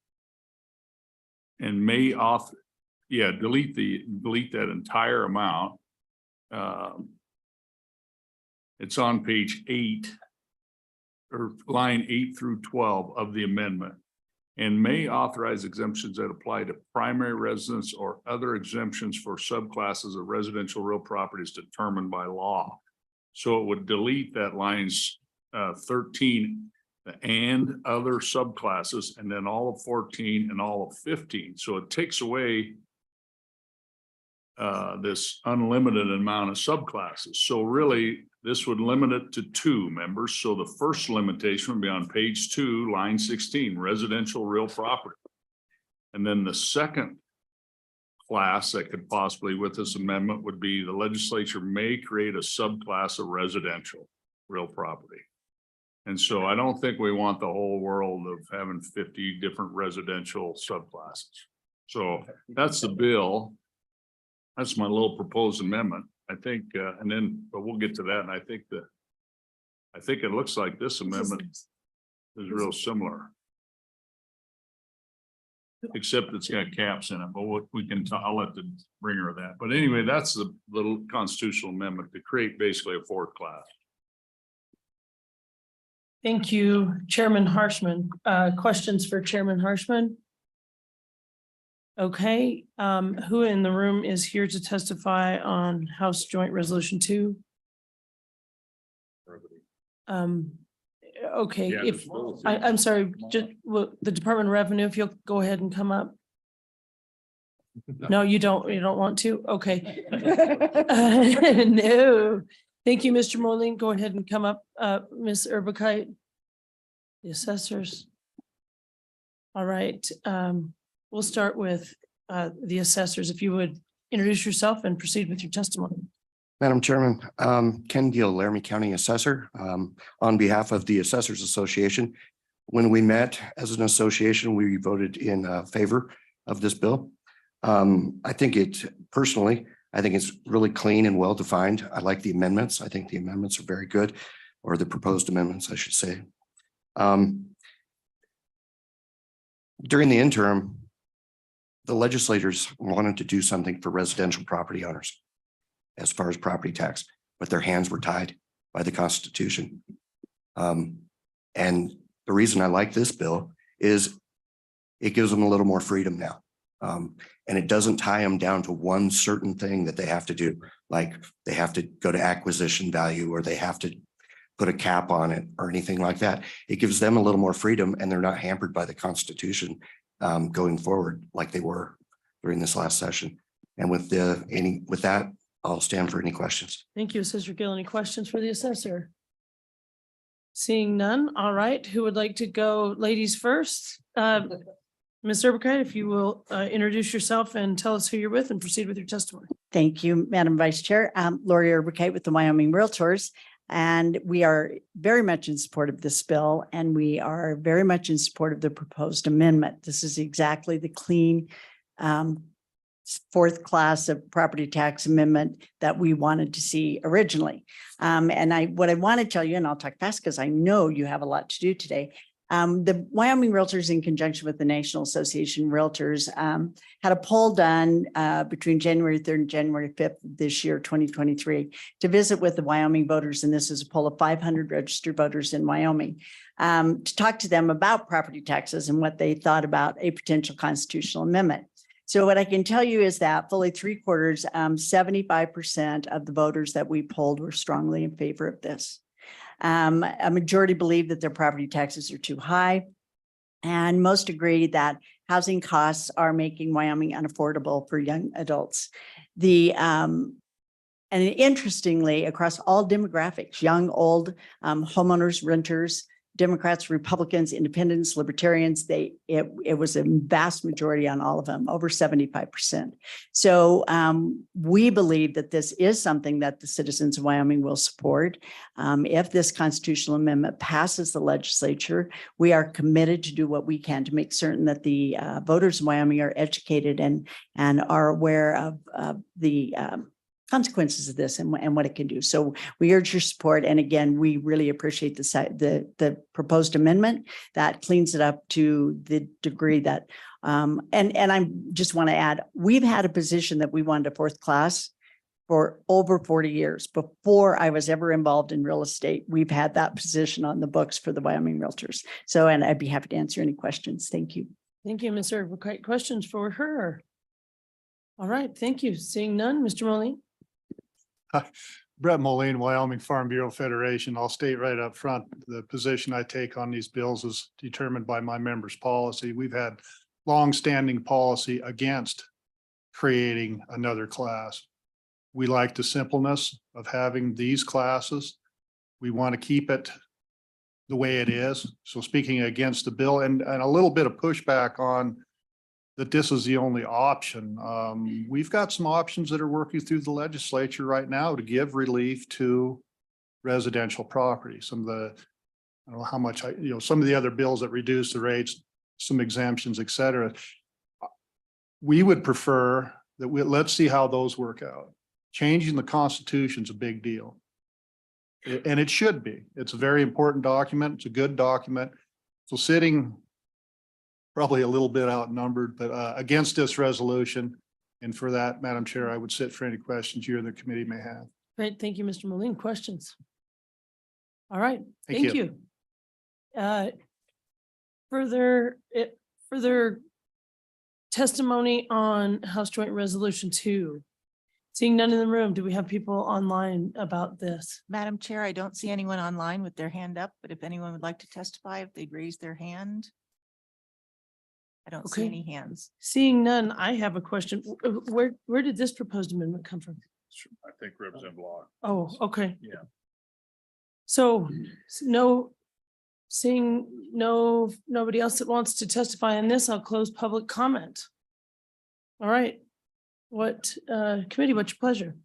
And may author, delete that entire amount. It's on page 8, or line 8 through 12 of the amendment. And may authorize exemptions that apply to primary residence or other exemptions for subclasses of residential real properties determined by law. So it would delete that lines 13 and other subclasses, and then all of 14 and all of 15. So it takes away this unlimited amount of subclasses. So really, this would limit it to 2 members. So the first limitation would be on page 2, line 16, residential real property. And then the second class that could possibly with this amendment would be the legislature may create a subclass of residential real property. And so I don't think we want the whole world of having 50 different residential subclasses. So that's the bill. That's my little proposed amendment. I think, but we'll get to that. And I think it looks like this amendment is real similar. Except it's got caps in it, but what we can, I'll let the bringer of that. But anyway, that's the little constitutional amendment to create basically a 4th class. Thank you, Chairman Harshman. Questions for Chairman Harshman? Okay, who in the room is here to testify on House Joint Resolution 2? Okay, Yeah, if, there's- I'm sorry, just, the Department of Revenue, if you'll go ahead and come up. No, you don't want to? Okay. No. Thank you, Mr. Moline. Go ahead and come up, Ms. Urbakite. The assessors. All right, we'll start with the assessors. If you would introduce yourself and proceed with your testimony. Madam Chairman, Ken Deal, Laramie County Assessor, on behalf of the Assessors Association. When we met as an association, we voted in favor of this bill. I think it's really clean and well defined. I like the amendments. I think the amendments are very good, or the proposed amendments, I should say. During the interim, the legislators wanted to do something for residential property owners as far as property tax, but their hands were tied by the Constitution. And the reason I like this bill is it gives them a little more freedom now. And it doesn't tie them down to one certain thing that they have to do, like they have to go to acquisition value or they have to put a cap on it or anything like that. It gives them a little more freedom and they're not hampered by the Constitution going forward like they were during this last session. And with that, I'll stand for any questions. Thank you, Assessor Gill. Any questions for the assessor? Seeing none. All right, who would like to go? Ladies first. Ms. Urbakite, if you will introduce yourself and tell us who you're with and proceed with your testimony. Thank you, Madam Vice Chair. Lori Urbakite with the Wyoming Realtors. And we are very much in support of this bill, and we are very much in support of the proposed amendment. This is exactly the clean fourth class of property tax amendment that we wanted to see originally. What I want to tell you, and I'll talk fast because I know you have a lot to do today. The Wyoming Realtors, in conjunction with the National Association of Realtors, had a poll done between January 3rd and January 5th this year, 2023, to visit with the Wyoming voters. And this is a poll of 500 registered voters in Wyoming to talk to them about property taxes and what they thought about a potential constitutional amendment. So what I can tell you is that fully 3/4, 75% of the voters that we polled were strongly in favor of this. A majority believe that their property taxes are too high. And most agree that housing costs are making Wyoming unaffordable for young adults. And interestingly, across all demographics, young, old, homeowners, renters, Democrats, Republicans, Independents, Libertarians, it was a vast majority on all of them, over 75%. So we believe that this is something that the citizens of Wyoming will support. If this constitutional amendment passes the legislature, we are committed to do what we can to make certain that the voters of Wyoming are educated and are aware of the consequences of this and what it can do. So we urge your support. And again, we really appreciate the proposed amendment that cleans it up to the degree that, and I just want to add, we've had a position that we wanted a fourth class for over 40 years. Before I was ever involved in real estate, we've had that position on the books for the Wyoming Realtors. So, and I'd be happy to answer any questions. Thank you. Thank you, Ms. Urbakite. Questions for her? All right, thank you. Seeing none, Mr. Moline. Brett Moline, Wyoming Farm Bureau Federation. I'll state right up front, the position I take on these bills is determined by my members' policy. We've had longstanding policy against creating another class. We like the simpleness of having these classes. We want to keep it the way it is. So speaking against the bill and a little bit of pushback on that this is the only option. We've got some options that are working through the legislature right now to give relief to residential property. Some of the, I don't know how much, some of the other bills that reduce the rates, some exemptions, et cetera. We would prefer that let's see how those work out. Changing the Constitution is a big deal. And it should be. It's a very important document. It's a good document. So sitting probably a little bit outnumbered, but against this resolution. And for that, Madam Chair, I would sit for any questions you or the committee may have. Great. Thank you, Mr. Moline. Questions? All right. Thank you. Further testimony on House Joint Resolution 2? Seeing none in the room, do we have people online about this? Madam Chair, I don't see anyone online with their hand up, but if anyone would like to testify, if they'd raise their hand. I don't see Okay. any hands. Seeing none, I have a question. Where did this proposed amendment come from? I think Representative Block. Oh, okay. Yeah. So nobody else that wants to testify on this, I'll close public comment. All right. Committee, what's your pleasure?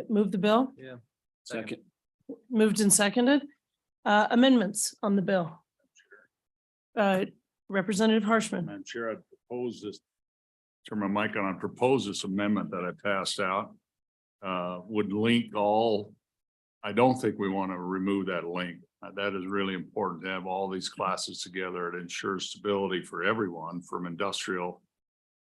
Move the bill? Yeah. Second. Moved and seconded. Amendments on the bill. Representative Harshman. Madam Chair, I propose this, turn my mic on, I propose this amendment that I passed out. Would link all, I don't think we want to remove that link. That is really important to have all these classes together. It ensures stability for everyone from industrial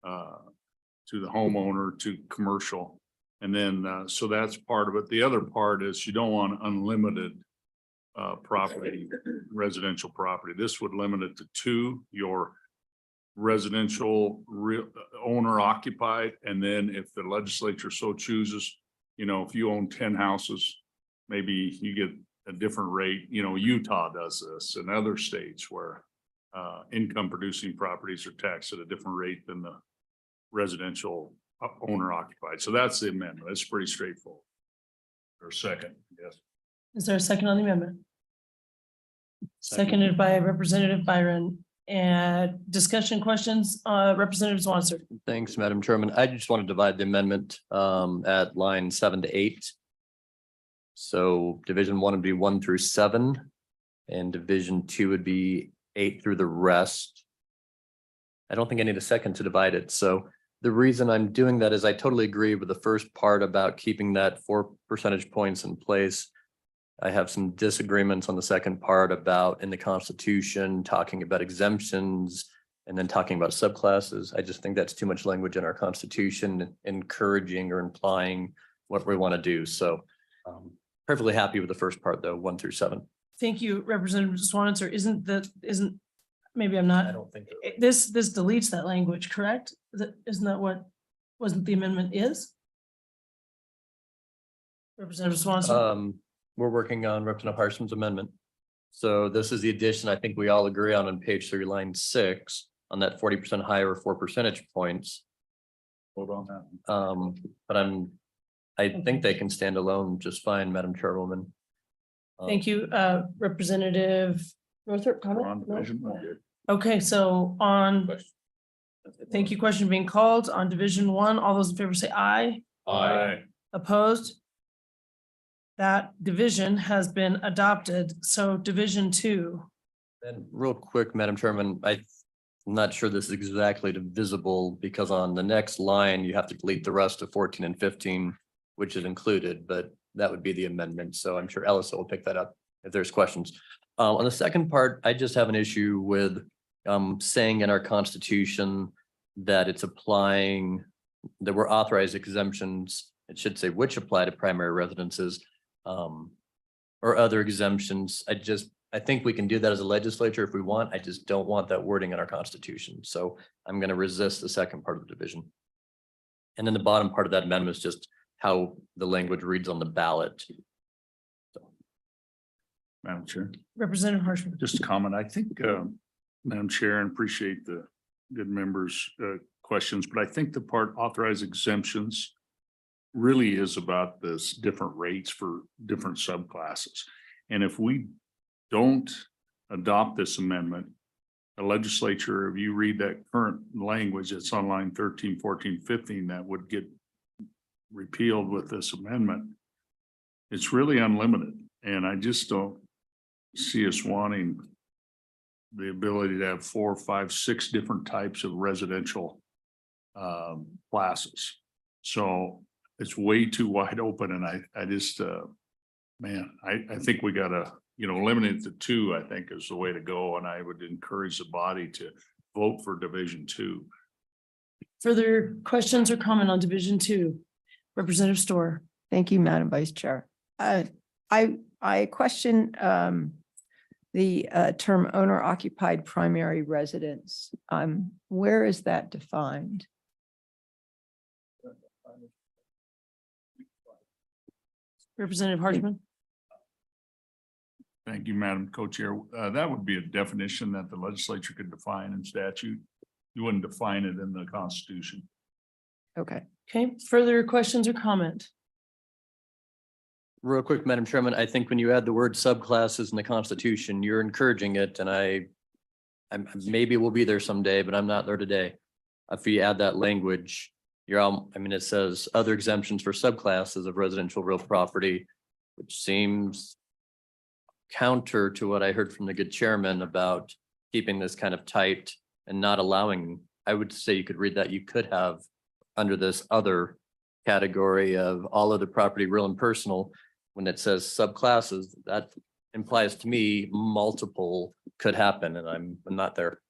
to the homeowner to commercial. And then, so that's part of it. The other part is you don't want unlimited property, residential property. This would limit it to 2, your residential owner occupied. And then if the legislature so chooses, you know, if you own 10 houses, maybe you get a different rate. You know, Utah does this and other states where income producing properties are taxed at a different rate than the residential owner occupied. So that's the amendment. It's pretty straightforward. Or second, yes. Is there a second on the amendment? Seconded by Representative Byron. And discussion questions, Representative Swanser. Thanks, Madam Chairman. I just want to divide the amendment at line 7 to 8. So Division 1 would be 1 through 7, and Division 2 would be 8 through the rest. I don't think I need a second to divide it. So the reason I'm doing that is I totally agree with the first part about keeping that 4 percentage points in place. I have some disagreements on the second part about in the Constitution, talking about exemptions and then talking about subclasses. I just think that's too much language in our Constitution, encouraging or implying what we want to do. So perfectly happy with the first part though, 1 through 7. Thank you, Representative Swanser. Maybe I'm not. I don't think. This deletes that language, correct? Isn't that what the amendment is? Representative Swanson. We're working on Representative Harshman's amendment. So this is the addition I think we all agree on page 3, line 6, on that 40% higher or 4 percentage points. Hold on that. But I think they can stand alone just fine, Madam Chairwoman. Thank you, Representative Northrop. We're Comment? on No? division. Okay. Okay, so thank you. Question being called on Division 1. All those in favor say aye. Aye. Opposed? That division has been adopted. So Division 2. And real quick, Madam Chairman, I'm not sure this is exactly divisible because on the next line, you have to delete the rest of 14 and 15, which is included, but that would be the amendment. So I'm sure Ellis will pick that up if there's questions. On the second part, I just have an issue with saying in our Constitution that it's applying, that we're authorized exemptions. It should say which apply to primary residences or other exemptions. I think we can do that as a legislature if we want. I just don't want that wording in our Constitution. So I'm going to resist the second part of the division. And then the bottom part of that amendment is just how the language reads on the ballot. Madam Chair. Representative Harshman. Just a comment. I think, Madam Chair, and appreciate the good members' questions, but I think the part authorized exemptions really is about this different rates for different subclasses. And if we don't adopt this amendment, the legislature, if you read that current language, it's on line 13, 14, 15, that would get repealed with this amendment. It's really unlimited. And I just don't see us wanting the ability to have 4, 5, 6 different types of residential classes. So it's way too wide open. And I just, I think we gotta, limit it to 2, I think is the way to go. And I would encourage the body to vote for Division 2. Further questions or comment on Division 2? Representative Storr. Thank you, Madam Vice Chair. I question the term owner occupied primary residence. Where is that defined? Representative Harshman? Thank you, Madam Co-Chair. That would be a definition that the legislature could define in statute. You wouldn't define it in the Constitution. Okay. Okay, further questions or comment? Real quick, Madam Chairman, I think when you add the word subclasses in the Constitution, you're encouraging it, and I'm maybe we'll be there someday, but I'm not there today. If you add that language, it says other exemptions for subclasses of residential real property, which seems counter to what I heard from the good chairman about keeping this kind of tight and not allowing, I would say you could read that you could have under this other category of all other property, real and personal, when it says subclasses, that implies to me multiple could happen, and I'm not there.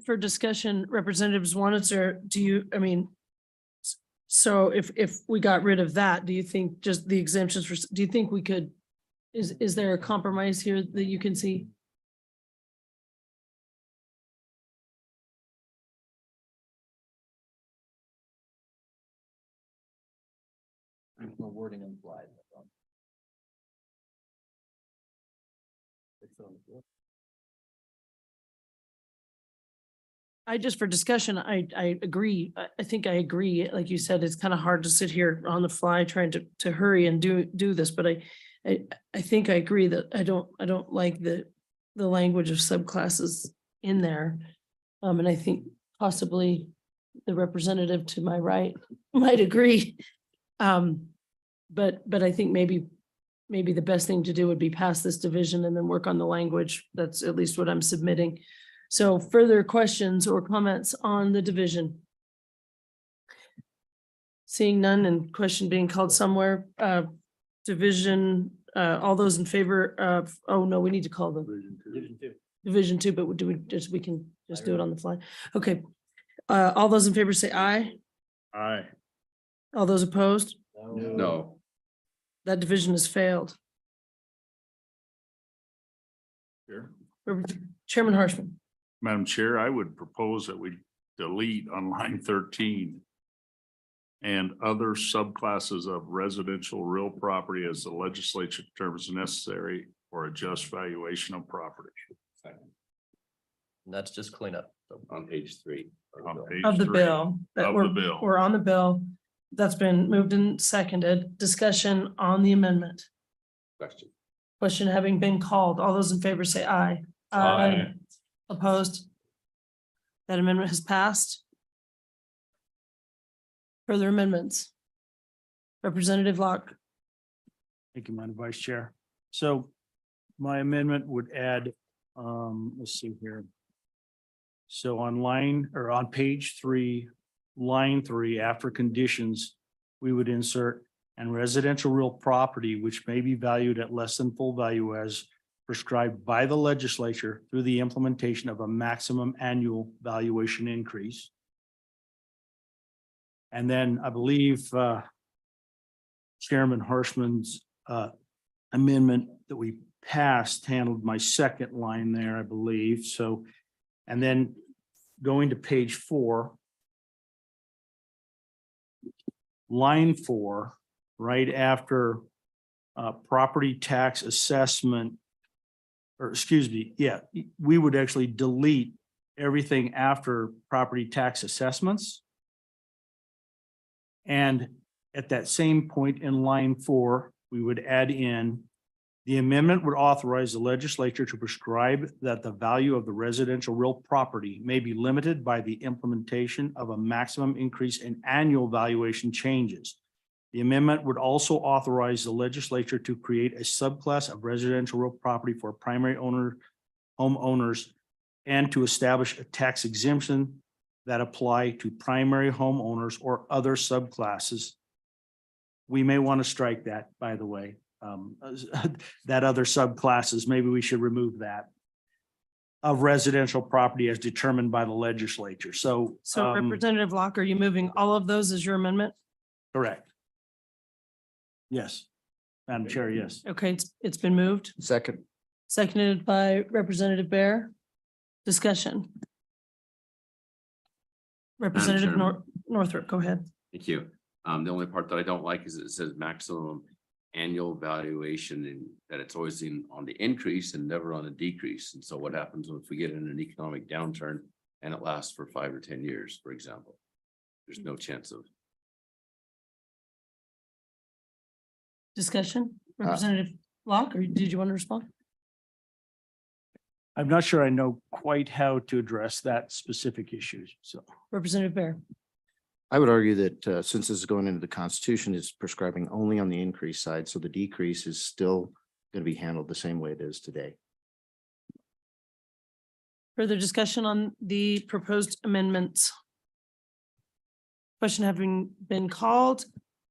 For discussion, Representatives Wanitzer, so if we got rid of that, do you think just the exemptions for, do you think we could, is there a compromise here that you can see? There's no wording implied. For discussion, I agree. I think I agree. Like you said, it's kind of hard to sit here on the fly trying to hurry and do this, but I think I agree that I don't like the language of subclasses in there. And I think possibly the representative to my right might agree. But I think maybe the best thing to do would be pass this division and then work on the language. That's at least what I'm submitting. So further questions or comments on the division? Seeing none and question being called somewhere, division, all those in favor of, oh no, we need to call them division two, but we can just do it on the fly. Okay. All those in favor say aye. Aye. All those opposed? No. That division has failed. Sure. Chairman Harshman. Madam Chair, I would propose that we delete on line 13 and other subclasses of residential real property as the legislature determines necessary for a just valuation of property. And that's just cleanup. On page 3. On page Of the 3. bill. That Of we're- the bill. We're on the bill. That's been moved and seconded. Discussion on the amendment. Question having been called. All those in favor say aye. Aye. Opposed? That amendment has passed. Further amendments? Representative Locke. Thank you, Madam Vice Chair. So my amendment would add, let's see here. So on page 3, line 3, after conditions, we would insert and residential real property, which may be valued at less than full value as prescribed by the legislature through the implementation of a maximum annual valuation increase. And then I believe Chairman Harshman's amendment that we passed handled my second line there, I believe. So, and then going to page 4, line 4, right after property tax assessment, or excuse me, yeah, we would actually delete everything after property tax assessments. And at that same point in line 4, we would add in, the amendment would authorize the legislature to prescribe that the value of the residential real property may be limited by the implementation of a maximum increase in annual valuation changes. The amendment would also authorize the legislature to create a subclass of residential real property for primary homeowners and to establish a tax exemption that apply to primary homeowners or other subclasses. We may want to strike that, by the way, that other subclasses, maybe we should remove that, of residential property as determined by the legislature. So Representative Locke, are you moving all of those as your amendment? correct. Yes, Madam Chair, yes. Okay, it's been moved. Second. seconded by Representative Bear. Discussion. Representative Chairman. Northrop, go ahead. Thank you. The only part that I don't like is it says maximum annual valuation and that it's always on the increase and never on a decrease. And so what happens if we get in an economic downturn and it lasts for 5 or 10 years, for example? There's no chance of. Discussion, Representative Locke, or did you want to respond? I'm not sure I know quite how to address that specific issue, so. Representative Bear. I would argue that since this is going into the Constitution, it's prescribing only on the increase side, so the decrease is still going to be handled the same way it is today. Further discussion on the proposed amendments? Question having been called,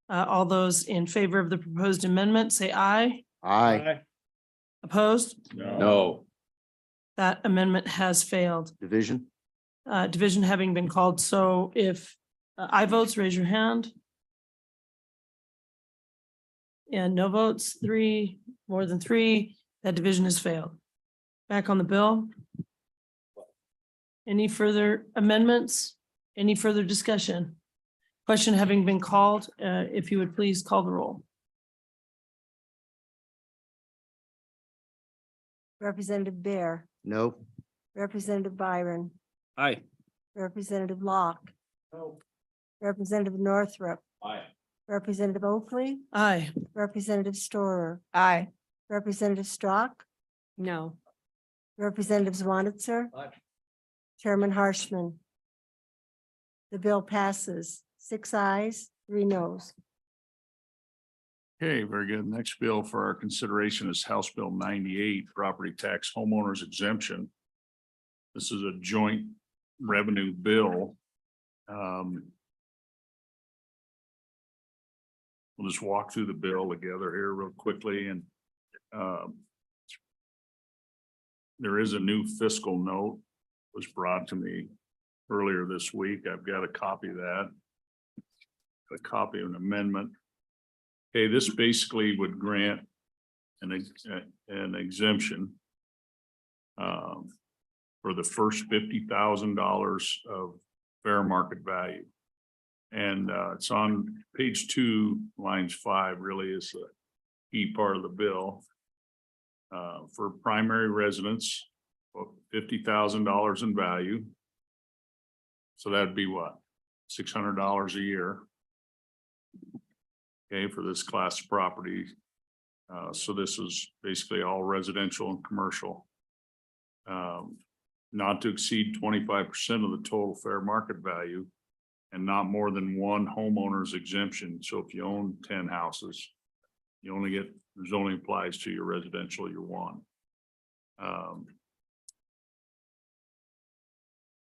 all those in favor of the proposed amendment, say aye. Aye. Opposed? No. That amendment has failed. Division? Division having been called, so if aye votes, raise your hand. And no votes, 3, more than 3, that division has failed. Back on the bill. Any further amendments? Any further discussion? Question having been called, if you would please call the roll. Representative Bear, No. Representative Byron, Aye. Representative Locke. Representative Northrop, Aye. Representative Oakley, Aye. Representative Storer, Aye. Representative Strock, No. Representative Zwanitzer. Aye. Chairman Harshman. The bill passes 6 ayes, 3 noes. Okay, very good. Next bill for our consideration is House Bill 98, property tax homeowners exemption. This is a joint revenue bill. We'll just walk through the bill together here real quickly and there is a new fiscal note was brought to me earlier this week. I've got a copy of that. A copy of an amendment. Okay, this basically would grant an exemption for the first $50,000 of fair market value. And it's on page 2, lines 5 really is the key part of the bill. For primary residents, $50,000 in value. So that'd be what? $600 a year. Okay, for this class of property. So this is basically all residential and commercial. Not to exceed 25% of the total fair market value and not more than one homeowner's exemption. So if you own 10 houses, you only get, this only applies to your residential, your one.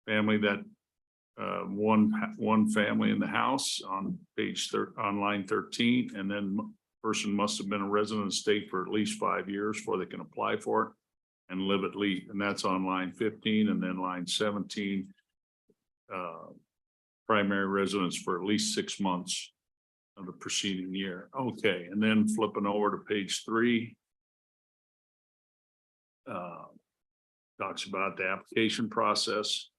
Family that one family in the house on on line 13, and then person must have been a resident of the state for at least 5 years before they can apply for it and live at least, and that's on line 15, and then line 17. Primary residence for at least 6 months of the preceding year. Okay, and then flipping over to page 3. Talks about the application process.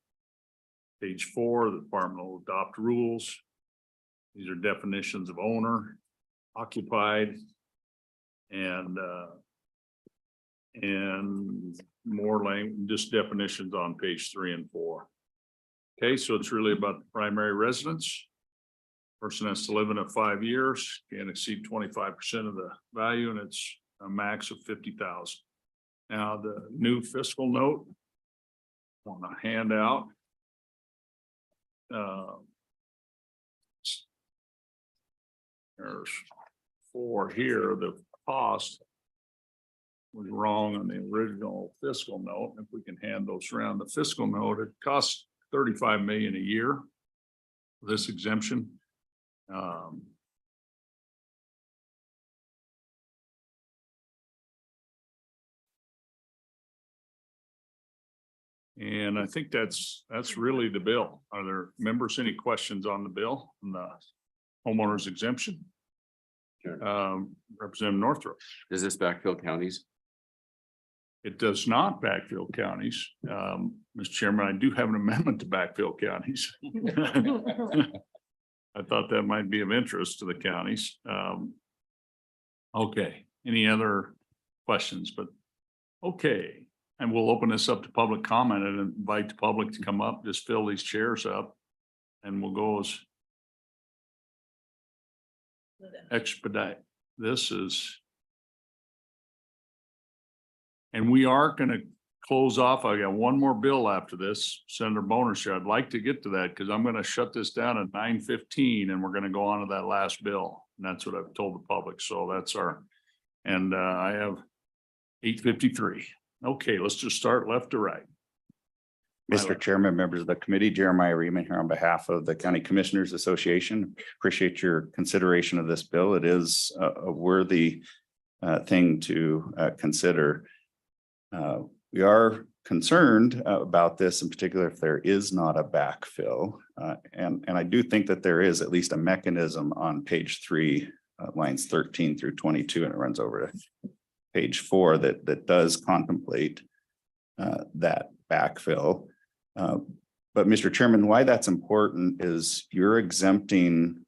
Page 4, the department will adopt rules. These are definitions of owner, occupied, and more language, just definitions on page 3 and 4. Okay, so it's really about the primary residence. Person has to live in it 5 years, can't exceed 25% of the value, and it's a max of 50,000. Now, the new fiscal note on a handout. There's 4 here. The cost was wrong on the original fiscal note. If we can hand those around, the fiscal note, it costs 35 million a year. This exemption. And I think that's really the bill. Are there members, any questions on the bill, on the homeowners exemption? Sure. Representative Northrop. Does this backfill counties? It does not backfill counties. Mr. Chairman, I do have an amendment to backfill counties. I thought that might be of interest to the counties. Okay, any other questions? But okay, and we'll open this up to public comment and invite the public to come up, just fill these chairs up. And we'll go as expedite. This is. And we are gonna close off. I got one more bill after this, Senator Boner. I'd like to get to that because I'm gonna shut this down at 9:15 and we're gonna go on to that last bill. And that's what I've told the public. So that's and I have 8:53. Okay, let's just start left to right. Mr. Chairman, members of the committee, Jeremiah Reeman here on behalf of the County Commissioners Association. Appreciate your consideration of this bill. It is a worthy thing to consider. We are concerned about this, in particular, if there is not a backfill. And I do think that there is at least a mechanism on page 3, lines 13 through 22, and it runs over to page 4 that does contemplate that backfill. But Mr. Chairman, why that's important is you're exempting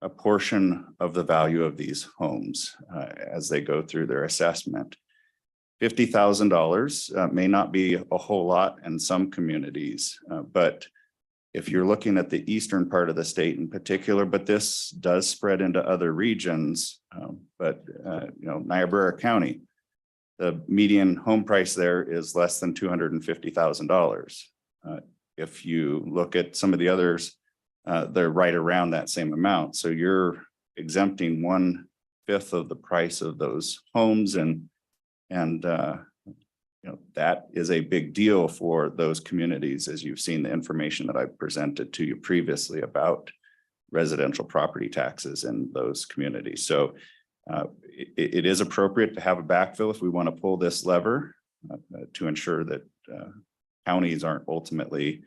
a portion of the value of these homes as they go through their assessment. $50,000 may not be a whole lot in some communities, but if you're looking at the eastern part of the state in particular, but this does spread into other regions, Niobrara County, the median home price there is less than $250,000. If you look at some of the others, they're right around that same amount. So you're exempting 1/5 of the price of those homes, and that is a big deal for those communities, as you've seen the information that I presented to you previously about residential property taxes in those communities. So it is appropriate to have a backfill if we want to pull this lever to ensure that counties aren't ultimately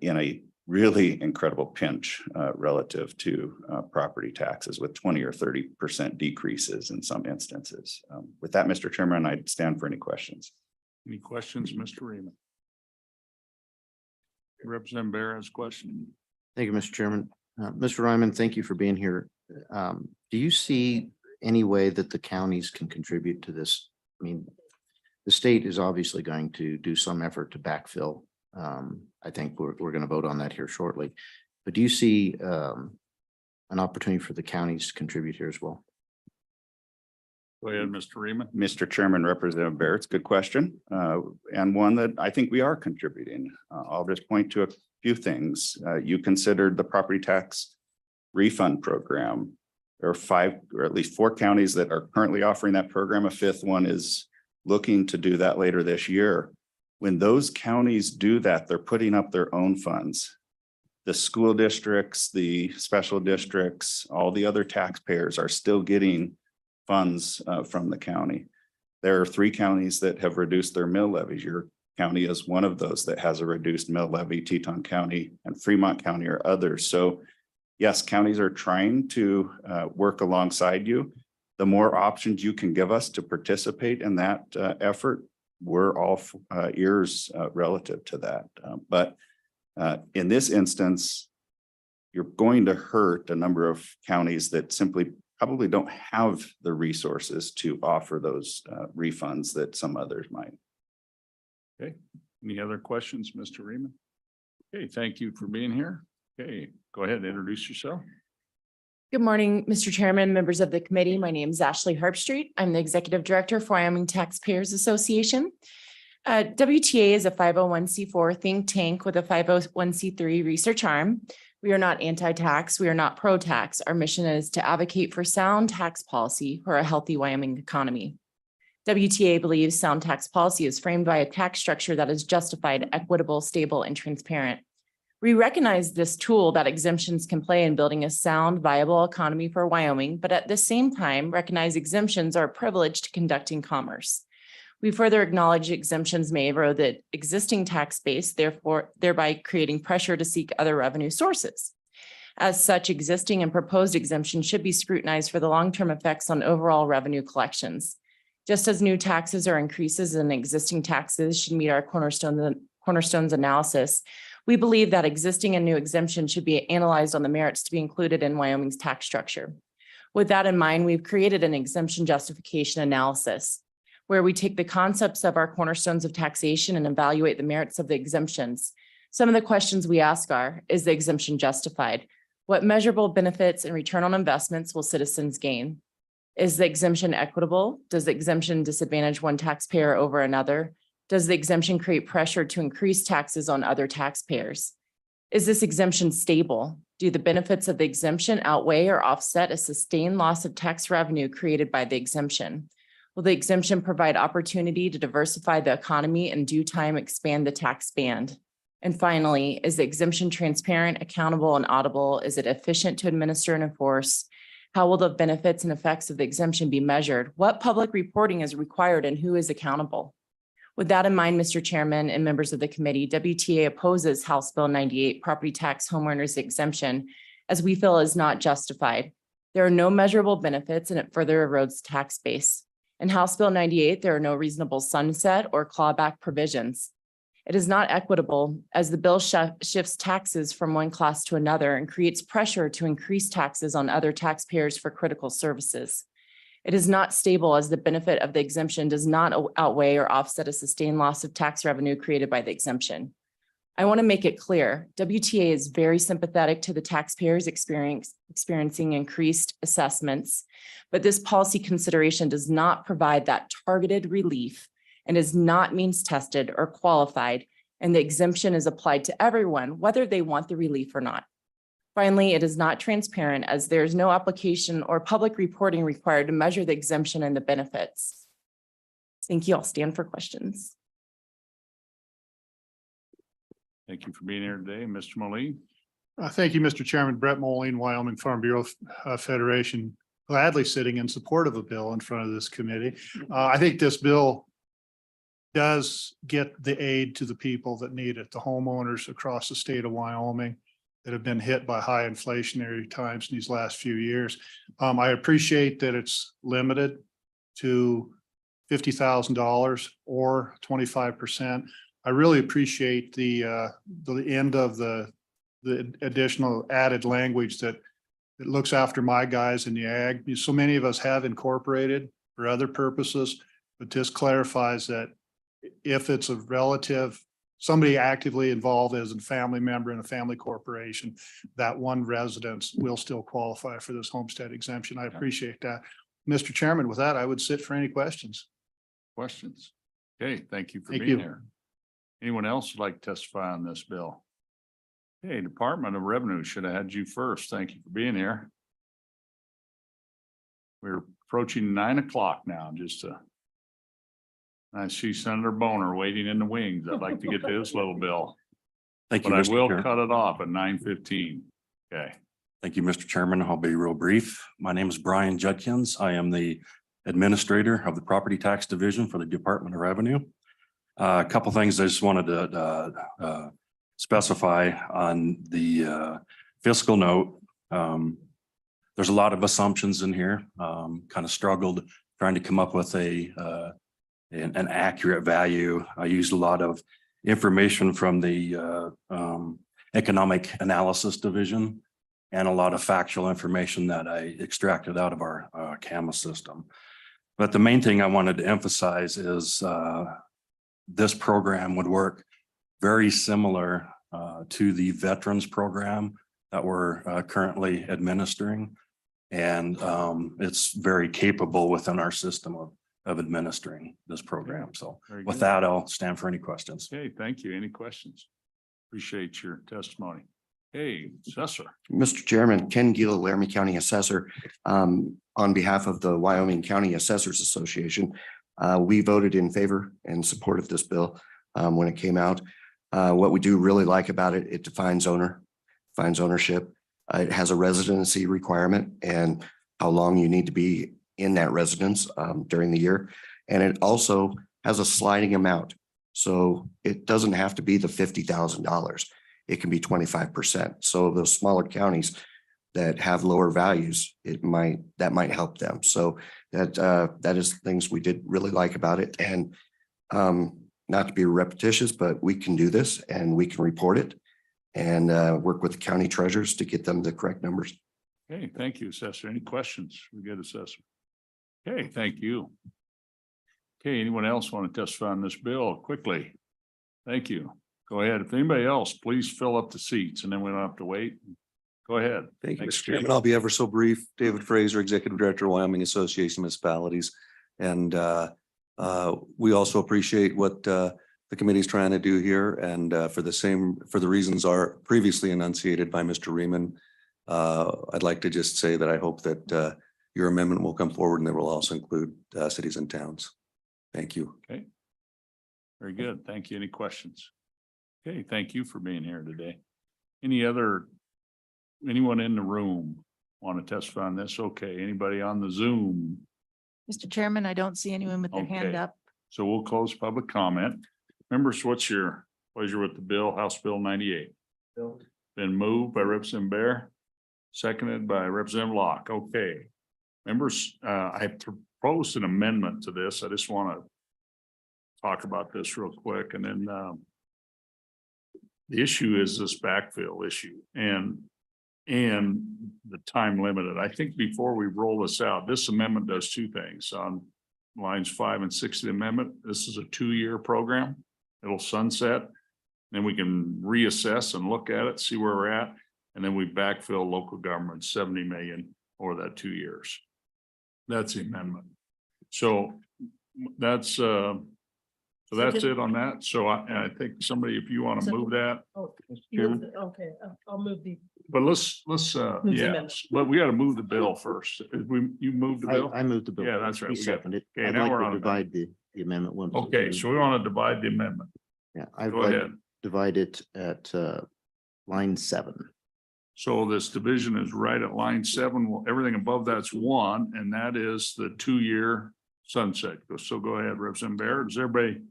in a really incredible pinch relative to property taxes with 20 or 30% decreases in some instances. With that, Mr. Chairman, I'd stand for any questions. Any questions, Mr. Reeman? Representative Bear has a question. Thank you, Mr. Chairman. Mr. Ryman, thank you for being here. Do you see any way that the counties can contribute to this? I mean, the state is obviously going to do some effort to backfill. I think we're going to vote on that here shortly. But do you see an opportunity for the counties to contribute here as well? Go ahead, Mr. Reeman. Mr. Chairman, Representative Bear, it's a good question, and one that I think we are contributing. I'll just point to a few things. You considered the property tax refund program. There are 5 or at least 4 counties that are currently offering that program. A 5th one is looking to do that later this year. When those counties do that, they're putting up their own funds. The school districts, the special districts, all the other taxpayers are still getting funds from the county. There are 3 counties that have reduced their mill levies. Your county is one of those that has a reduced mill levy. Teton County and Fremont County are others. So yes, counties are trying to work alongside you. The more options you can give us to participate in that effort, we're all ears relative to that. But in this instance, you're going to hurt a number of counties that simply probably don't have the resources to offer those refunds that some others might. Okay, any other questions, Mr. Reeman? Okay, thank you for being here. Okay, go ahead and introduce yourself. Good morning, Mr. Chairman, members of the committee. My name is Ashley Harpstreet. I'm the Executive Director for Wyoming Taxpayers Association. WTA is a 501c4 think tank with a 501c3 research arm. We are not anti-tax. We are not pro-tax. Our mission is to advocate for sound tax policy for a healthy Wyoming economy. WTA believes sound tax policy is framed by a tax structure that is justified, equitable, stable, and transparent. We recognize this tool that exemptions can play in building a sound, viable economy for Wyoming, but at the same time, recognize exemptions are a privilege to conducting commerce. We further acknowledge exemptions may erode the existing tax base, thereby creating pressure to seek other revenue sources. As such, existing and proposed exemptions should be scrutinized for the long-term effects on overall revenue collections. Just as new taxes or increases in existing taxes should meet our cornerstones analysis, we believe that existing and new exemptions should be analyzed on the merits to be included in Wyoming's tax structure. With that in mind, we've created an exemption justification analysis where we take the concepts of our cornerstones of taxation and evaluate the merits of the exemptions. Some of the questions we ask are, is the exemption justified? What measurable benefits and return on investments will citizens gain? Is the exemption equitable? Does the exemption disadvantage one taxpayer over another? Does the exemption create pressure to increase taxes on other taxpayers? Is this exemption stable? Do the benefits of the exemption outweigh or offset a sustained loss of tax revenue created by the exemption? Will the exemption provide opportunity to diversify the economy and in due time expand the tax band? And finally, is the exemption transparent, accountable, and audible? Is it efficient to administer and enforce? How will the benefits and effects of the exemption be measured? What public reporting is required and who is accountable? With that in mind, Mr. Chairman and members of the committee, WTA opposes House Bill 98 property tax homeowners exemption as we feel is not justified. There are no measurable benefits and it further erodes tax base. In House Bill 98, there are no reasonable sunset or clawback provisions. It is not equitable as the bill shifts taxes from one class to another and creates pressure to increase taxes on other taxpayers for critical services. It is not stable as the benefit of the exemption does not outweigh or offset a sustained loss of tax revenue created by the exemption. I want to make it clear, WTA is very sympathetic to the taxpayers experiencing increased assessments, but this policy consideration does not provide that targeted relief and is not means tested or qualified, and the exemption is applied to everyone, whether they want the relief or not. Finally, it is not transparent as there is no application or public reporting required to measure the exemption and the benefits. Thank you. I'll stand for questions. Thank you for being here today, Mr. Moline. Thank you, Mr. Chairman. Brett Moline, Wyoming Farm Bureau Federation, gladly sitting in support of a bill in front of this committee. I think this bill does get the aid to the people that need it, the homeowners across the state of Wyoming that have been hit by high inflationary times in these last few years. I appreciate that it's limited to $50,000 or 25%. I really appreciate the end of the additional added language that it looks after my guys in the ag. So many of us have incorporated for other purposes, but this clarifies that if it's a relative, somebody actively involved as a family member in a family corporation, that one residence will still qualify for this homestead exemption. I appreciate that. Mr. Chairman, with that, I would sit for any questions. Questions? Okay, thank you for Thank being you. here. Anyone else would like to testify on this bill? Okay, Department of Revenue should have had you first. Thank you for being here. We're approaching 9 o'clock now, I see Senator Boner waiting in the wings. I'd like to get to this little bill. Thank you, But I Mr. will Chair. cut it off at 9:15. Okay. Thank you, Mr. Chairman. I'll be real brief. My name is Brian Judkins. I am the Administrator of the Property Tax Division for the Department of Revenue. A couple things I just wanted to specify on the fiscal note. There's a lot of assumptions in here. Kind of struggled trying to come up with an accurate value. I used a lot of information from the Economic Analysis Division and a lot of factual information that I extracted out of our CAMA system. But the main thing I wanted to emphasize is this program would work very similar to the Veterans Program that we're currently administering. And it's very capable within our system of administering this program. So Very with good. that, I'll stand for any questions. Okay, thank you. Any questions? Appreciate your testimony. Hey, Assessor. Mr. Chairman, Ken Gill, Laramie County Assessor. On behalf of the Wyoming County Assessors Association, we voted in favor and support of this bill when it came out. What we do really like about it, it defines ownership. It has a residency requirement and how long you need to be in that residence during the year. And it also has a sliding amount. So it doesn't have to be the $50,000. It can be 25%. So those smaller counties that have lower values, that might help them. So that is things we did really like about it. And not to be repetitious, but we can do this and we can report it and work with the county treasurers to get them the correct numbers. Okay, thank you, Assessor. Any questions? We get Assessor. Okay, thank you. Okay, anyone else want to testify on this bill quickly? Thank you. Go ahead. If anybody else, please fill up the seats and then we don't have to wait. Go ahead. Thank you, Thanks, Mr. Chairman. Chief. I'll be ever so brief. David Fraser, Executive Director, Wyoming Association of Municipalities. And we also appreciate what the committee is trying to do here. And for the reasons are previously enunciated by Mr. Riemann, I'd like to just say that I hope that your amendment will come forward and that will also include cities and towns. Thank you. Okay. Very good. Thank you. Any questions? Okay, thank you for being here today. Anyone in the room want to testify on this? Okay, anybody on the Zoom? Mr. Chairman, I don't see anyone with their hand Okay. up. So we'll close public comment. Members, what's your pleasure with the bill, House Bill 98? Been moved by Representative Bear, seconded by Representative Locke. Okay. Members, I have proposed an amendment to this. I just want to talk about this real quick and then the issue is this backfill issue and the time limited. I think before we roll this out, this amendment does two things. On lines 5 and 6 of the amendment, this is a 2-year program. It'll sunset. Then we can reassess and look at it, see where we're at. And then we backfill local government 70 million over that 2 years. That's the amendment. So that's it on that. So I think somebody, if you want to move that, Okay, I'll move the. but let's, the yes, amendment. but we got to move the bill first. You moved the bill? I moved the bill. Yeah, that's right. He We got- seconded. okay, I'd now like we're to on it. divide the amendment one. Okay, so we want to divide the amendment. Yeah, I'd Go like ahead. to divide it at line 7. So this division is right at line 7. Well, everything above that's 1, and that is the 2-year sunset. So go ahead, Representative Bear. Does everybody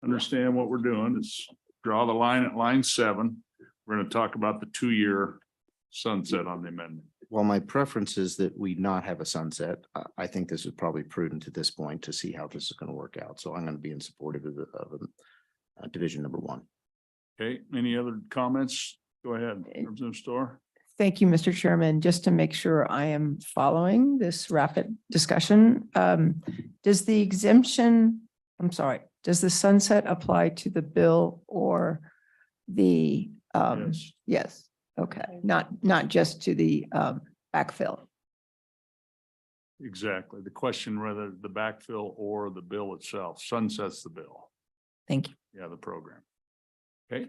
understand what we're doing? Is draw the line at line 7. We're going to talk about the 2-year sunset on the amendment. While my preference is that we not have a sunset, I think this is probably prudent at this point to see how this is going to work out. So I'm going to be in support of division number 1. Okay, any other comments? Go ahead, Representative Storr. Thank you, Mr. Chairman. Just to make sure I am following this rapid discussion, does the exemption, I'm sorry, does the sunset apply to the bill or the, Yes. yes, okay, not just to the backfill? Exactly. The question whether the backfill or the bill itself sunsets the bill. Thank you. Yeah, the program. Okay.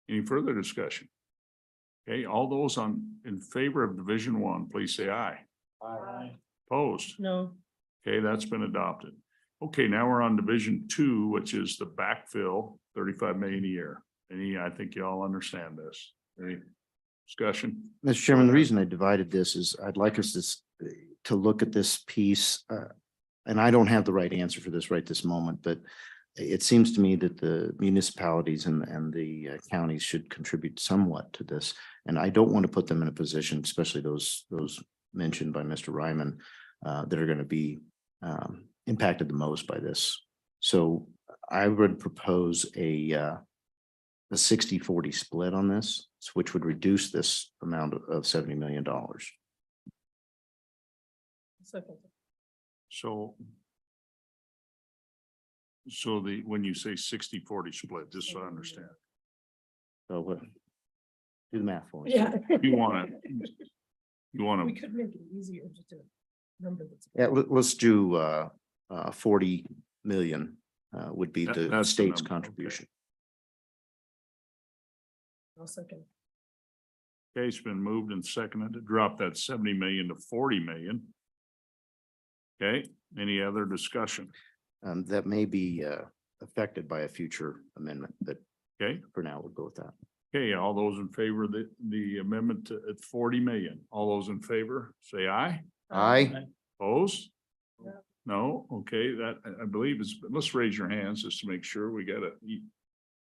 Any further discussion? Okay, all those in favor of Division 1, please say aye. Aye. Opposed? No. Okay, that's been adopted. Okay, now we're on Division 2, which is the backfill, 35 million a year. I think you all understand this. Any discussion? Mr. Chairman, the reason I divided this is I'd like us to look at this piece. And I don't have the right answer for this right this moment, but it seems to me that the municipalities and the counties should contribute somewhat to this. And I don't want to put them in a position, especially those mentioned by Mr. Ryman, that are going to be impacted the most by this. So I would propose a 60-40 split on this, which would reduce this amount of $70 million. Second. So when you say 60-40 split, just so I understand. So do the math for us. Yeah. You want We to, could make it easier just to remember that's. Yeah, let's do 40 million would be the That's the state's number, okay. contribution. I'll second. okay, it's been moved and seconded to drop that 70 million to 40 million. Okay, any other discussion? That may be affected by a future amendment, but Okay, for now, we'll go with that. okay, all those in favor of the amendment at 40 million, all those in favor, say aye. Aye. Opposed? No. No, okay, that I believe is, let's raise your hands just to make sure we got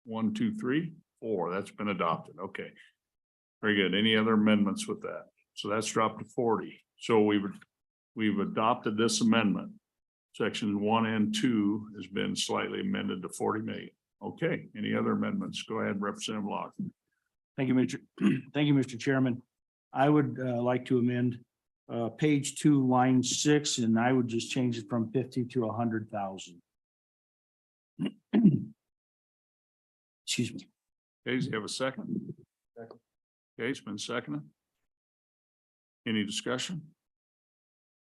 1, 2, 3, 4. That's been adopted. Okay. Very good. Any other amendments with that? So that's dropped to 40. So we've adopted this amendment. Sections 1 and 2 has been slightly amended to 40 million. Okay, any other amendments? Go ahead, Representative Locke. Thank you, thank you, Mr. Chairman. I would like to amend page 2, line 6, and I would just change it from 50 to 100,000. Excuse me. Okay, does he have a second? Okay, it's been seconded. Any discussion?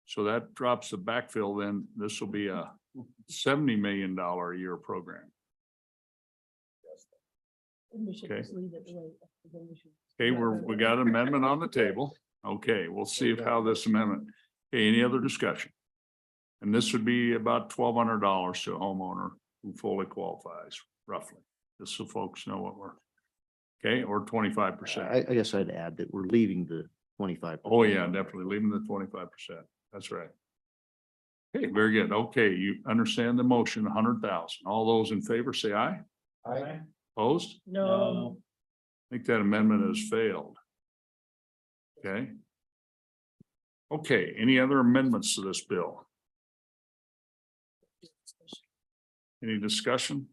So that drops the backfill, then this will be a $70 million a year program. Okay. Okay, we got an amendment on the table. Okay, we'll see if how this amendment, okay, any other discussion? And this would be about $1,200 to a homeowner who fully qualifies, roughly, just so folks know what we're, okay, or 25%. I guess I'd add that we're leaving the 25. Oh, yeah, definitely leaving the 25%. That's right. Okay, very good. Okay, you understand the motion, 100,000. All those in favor say aye. Aye. Opposed? No. I think that amendment has failed. Okay. Okay, any other amendments to this bill? Any discussion?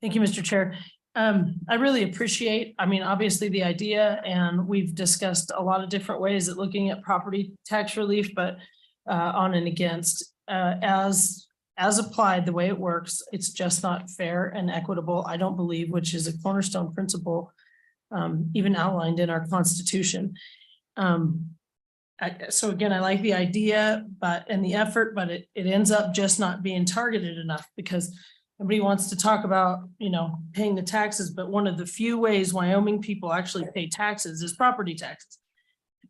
Thank you, Mr. Chair. I really appreciate, I mean, obviously the idea, and we've discussed a lot of different ways at looking at property tax relief, but on and against, as applied, the way it works, it's just not fair and equitable, I don't believe, which is a cornerstone principle, even outlined in our Constitution. So again, I like the idea, and the effort, but it ends up just not being targeted enough, because everybody wants to talk about, paying the taxes, but one of the few ways Wyoming people actually pay taxes is property taxes.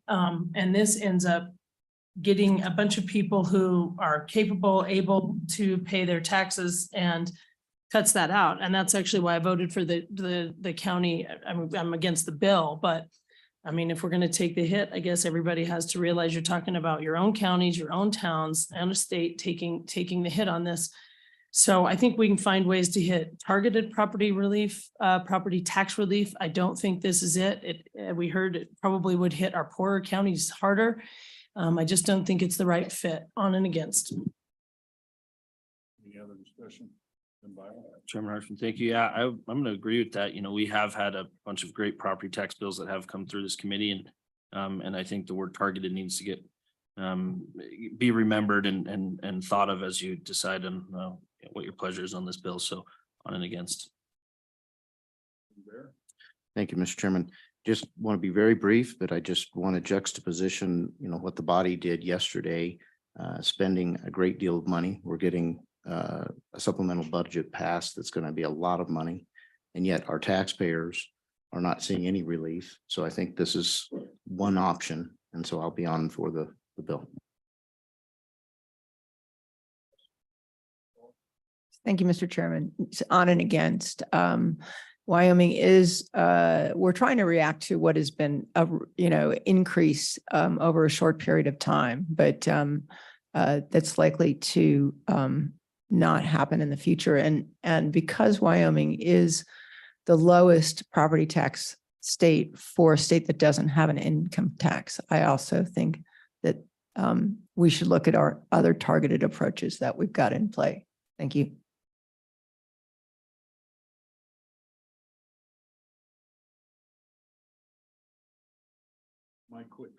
And this ends up getting a bunch of people who are capable, able to pay their taxes, and cuts that out. And that's actually why I voted for the county. I'm against the bill, but I mean, if we're going to take the hit, I guess everybody has to realize you're talking about your own counties, your own towns, and a state taking the hit on this. So I think we can find ways to hit targeted property relief, property tax relief. I don't think this is it. We heard it probably would hit our poorer counties harder. I just don't think it's the right fit, on and against. Any other discussion? Chairman Harshman, thank you. Yeah, I'm going to agree with that. We have had a bunch of great property tax bills that have come through this committee, and I think the word targeted needs to get be remembered and thought of as you decide on what your pleasure is on this bill. So on and against. Thank you, Mr. Chairman. Just want to be very brief, but I just want to juxtaposition, what the body did yesterday, spending a great deal of money. We're getting a supplemental budget passed that's going to be a lot of money, and yet our taxpayers are not seeing any relief. So I think this is one option, and so I'll be on for the bill. Thank you, Mr. Chairman. It's on and against. Wyoming is, we're trying to react to what has been a, increase over a short period of time, but that's likely to not happen in the future. And because Wyoming is the lowest property tax state for a state that doesn't have an income tax, I also think that we should look at our other targeted approaches that we've got in play. Thank you. My quick,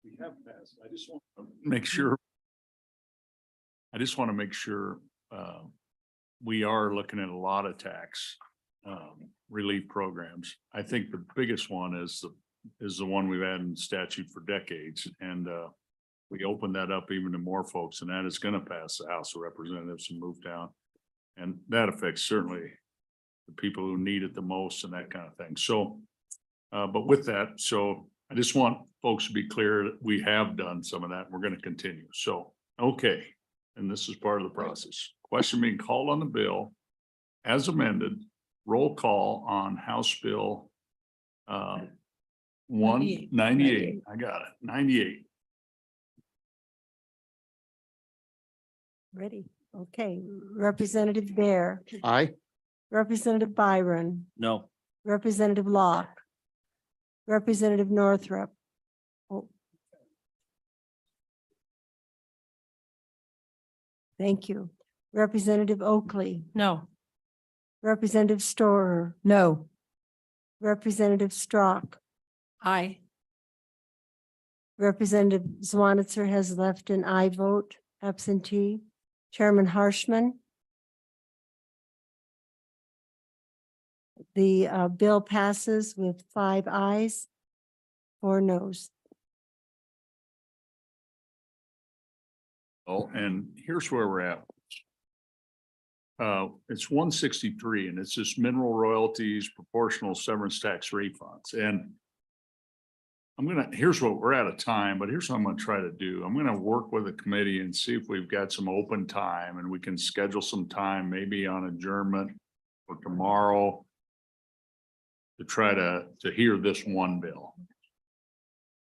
we have passed. I just want to make sure. We are looking at a lot of tax relief programs. I think the biggest one is the one we've had in statute for decades, and we opened that up even to more folks, and that is going to pass the House of Representatives and move down, and that affects certainly the people who need it the most and that kind of thing. So, but with that, so I just want folks to be clear that we have done some of that. We're going to continue. So, okay. And this is part of the process. Question being called on the bill as amended. Roll call on House Bill 198. I got it. 98. Ready? Okay. Representative Bear. Aye. Representative Byron. No. Representative Locke. Representative Northrup. Oh. Thank you. Representative Oakley, No. Representative Storer, No. Representative Strock, Aye. Representative Zwanitzer has left an aye vote, absentee. Chairman Harshman. The bill passes with 5 ayes, 4 noes. Oh, and here's where we're at. It's 163 and it's just mineral royalties, proportional severance tax refunds. And here's what we're out of time, but here's what I'm gonna try to do. I'm gonna work with the committee and see if we've got some open time and we can schedule some time, maybe on adjournment or tomorrow to try to hear this one bill.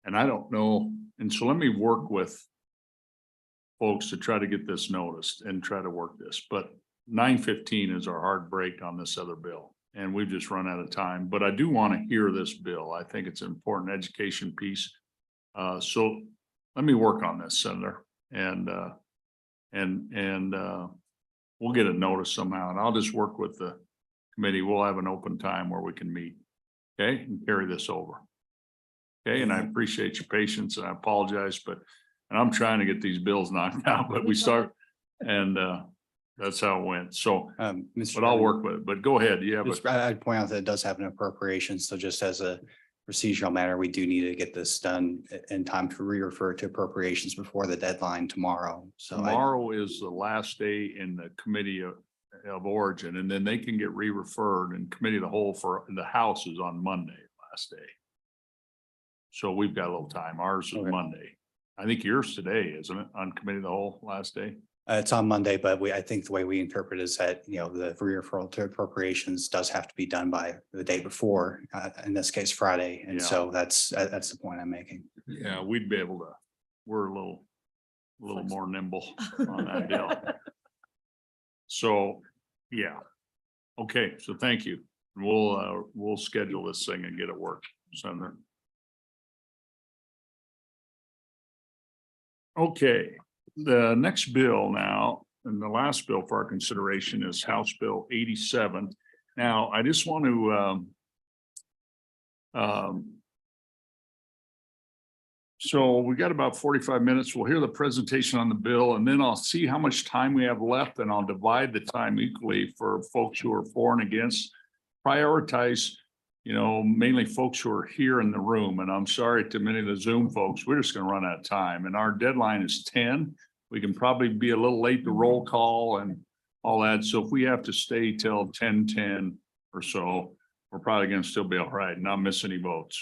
And I don't know, and so let me work with folks to try to get this noticed and try to work this, but 9:15 is our hard break on this other bill. And we've just run out of time, but I do want to hear this bill. I think it's an important education piece. So let me work on this, Senator, and we'll get it noticed somehow, and I'll just work with the committee. We'll have an open time where we can meet, okay, and carry this over. Okay, and I appreciate your patience and I apologize, and I'm trying to get these bills knocked out, but we start, and that's how it went. So, but I'll work with it, but go ahead. You have I'd point out that it does have an appropriation. So just as a procedural matter, we do need to get this done in time to re-refer to appropriations before the deadline tomorrow. So tomorrow is the last day in the committee of origin, and then they can get re-referred, and committee of the whole for the House is on Monday, last day. So we've got a little time. Ours is Monday. I think yours today, isn't it, on committee of the whole last day? it's on Monday, but I think the way we interpret is that, the re-referral to appropriations does have to be done by the day before, in this case, Friday. And Yeah. so that's the point I'm making. Yeah, we'd be able to, we're a little more nimble on that deal. So, yeah. Okay, so thank you. We'll schedule this thing and get it worked, Senator. Okay, the next bill now, and the last bill for our consideration is House Bill 87. Now, I just want to so we got about 45 minutes. We'll hear the presentation on the bill, and then I'll see how much time we have left, and I'll divide the time equally for folks who are for and against. Prioritize, mainly folks who are here in the room, and I'm sorry to many of the Zoom folks, we're just gonna run out of time, and our deadline is 10. We can probably be a little late to roll call and all that, so if we have to stay till 10:10 or so, we're probably gonna still be all right, not miss any votes.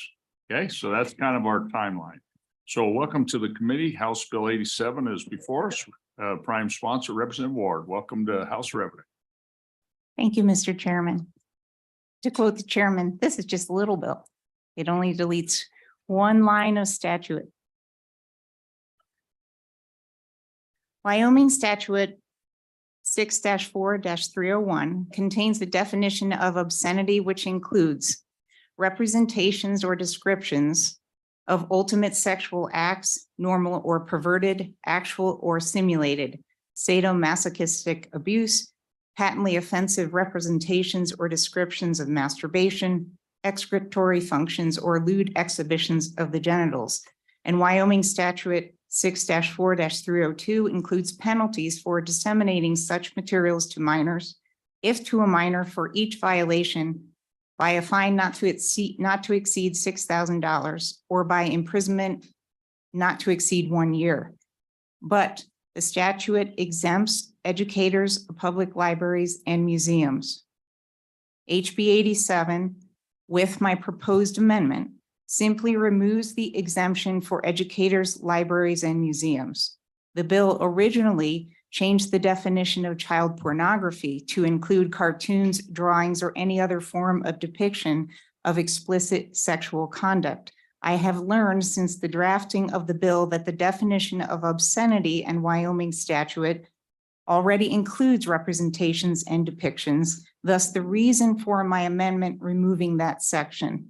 Okay, so that's kind of our timeline. So welcome to the committee. House Bill 87 is before us. Prime sponsor, Representative Ward. Welcome to House Revenue. Thank you, Mr. Chairman. To quote the chairman, this is just a little bill. It only deletes one line of statute. Wyoming statute 6-4-301 contains the definition of obscenity, which includes representations or descriptions of ultimate sexual acts, normal or perverted, actual or simulated, sadomasochistic abuse, patently offensive representations or descriptions of masturbation, excretory functions, or lewd exhibitions of the genitals. And Wyoming statute 6-4-302 includes penalties for disseminating such materials to minors, if to a minor, for each violation by a fine not to exceed $6,000 or by imprisonment not to exceed 1 year. But the statute exempts educators of public libraries and museums. HB 87, with my proposed amendment, simply removes the exemption for educators, libraries, and museums. The bill originally changed the definition of child pornography to include cartoons, drawings, or any other form of depiction of explicit sexual conduct. I have learned since the drafting of the bill that the definition of obscenity in Wyoming statute already includes representations and depictions, thus the reason for my amendment removing that section.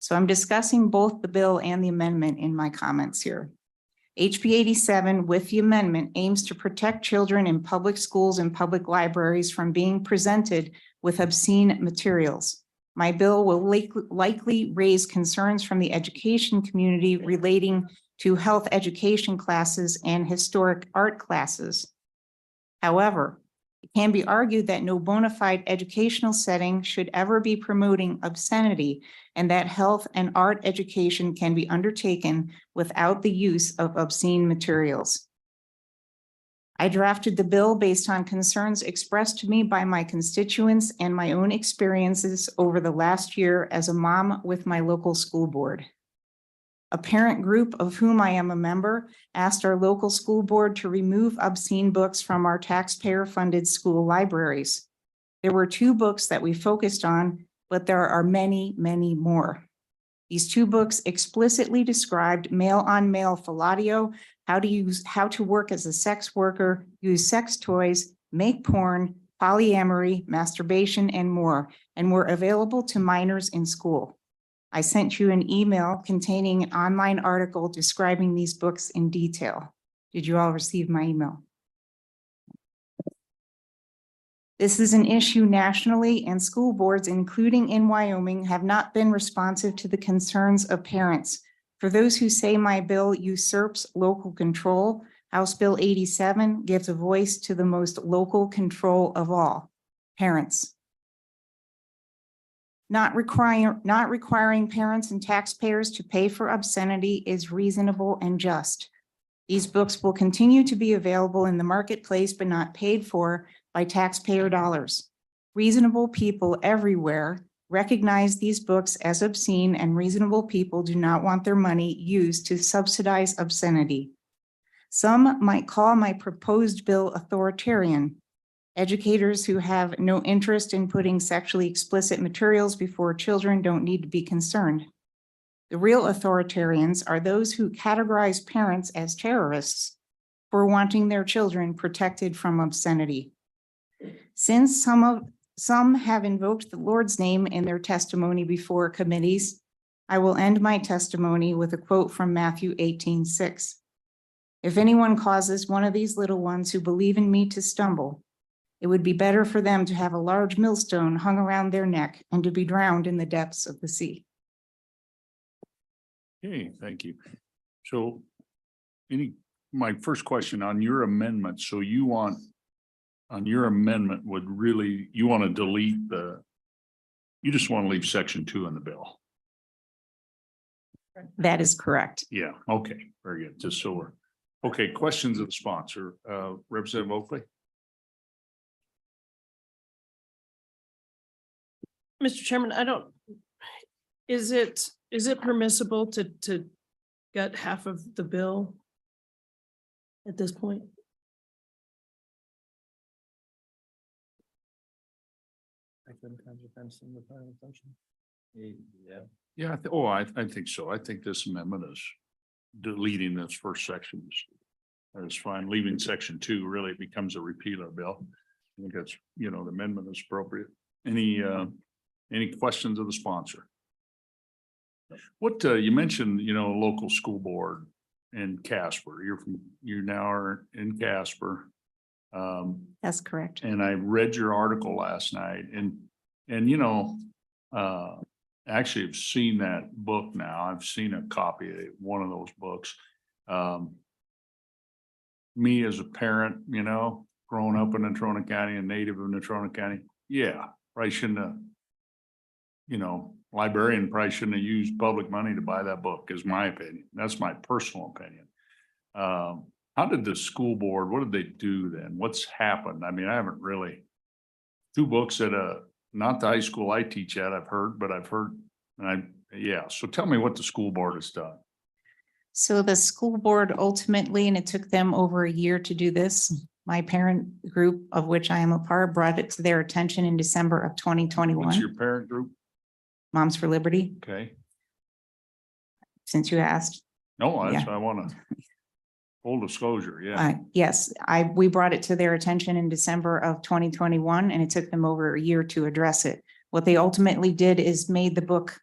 So I'm discussing both the bill and the amendment in my comments here. HB 87 with the amendment aims to protect children in public schools and public libraries from being presented with obscene materials. My bill will likely raise concerns from the education community relating to health education classes and historic art classes. However, it can be argued that no bona fide educational setting should ever be promoting obscenity, and that health and art education can be undertaken without the use of obscene materials. I drafted the bill based on concerns expressed to me by my constituents and my own experiences over the last year as a mom with my local school board. A parent group of whom I am a member asked our local school board to remove obscene books from our taxpayer-funded school libraries. There were 2 books that we focused on, but there are many, many more. These 2 books explicitly described male-on-male fellatio, how to work as a sex worker, use sex toys, make porn, polyamory, masturbation, and more, and were available to minors in school. I sent you an email containing an online article describing these books in detail. Did you all receive my email? This is an issue nationally, and school boards, including in Wyoming, have not been responsive to the concerns of parents. For those who say my bill usurps local control, House Bill 87 gives a voice to the most local control of all, parents. Not requiring parents and taxpayers to pay for obscenity is reasonable and just. These books will continue to be available in the marketplace, but not paid for by taxpayer dollars. Reasonable people everywhere recognize these books as obscene, and reasonable people do not want their money used to subsidize obscenity. Some might call my proposed bill authoritarian. Educators who have no interest in putting sexually explicit materials before children don't need to be concerned. The real authoritarians are those who categorize parents as terrorists for wanting their children protected from obscenity. Since some have invoked the Lord's name in their testimony before committees, I will end my testimony with a quote from Matthew 18:6. If anyone causes one of these little ones who believe in me to stumble, it would be better for them to have a large millstone hung around their neck and to be drowned in the depths of the sea. Okay, thank you. So my first question on your amendment, so you want, on your amendment would really, you want to delete you just want to leave section 2 in the bill? That is correct. Yeah, okay, very good, just so we're, okay, questions of the sponsor, Representative Oakley? Mr. Chairman, is it permissible to gut half of the bill at this point? Yeah, I think so. I think this amendment is deleting this first section. That's fine. Leaving section 2 really becomes a repealer bill. I think that's, the amendment is appropriate. Any questions of the sponsor? What, you mentioned, local school board in Casper. You now are in Casper. That's correct. And I read your article last night and actually I've seen that book now. I've seen a copy of one of those books. Me as a parent, growing up in Natrona County and native of Natrona County. Yeah, probably shouldn't have, librarian probably shouldn't have used public money to buy that book, is my opinion. That's my personal opinion. How did the school board, what did they do then? What's happened? I mean, I haven't really, 2 books at not the high school I teach at, I've heard, so tell me what the school board has done. So the school board ultimately, and it took them over a year to do this, my parent group, of which I am a part, brought it to their attention in December of 2021. What's your parent group? Moms for Liberty, Okay. since you asked. No, that's Yeah. what I want to, full disclosure, yeah. Yes, we brought it to their attention in December of 2021, and it took them over a year to address it. What they ultimately did is made the book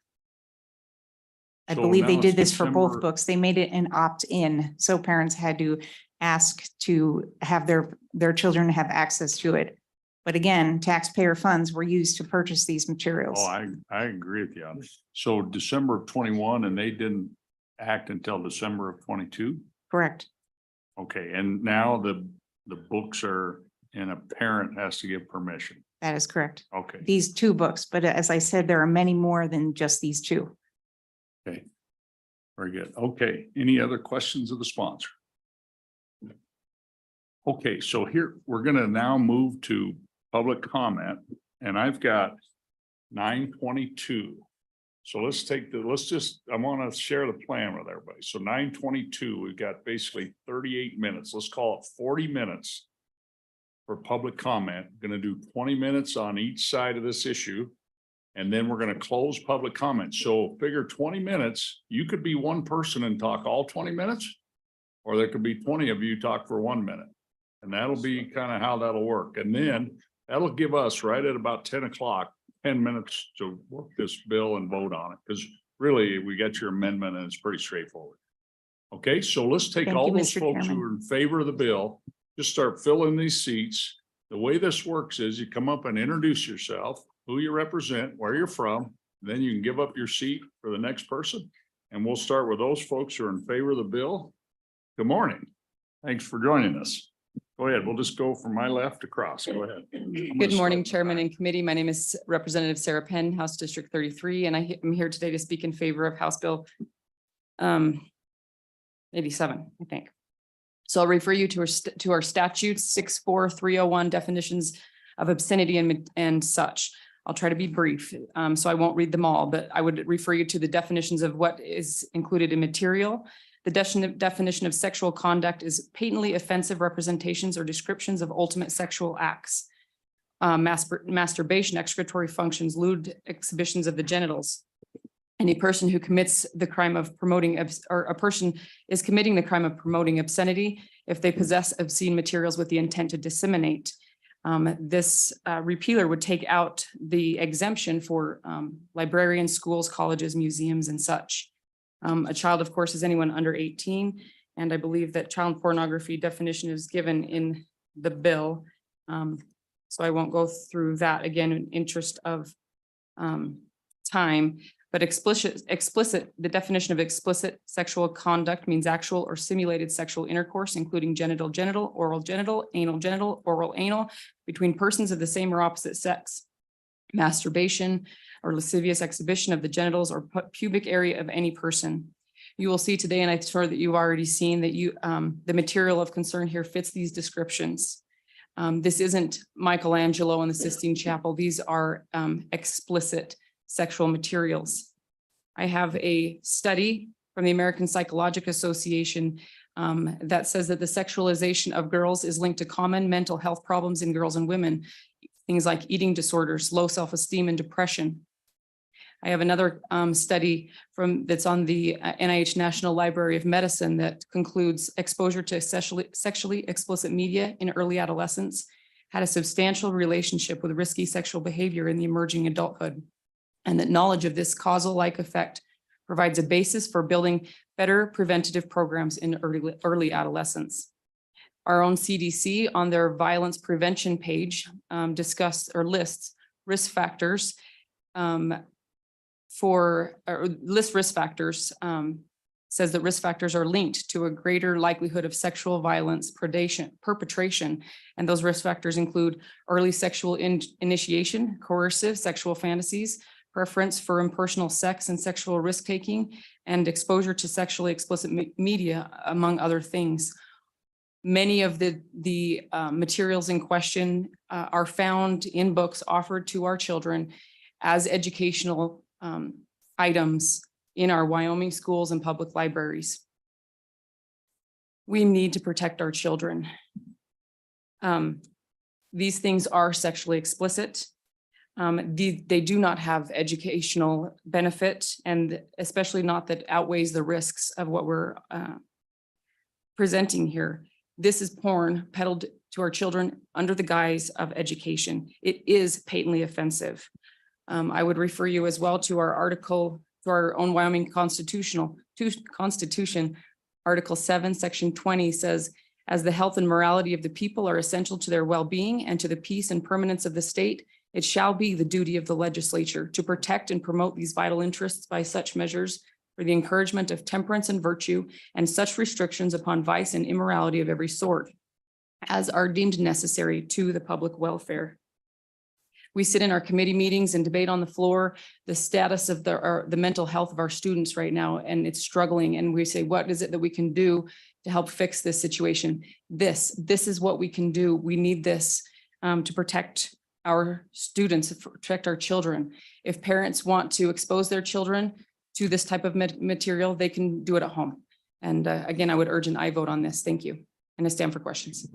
I So believe they now did it's this for both December- books. They made it an opt-in, so parents had to ask to have their children have access to it. But again, taxpayer funds were used to purchase these materials. Oh, I agree with you on this. So December of 21 and they didn't act until December of 22? Correct. Okay, and now the books are, and a parent has to give permission. That is correct. Okay, These two books, but as I said, there are many more than just these two. okay. Very good. Okay, any other questions of the sponsor? Okay, so here, we're gonna now move to public comment, and I've got 9:22. So let's take I want to share the plan with everybody. So 9:22, we've got basically 38 minutes. Let's call it 40 minutes for public comment. Going to do 20 minutes on each side of this issue. And then we're going to close public comment. So figure 20 minutes, you could be one person and talk all 20 minutes. Or there could be 20 of you talk for 1 minute. And that'll be kind of how that'll work. And then that'll give us right at about 10 o'clock, 10 minutes to work this bill and vote on it. Because really, we got your amendment and it's pretty straightforward. Okay, so let's take Thank all you, those Mr. folks who Chairman. are in favor of the bill, just start filling these seats. The way this works is you come up and introduce yourself, who you represent, where you're from, then you can give up your seat for the next person. And we'll start with those folks who are in favor of the bill. Good morning. Thanks for joining us. Go ahead. We'll just go from my left across. Go ahead. Good morning, Chairman and Committee. My name is Representative Sarah Penn, House District 33, and I am here today to speak in favor of House Bill 87, I think. So I'll refer you to our statutes, 64301 definitions of obscenity and such. I'll try to be brief, so I won't read them all, but I would refer you to the definitions of what is included in material. The definition of sexual conduct is patently offensive representations or descriptions of ultimate sexual acts. Masturbation, excretory functions, lewd exhibitions of the genitals. Any person who commits the crime of promoting, or a person is committing the crime of promoting obscenity if they possess obscene materials with the intent to disseminate. This repealer would take out the exemption for librarians, schools, colleges, museums, and such. A child, of course, is anyone under 18, and I believe that child pornography definition is given in the bill. So I won't go through that again in interest of time, but the definition of explicit sexual conduct means actual or simulated sexual intercourse, including genital, oral, anal, oral, anal, between persons of the same or opposite sex. Masturbation or lascivious exhibition of the genitals or pubic area of any person. You will see today, and I'm sure that you've already seen that the material of concern here fits these descriptions. This isn't Michelangelo in the Sistine Chapel. These are explicit sexual materials. I have a study from the American Psychological Association that says that the sexualization of girls is linked to common mental health problems in girls and women, things like eating disorders, low self-esteem, and depression. I have another study that's on the NIH National Library of Medicine that concludes exposure to sexually explicit media in early adolescence had a substantial relationship with risky sexual behavior in the emerging adulthood, and that knowledge of this causal-like effect provides a basis for building better preventative programs in early adolescence. Our own CDC on their violence prevention page lists risk factors says that risk factors are linked to a greater likelihood of sexual violence perpetration. And those risk factors include early sexual initiation, coercive sexual fantasies, preference for impersonal sex and sexual risk-taking, and exposure to sexually explicit media, among other things. Many of the materials in question are found in books offered to our children as educational items in our Wyoming schools and public libraries. We need to protect our children. These things are sexually explicit. They do not have educational benefit, and especially not that outweighs the risks of what we're presenting here. This is porn peddled to our children under the guise of education. It is patently offensive. I would refer you as well to our article to our own Wyoming Constitution, Article 7, Section 20 says, as the health and morality of the people are essential to their well-being and to the peace and permanence of the state, it shall be the duty of the legislature to protect and promote these vital interests by such measures for the encouragement of temperance and virtue and such restrictions upon vice and immorality of every sort as are deemed necessary to the public welfare. We sit in our committee meetings and debate on the floor the status of the mental health of our students right now, and it's struggling. And we say, what is it that we can do to help fix this situation? This is what we can do. We need this to protect our students, protect our children. If parents want to expose their children to this type of material, they can do it at home. And again, I would urge an aye vote on this. Thank you. And I stand for questions.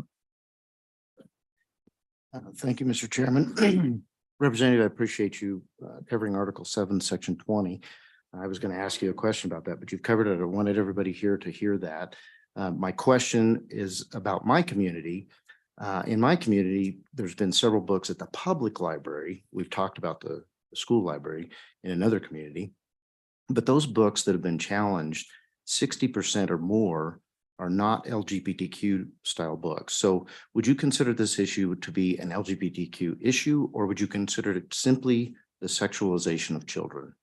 Thank you, Mr. Chairman. Representative, I appreciate you covering Article 7, Section 20. I was going to ask you a question about that, but you've covered it. I wanted everybody here to hear that. My question is about my community. In my community, there's been several books at the public library. We've talked about the school library in another community, but those books that have been challenged, 60% or more are not LGBTQ style books. So would you consider this issue to be an LGBTQ issue, or would you consider it simply the sexualization of children?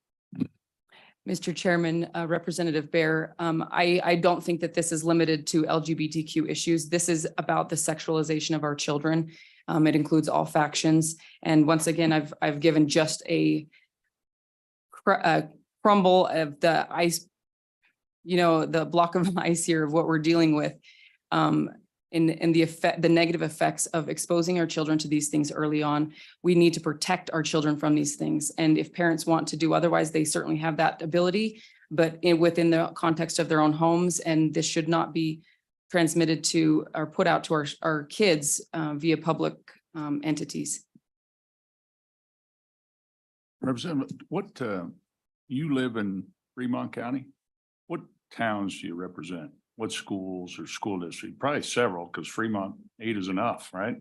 Mr. Chairman, Representative Bear, I don't think that this is limited to LGBTQ issues. This is about the sexualization of our children. It includes all factions. And once again, I've given just a crumble of the ice, the block of ice here of what we're dealing with in the negative effects of exposing our children to these things early on. We need to protect our children from these things. And if parents want to do otherwise, they certainly have that ability, but within the context of their own homes. And this should not be transmitted to or put out to our kids via public entities. Representative, what, you live in Fremont County? What towns do you represent? What schools or school districts? Probably several, because Fremont 8 is enough, right?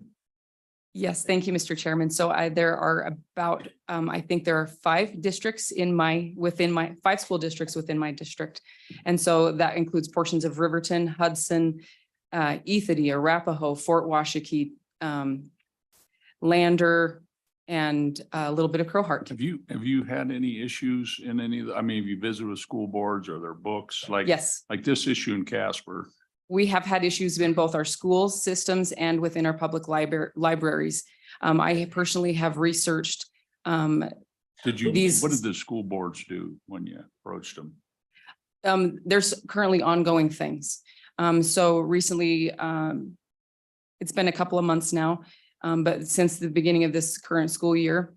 Yes, thank you, Mr. Chairman. So there are about, I think there are 5 districts within my 5 school districts within my district. And so that includes portions of Riverton, Hudson, Ethity, Arapahoe, Fort Washakie, Lander, and a little bit of Crowheart. Have you had any issues in any of the, have you visited with school boards or their books? Like, yes, like this issue in Casper? we have had issues in both our school systems and within our public libraries. I personally have researched What did these. the school boards do when you approached them? There's currently ongoing things. So recently, it's been a couple of months now, but since the beginning of this current school year,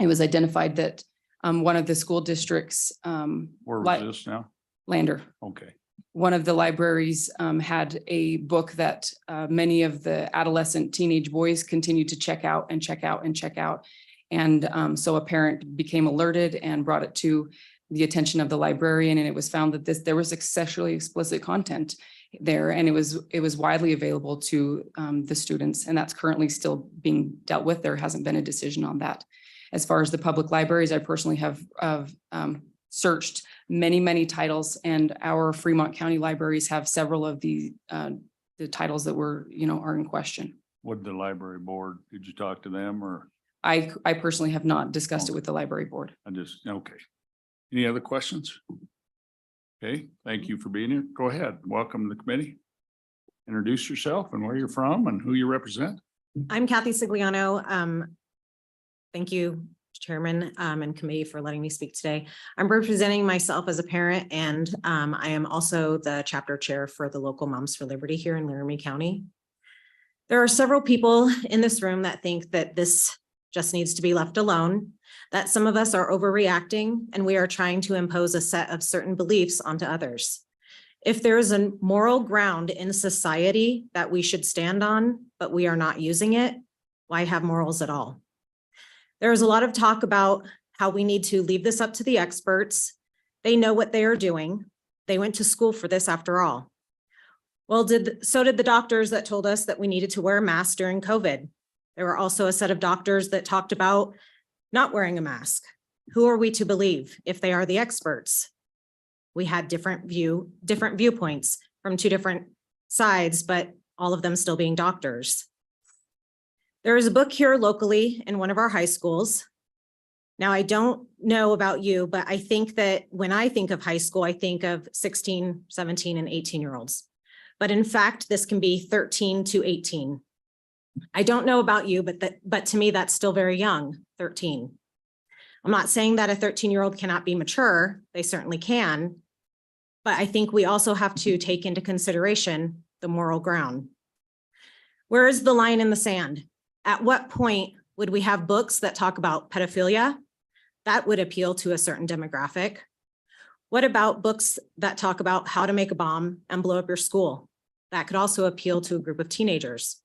it was identified that one of the school districts, Where was this now? Lander, Okay. one of the libraries had a book that many of the adolescent teenage boys continued to check out and check out and check out. And so a parent became alerted and brought it to the attention of the librarian, and it was found that there was sexually explicit content there, and it was widely available to the students, and that's currently still being dealt with. There hasn't been a decision on that. As far as the public libraries, I personally have searched many titles, and our Fremont County libraries have several of the titles that are in question. What did the library board, did you talk to them or? I personally have not discussed it with the library board. Okay. Any other questions? Okay, thank you for being here. Go ahead. Welcome to the committee. Introduce yourself and where you're from and who you represent. I'm Kathy Sigliano. Thank you, Chairman, and committee for letting me speak today. I'm representing myself as a parent, and I am also the chapter chair for the local Moms for Liberty here in Laramie County. There are several people in this room that think that this just needs to be left alone, that some of us are overreacting and we are trying to impose a set of certain beliefs onto others. If there is a moral ground in society that we should stand on, but we are not using it, why have morals at all? There is a lot of talk about how we need to leave this up to the experts. They know what they are doing. They went to school for this after all. Well, so did the doctors that told us that we needed to wear a mask during COVID. There were also a set of doctors that talked about not wearing a mask. who are we to believe if they are the experts? We had different viewpoints from two different sides, but all of them still being doctors. There is a book here locally in one of our high schools. Now, I don't know about you, but I think that when I think of high school, I think of 16, 17, and 18-year-olds. But in fact, this can be 13 to 18. I don't know about you, but to me, that's still very young, 13. I'm not saying that a 13-year-old cannot be mature. They certainly can. But I think we also have to take into consideration the moral ground. Where is the line in the sand? At what point would we have books that talk about pedophilia? That would appeal to a certain demographic. What about books that talk about how to make a bomb and blow up your school? That could also appeal to a group of teenagers.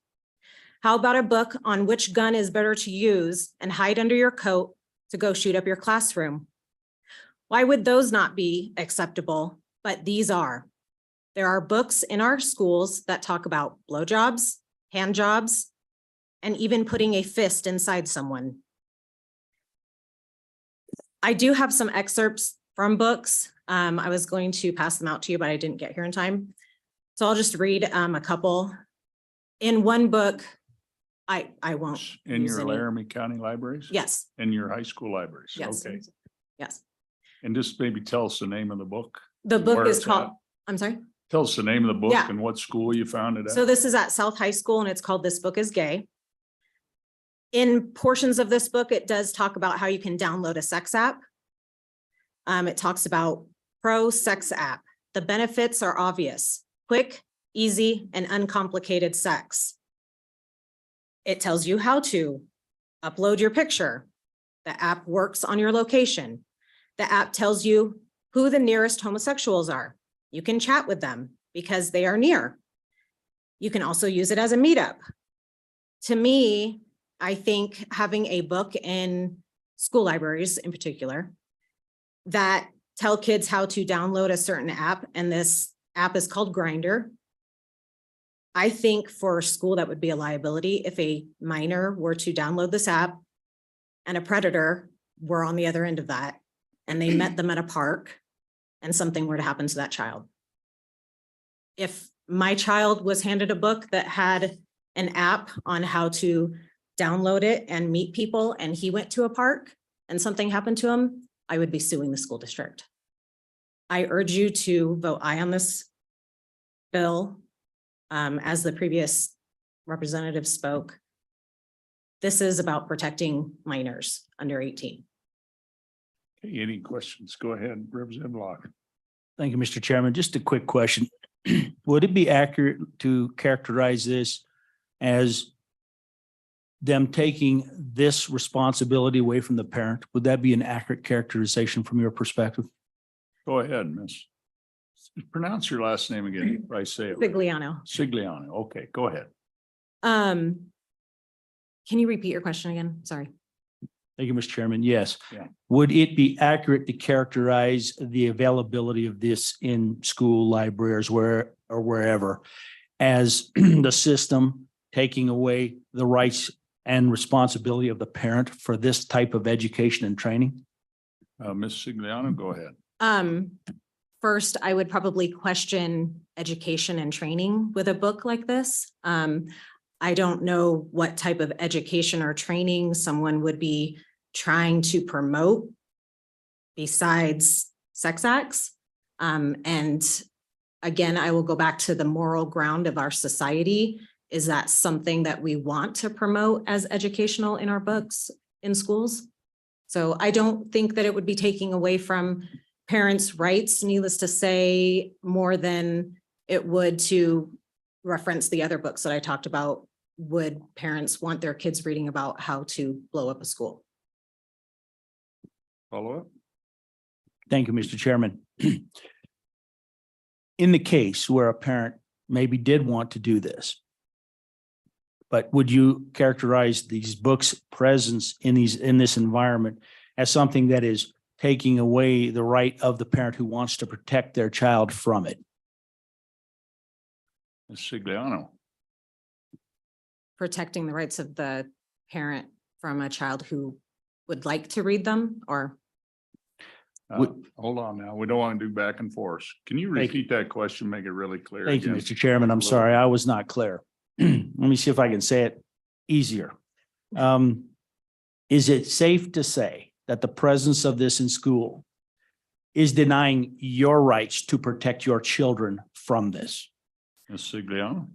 How about a book on which gun is better to use and hide under your coat to go shoot up your classroom? Why would those not be acceptable? But these are. There are books in our schools that talk about blowjobs, hand jobs, and even putting a fist inside someone. I do have some excerpts from books. I was going to pass them out to you, but I didn't get here in time. So I'll just read a couple. In one book, I won't. In use your any. Laramie County libraries? Yes, In your high school libraries? yes, Okay. yes. And just maybe tell us the name of the book. The book Where is it's called, at. I'm sorry. Tell us the name of the book Yeah. and what school you found it at. So this is at South High School and it's called This Book is Gay. In portions of this book, it does talk about how you can download a sex app. It talks about pro sex app. The benefits are obvious: quick, easy, and uncomplicated sex. It tells you how to upload your picture. The app works on your location. The app tells you who the nearest homosexuals are. You can chat with them because they are near. You can also use it as a meetup. To me, I think having a book in school libraries in particular that tell kids how to download a certain app, and this app is called Grindr. I think for a school that would be a liability if a minor were to download this app and a predator were on the other end of that and they met them at a park and something were to happen to that child. If my child was handed a book that had an app on how to download it and meet people and he went to a park and something happened to him, I would be suing the school district. I urge you to vote aye on this bill. As the previous representative spoke, this is about protecting minors under 18. Okay, any questions? Go ahead, Representative Locke. Thank you, Mr. Chairman. Just a quick question. Would it be accurate to characterize this as them taking this responsibility away from the parent? Would that be an accurate characterization from your perspective? Go ahead, Miss. Pronounce your last name again, if I say it. Figliano. Sigliano. Okay, go ahead. Can you repeat your question again? Sorry. Thank you, Mr. Chairman. Yes. Yeah. Would it be accurate to characterize the availability of this in school libraries or wherever as the system taking away the rights and responsibility of the parent for this type of education and training? Ms. Sigliano, go ahead. First, I would probably question education and training with a book like this. I don't know what type of education or training someone would be trying to promote besides sex acts. And again, I will go back to the moral ground of our society. Is that something that we want to promote as educational in our books in schools? So I don't think that it would be taking away from parents' rights, needless to say, more than it would to reference the other books that I talked about. Would parents want their kids reading about how to blow up a school? Follow up? Thank you, Mr. Chairman. In the case where a parent maybe did want to do this, but would you characterize these books' presence in this environment as something that is taking away the right of the parent who wants to protect their child from it? Ms. Sigliano. Protecting the rights of the parent from a child who would like to read them, or Hold on now. We don't want to do back and forth. Can you Thank repeat that question? Make it really clear. Thank you, again? Mr. Chairman. I'm sorry, I was not clear. Let me see if I can say it easier. Is it safe to say that the presence of this in school is denying your rights to protect your children from this? Ms. Sigliano?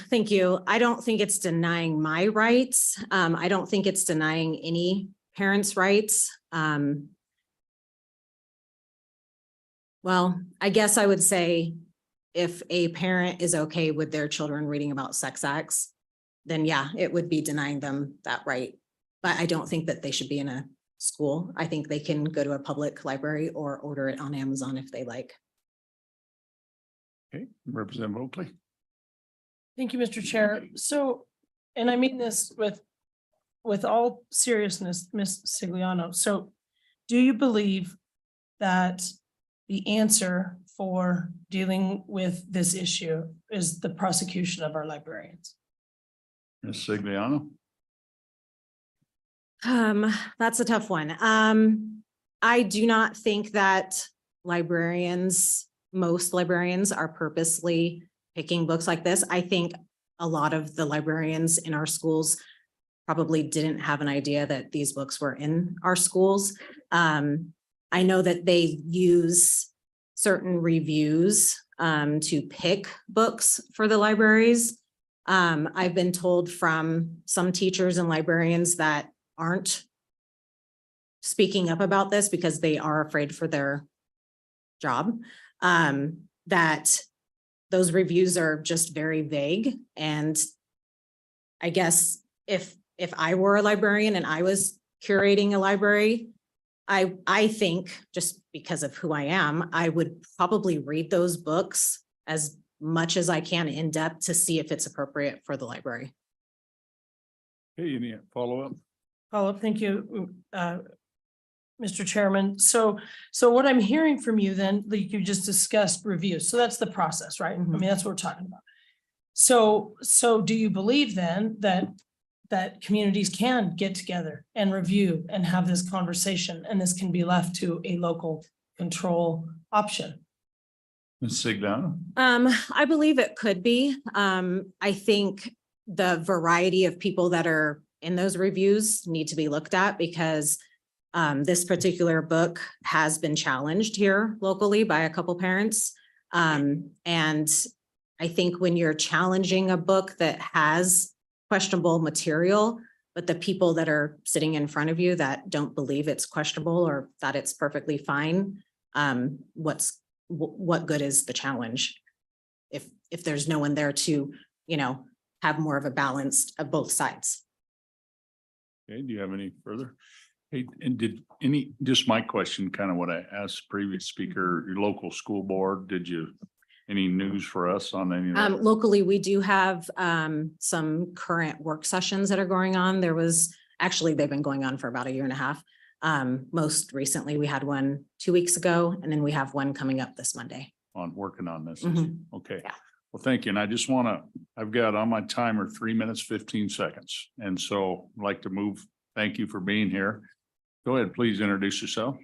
Thank you. I don't think it's denying my rights. I don't think it's denying any parents' rights. Well, I guess I would say if a parent is okay with their children reading about sex acts, then yeah, it would be denying them that right. But I don't think that they should be in a school. I think they can go to a public library or order it on Amazon if they like. Okay, Representative Oakley. Thank you, Mr. Chair. So, and I mean this with all seriousness, Ms. Sigliano. So do you believe that the answer for dealing with this issue is the prosecution of our librarians? Ms. Sigliano? That's a tough one. I do not think that most librarians are purposely picking books like this. I think a lot of the librarians in our schools probably didn't have an idea that these books were in our schools. I know that they use certain reviews to pick books for the libraries. I've been told from some teachers and librarians that aren't speaking up about this because they are afraid for their job, that those reviews are just very vague. And I guess if I were a librarian and I was curating a library, I think just because of who I am, I would probably read those books as much as I can in depth to see if it's appropriate for the library. Okay, you need a follow-up? Follow-up, thank you, Mr. Chairman. So what I'm hearing from you then, like you just discussed reviews. So that's the process, right? I mean, that's what we're talking about. So do you believe then that communities can get together and review and have this conversation, and this can be left to a local control option? Ms. Sigliano? I believe it could be. I think the variety of people that are in those reviews need to be looked at because this particular book has been challenged here locally by a couple parents. And I think when you're challenging a book that has questionable material, but the people that are sitting in front of you that don't believe it's questionable or that it's perfectly fine, what good is the challenge if there's no one there to, have more of a balance of both sides? Okay, do you have any further? Hey, and just my question, kind of what I asked previous speaker, your local school board, any news for us on any of that? Locally, we do have some current work sessions that are going on. They've been going on for about a year and a half. Most recently, we had one 2 weeks ago, and then we have one coming up this Monday. On working on this? Mhm. Okay. Yeah. Well, thank you. And I just I've got on my timer 3 minutes, 15 seconds. And so I'd like to move. Thank you for being here. Go ahead, please introduce yourself.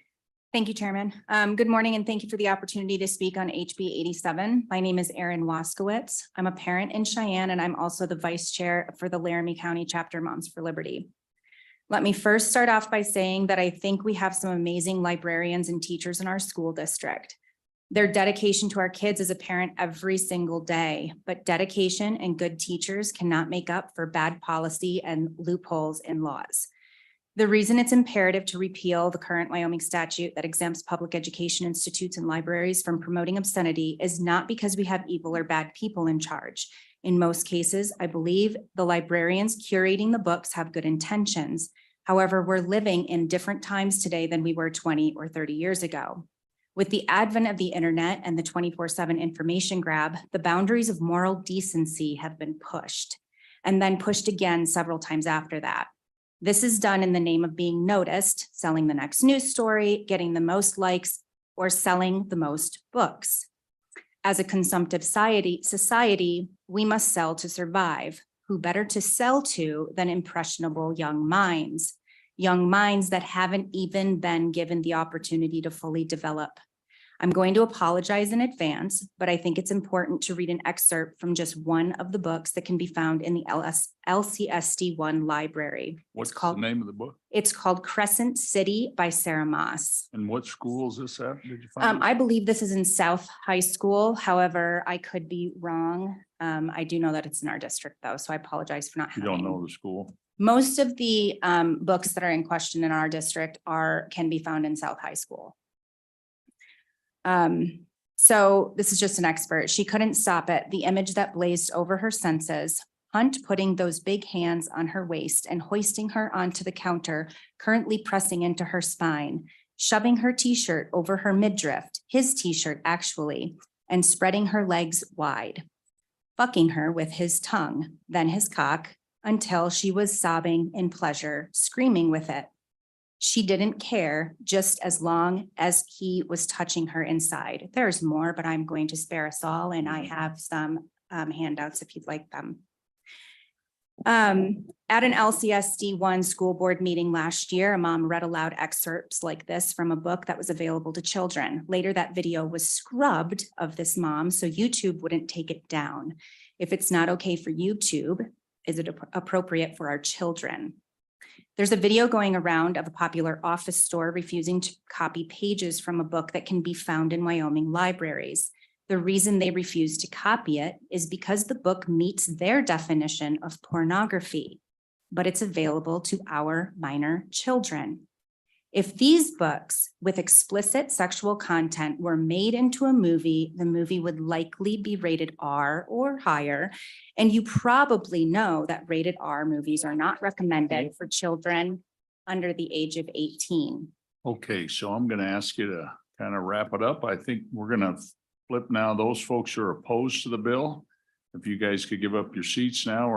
Thank you, Chairman. Good morning, and thank you for the opportunity to speak on HB 87. My name is Erin Waskowitz. I'm a parent in Cheyenne, and I'm also the Vice Chair for the Laramie County Chapter Moms for Liberty. Let me first start off by saying that I think we have some amazing librarians and teachers in our school district. Their dedication to our kids is apparent every single day, but dedication and good teachers cannot make up for bad policy and loopholes in laws. The reason it's imperative to repeal the current Wyoming statute that exempts public education institutes and libraries from promoting obscenity is not because we have evil or bad people in charge. In most cases, I believe the librarians curating the books have good intentions. However, we're living in different times today than we were 20 or 30 years ago. With the advent of the internet and the 24/7 information grab, the boundaries of moral decency have been pushed and then pushed again several times after that. This is done in the name of being noticed, selling the next news story, getting the most likes, or selling the most books. As a consumptive society, we must sell to survive. Who better to sell to than impressionable young minds? young minds that haven't even been given the opportunity to fully develop. I'm going to apologize in advance, but I think it's important to read an excerpt from just one of the books that can be found in the LCSD1 library. What's It's called, the name of the book? it's called Crescent City by Sarah Moss. And what school is this at? Did you find? I believe this is in South High School. However, I could be wrong. I do know that it's in our district though, so I apologize for not You having. don't know the school? Most of the books that are in question in our district can be found in South High School. So this is just an expert. She couldn't stop it. The image that blazed over her senses, Hunt putting those big hands on her waist and hoisting her onto the counter, currently pressing into her spine, shoving her t-shirt over her midriff, his t-shirt actually, and spreading her legs wide, fucking her with his tongue, then his cock, until she was sobbing in pleasure, screaming with it. She didn't care just as long as he was touching her inside. There's more, but I'm going to spare us all, and I have some handouts if you'd like them. At an LCSD1 school board meeting last year, a mom read aloud excerpts like this from a book that was available to children. Later, that video was scrubbed of this mom so YouTube wouldn't take it down. If it's not okay for YouTube, is it appropriate for our children? There's a video going around of a popular office store refusing to copy pages from a book that can be found in Wyoming libraries. The reason they refuse to copy it is because the book meets their definition of pornography, but it's available to our minor children. If these books with explicit sexual content were made into a movie, the movie would likely be rated R or higher. And you probably know that rated R movies are not recommended for children under the age of 18. Okay, so I'm gonna ask you to kind of wrap it up. I think we're gonna flip now. Those folks who are opposed to the bill, if you guys could give up your seats now,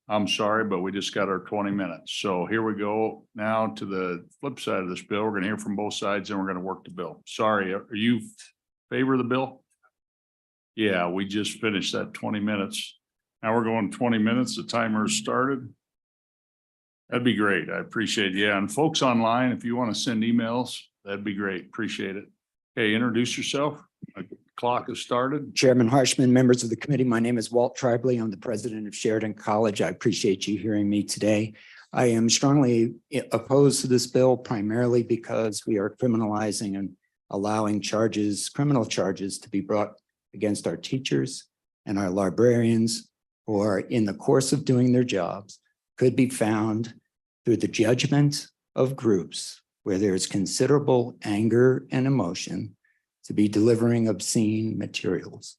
I'm sorry, but we just got our 20 minutes. So here we go now to the flip side of this bill. We're gonna hear from both sides and we're gonna work the bill. Sorry, are you favor of the bill? Yeah, we just finished that 20 minutes. Now we're going 20 minutes. The timer has started. That'd be great. I appreciate it. Yeah, and folks online, if you want to send emails, that'd be great. Appreciate it. Okay, introduce yourself. Clock has started. Chairman Harshman, members of the committee, my name is Walt Tribley. I'm the president of Sheridan College. I appreciate you hearing me today. I am strongly opposed to this bill primarily because we are criminalizing and allowing criminal charges to be brought against our teachers and our librarians who are in the course of doing their jobs could be found through the judgment of groups where there is considerable anger and emotion to be delivering obscene materials.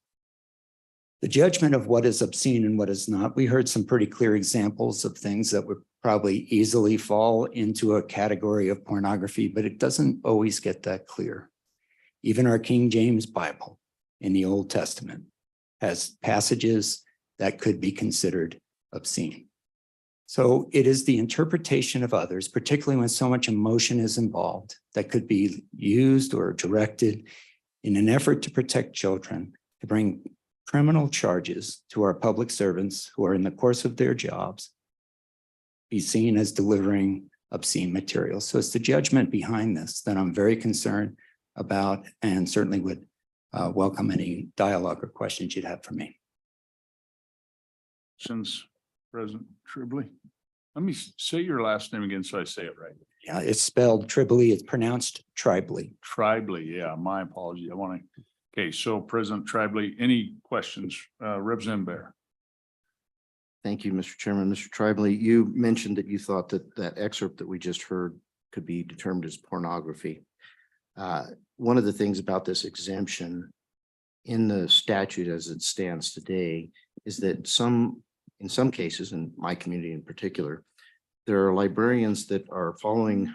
The judgment of what is obscene and what is not, we heard some pretty clear examples of things that would probably easily fall into a category of pornography, but it doesn't always get that clear. Even our King James Bible in the Old Testament has passages that could be considered obscene. So it is the interpretation of others, particularly when so much emotion is involved, that could be used or directed in an effort to protect children, to bring criminal charges to our public servants who are in the course of their jobs, be seen as delivering obscene materials. So it's the judgment behind this that I'm very concerned about and certainly would welcome any dialogue or questions you'd have for me. Since President Tribley, let me say your last name again so I say it right. Yeah, it's spelled Tribley. It's pronounced Tribley. Tribley, yeah, my apology. I want to, okay, so President Tribley, any questions? Representative Bear. Thank you, Mr. Chairman. Mr. Tribley, you mentioned that you thought that that excerpt that we just heard could be determined as pornography. One of the things about this exemption in the statute as it stands today is that in some cases, in my community in particular, there are librarians that are following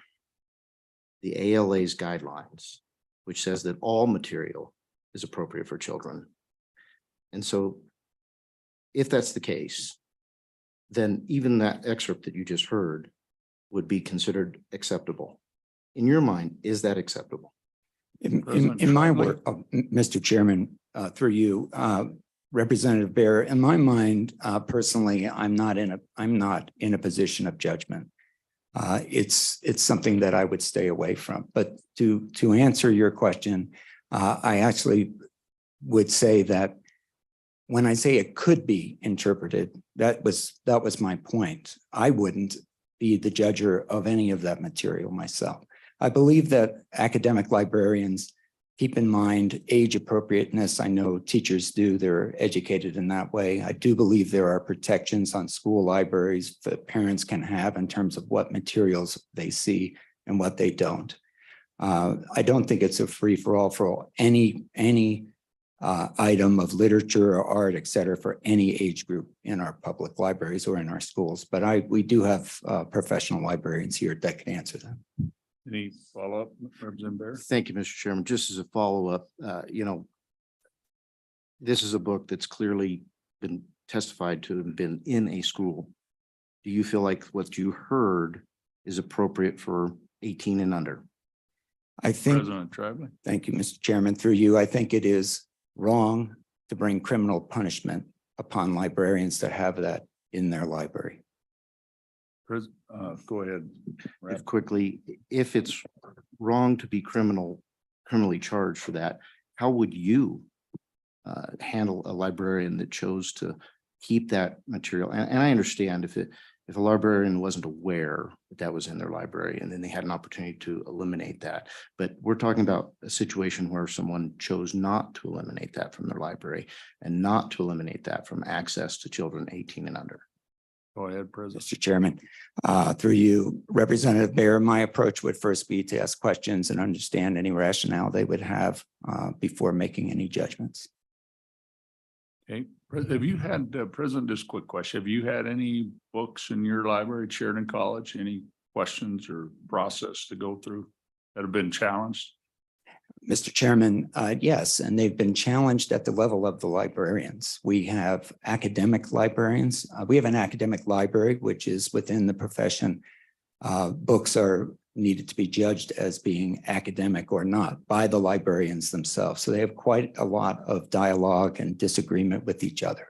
the ALA's guidelines, which says that all material is appropriate for children. And so if that's the case, then even that excerpt that you just heard would be considered acceptable. In your mind, is that acceptable? In my work, Mr. Chairman, through you, Representative Bear, in my mind, personally, I'm not in a position of judgment. It's something that I would stay away from. But to answer your question, I actually would say that when I say it could be interpreted, that was my point. I wouldn't be the judger of any of that material myself. I believe that academic librarians keep in mind age appropriateness. I know teachers do, they're educated in that way. I do believe there are protections on school libraries that parents can have in terms of what materials they see and what they don't. I don't think it's a free for all for any item of literature or art, et cetera, for any age group in our public libraries or in our schools. But we do have professional librarians here that can answer them. Any follow-up, Representative Bear? Thank you, Mr. Chairman. Just as a follow-up, this is a book that's clearly been testified to have been in a school. Do you feel like what you heard is appropriate for 18 and under? I think, President Tribal. thank you, Mr. Chairman, through you, I think it is wrong to bring criminal punishment upon librarians that have that in their library. Go ahead. If quickly, if it's wrong to be criminally charged for that, how would you handle a librarian that chose to keep that material? And I understand if a librarian wasn't aware that was in their library and then they had an opportunity to eliminate that. But we're talking about a situation where someone chose not to eliminate that from their library and not to eliminate that from access to children 18 and under. Go ahead, President. Mr. Chairman, through you, Representative Bear, my approach would first be to ask questions and understand any rationale they would have before making any judgments. Okay, have you had, President, just a quick question. Have you had any books in your library at Sheridan College? Any questions or process to go through that have been challenged? Mr. Chairman, yes, and they've been challenged at the level of the librarians. We have academic librarians. We have an academic library, which is within the profession. Books are needed to be judged as being academic or not by the librarians themselves. So they have quite a lot of dialogue and disagreement with each other.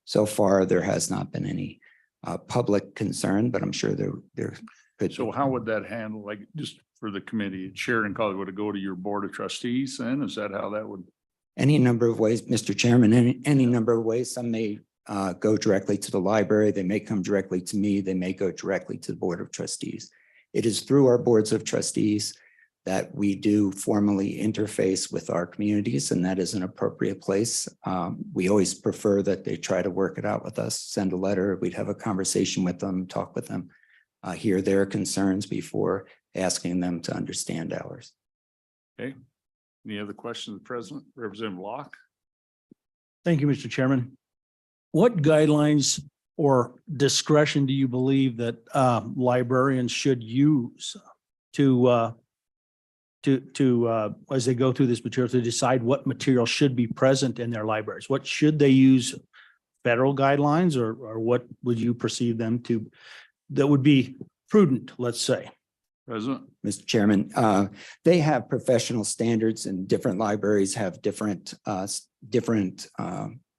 So far, there has not been any public concern, but I'm sure there could. So how would that handle, like, just for the committee at Sheridan College, would it go to your board of trustees then? Is that how that would? Any number of ways, Mr. Chairman, any number of ways. Some may go directly to the library. They may come directly to me. They may go directly to the Board of Trustees. It is through our boards of trustees that we do formally interface with our communities, and that is an appropriate place. We always prefer that they try to work it out with us, send a letter. We'd have a conversation with them, talk with them, hear their concerns before asking them to understand ours. Okay. Any other questions, President? Representative Locke? Thank you, Mr. Chairman. What guidelines or discretion do you believe that librarians should use to as they go through this material to decide what material should be present in their libraries? What should they use? Federal guidelines, or what would you perceive them to that would be prudent, let's say? President? Mr. Chairman, they have professional standards, and different libraries have different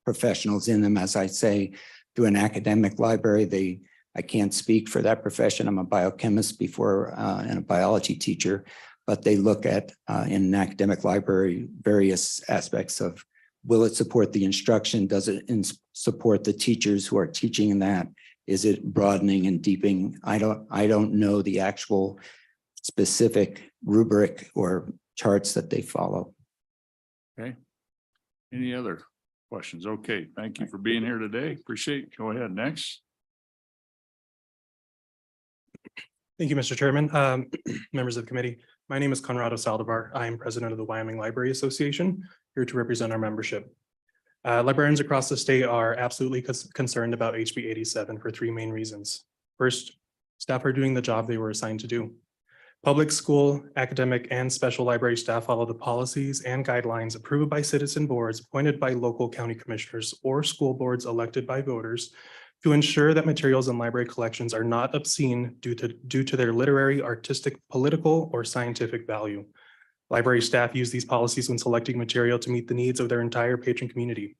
professionals in them. As I say, through an academic library, I can't speak for that profession. I'm a biochemist before and a biology teacher, but they look at in an academic library various aspects of, will it support the instruction? Does it support the teachers who are teaching in that? Is it broadening and deepening? I don't know the actual specific rubric or charts that they follow. Okay. Any other questions? Okay, thank you for being here today. Appreciate it. Go ahead, next. Thank you, Mr. Chairman. Members of the committee, my name is Conrado Saldivar. I am president of the Wyoming Library Association, here to represent our membership. Librarians across the state are absolutely concerned about HB 87 for three main reasons. First, staff are doing the job they were assigned to do. Public school, academic, and special library staff follow the policies and guidelines approved by citizen boards appointed by local county commissioners or school boards elected by voters to ensure that materials in library collections are not obscene due to their literary, artistic, political, or scientific value. Library staff use these policies when selecting material to meet the needs of their entire patron community.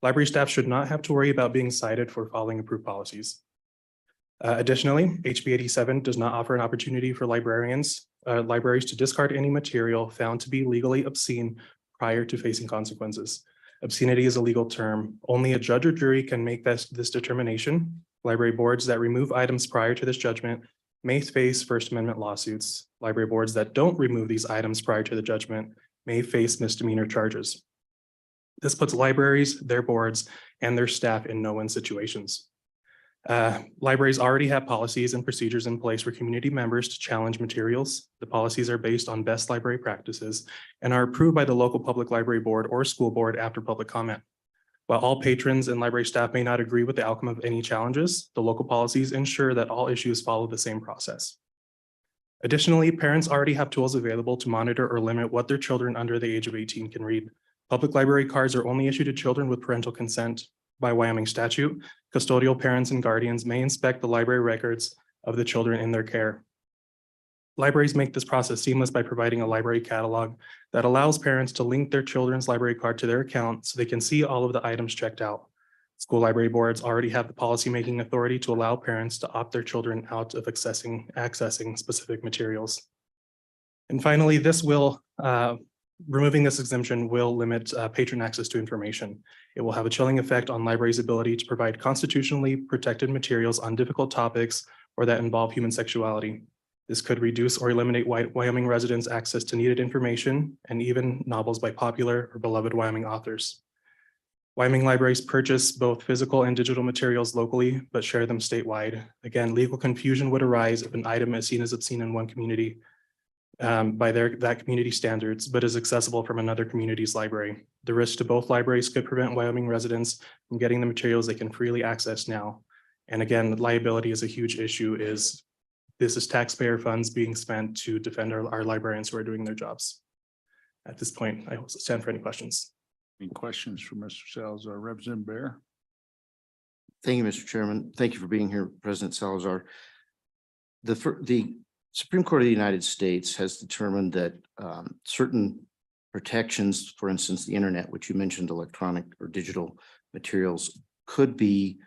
Library staff should not have to worry about being cited for following approved policies. Additionally, HB 87 does not offer an opportunity for libraries to discard any material found to be legally obscene prior to facing consequences. Obscenity is a legal term. Only a judge or jury can make this determination. Library boards that remove items prior to this judgment may face First Amendment lawsuits. Library boards that don't remove these items prior to the judgment may face misdemeanor charges. This puts libraries, their boards, and their staff in no-win situations. Libraries already have policies and procedures in place for community members to challenge materials. The policies are based on best library practices and are approved by the local public library board or school board after public comment. While all patrons and library staff may not agree with the outcome of any challenges, the local policies ensure that all issues follow the same process. Additionally, parents already have tools available to monitor or limit what their children under the age of 18 can read. Public library cards are only issued to children with parental consent. By Wyoming statute, custodial parents and guardians may inspect the library records of the children in their care. Libraries make this process seamless by providing a library catalog that allows parents to link their children's library card to their account so they can see all of the items checked out. School library boards already have the policymaking authority to allow parents to opt their children out of accessing specific materials. And finally, removing this exemption will limit patron access to information. It will have a chilling effect on libraries' ability to provide constitutionally protected materials on difficult topics or that involve human sexuality. This could reduce or eliminate Wyoming residents' access to needed information and even novels by popular or beloved Wyoming authors. Wyoming libraries purchase both physical and digital materials locally, but share them statewide. Again, legal confusion would arise if an item is seen as obscene in one community by that community standards, but is accessible from another community's library. The risk to both libraries could prevent Wyoming residents from getting the materials they can freely access now. And again, liability is a huge issue. This is taxpayer funds being spent to defend our librarians who are doing their jobs. At this point, I will stand for any questions. Any questions for Mr. Salazar? Representative Bear? Thank you, Mr. Chairman. Thank you for being here, President Salazar. The Supreme Court of the United States has determined that certain protections, for instance, the internet, which you mentioned, electronic or digital materials, could be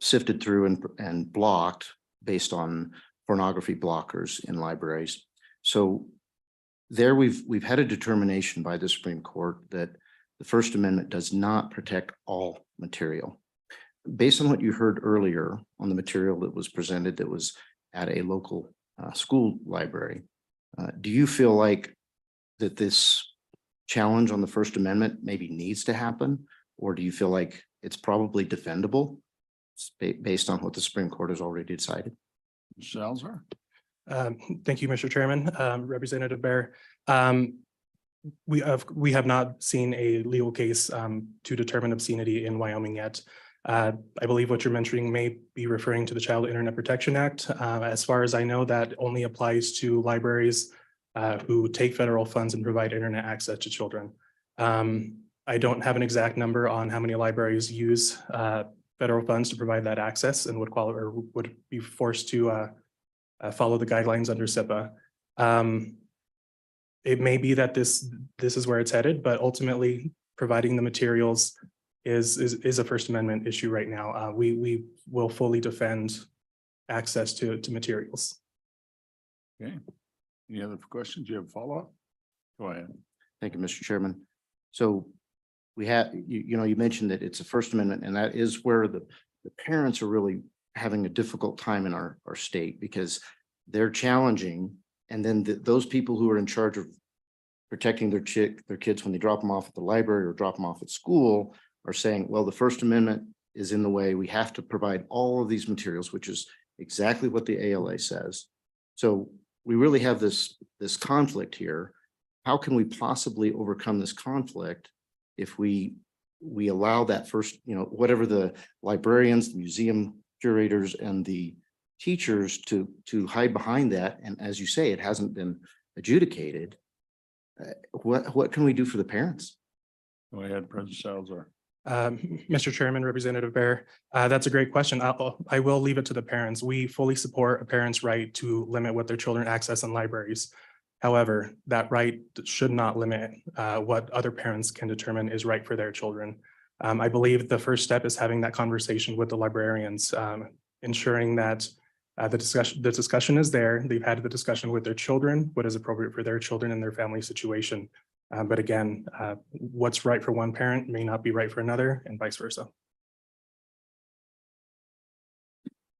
sifted through and blocked based on pornography blockers in libraries. So there we've had a determination by the Supreme Court that the First Amendment does not protect all material. Based on what you heard earlier on the material that was presented that was at a local school library, do you feel like that this challenge on the First Amendment maybe needs to happen? Or do you feel like it's probably defendable based on what the Supreme Court has already decided? Salazar? Thank you, Mr. Chairman. Representative Bear. We have not seen a legal case to determine obscenity in Wyoming yet. I believe what you're mentioning may be referring to the Child Internet Protection Act. As far as I know, that only applies to libraries who take federal funds and provide internet access to children. I don't have an exact number on how many libraries use federal funds to provide that access and would be forced to follow the guidelines under SIPA. It may be that this is where it's headed, but ultimately providing the materials is a First Amendment issue right now. We will fully defend access to materials. Okay. Any other questions? You have a follow-up? Go ahead. Thank you, Mr. Chairman. So we have, you mentioned that it's a First Amendment, and that is where the parents are really having a difficult time in our state, because they're challenging, and then those people who are in charge of protecting their kids when they drop them off at the library or drop them off at school are saying, well, the First Amendment is in the way. We have to provide all of these materials, which is exactly what the ALA says. So we really have this conflict here. How can we possibly overcome this conflict if we allow that first, whatever the librarians, the museum curators, and the teachers to hide behind that? And as you say, it hasn't been adjudicated. What can we do for the parents? Go ahead, President Salazar. Mr. Chairman, Representative Bear, that's a great question. I will leave it to the parents. We fully support a parent's right to limit what their children access in libraries. However, that right should not limit what other parents can determine is right for their children. I believe the first step is having that conversation with the librarians. ensuring that the discussion is there. They've had the discussion with their children, what is appropriate for their children and their family situation. But again, what's right for one parent may not be right for another, and vice versa.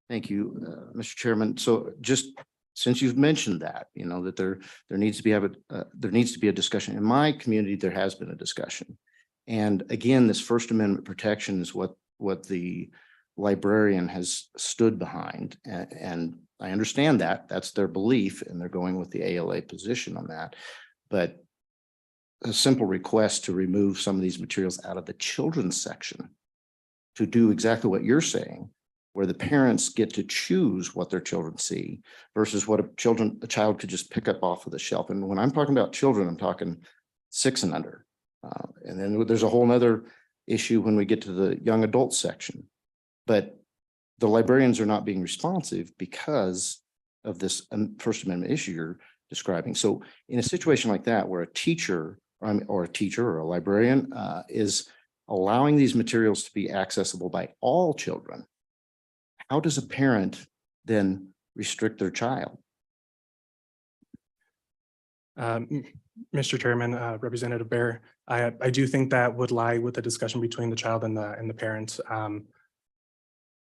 Thank you, Mr. Chairman. So just since you've mentioned that, you know, that there needs to be a discussion. In my community, there has been a discussion. And again, this First Amendment protection is what the librarian has stood behind. And I understand that that's their belief, and they're going with the ALA position on that. But a simple request to remove some of these materials out of the children's section to do exactly what you're saying, where the parents get to choose what their children see versus what a child could just pick up off of the shelf. And when I'm talking about children, I'm talking 6 and under. And then there's a whole nother issue when we get to the young adult section. But the librarians are not being responsive because of this First Amendment issue you're describing. So in a situation like that, where a teacher or a librarian is allowing these materials to be accessible by all children, how does a parent then restrict their child? Mr. Chairman, Representative Bear, I do think that would lie with the discussion between the child and the parent.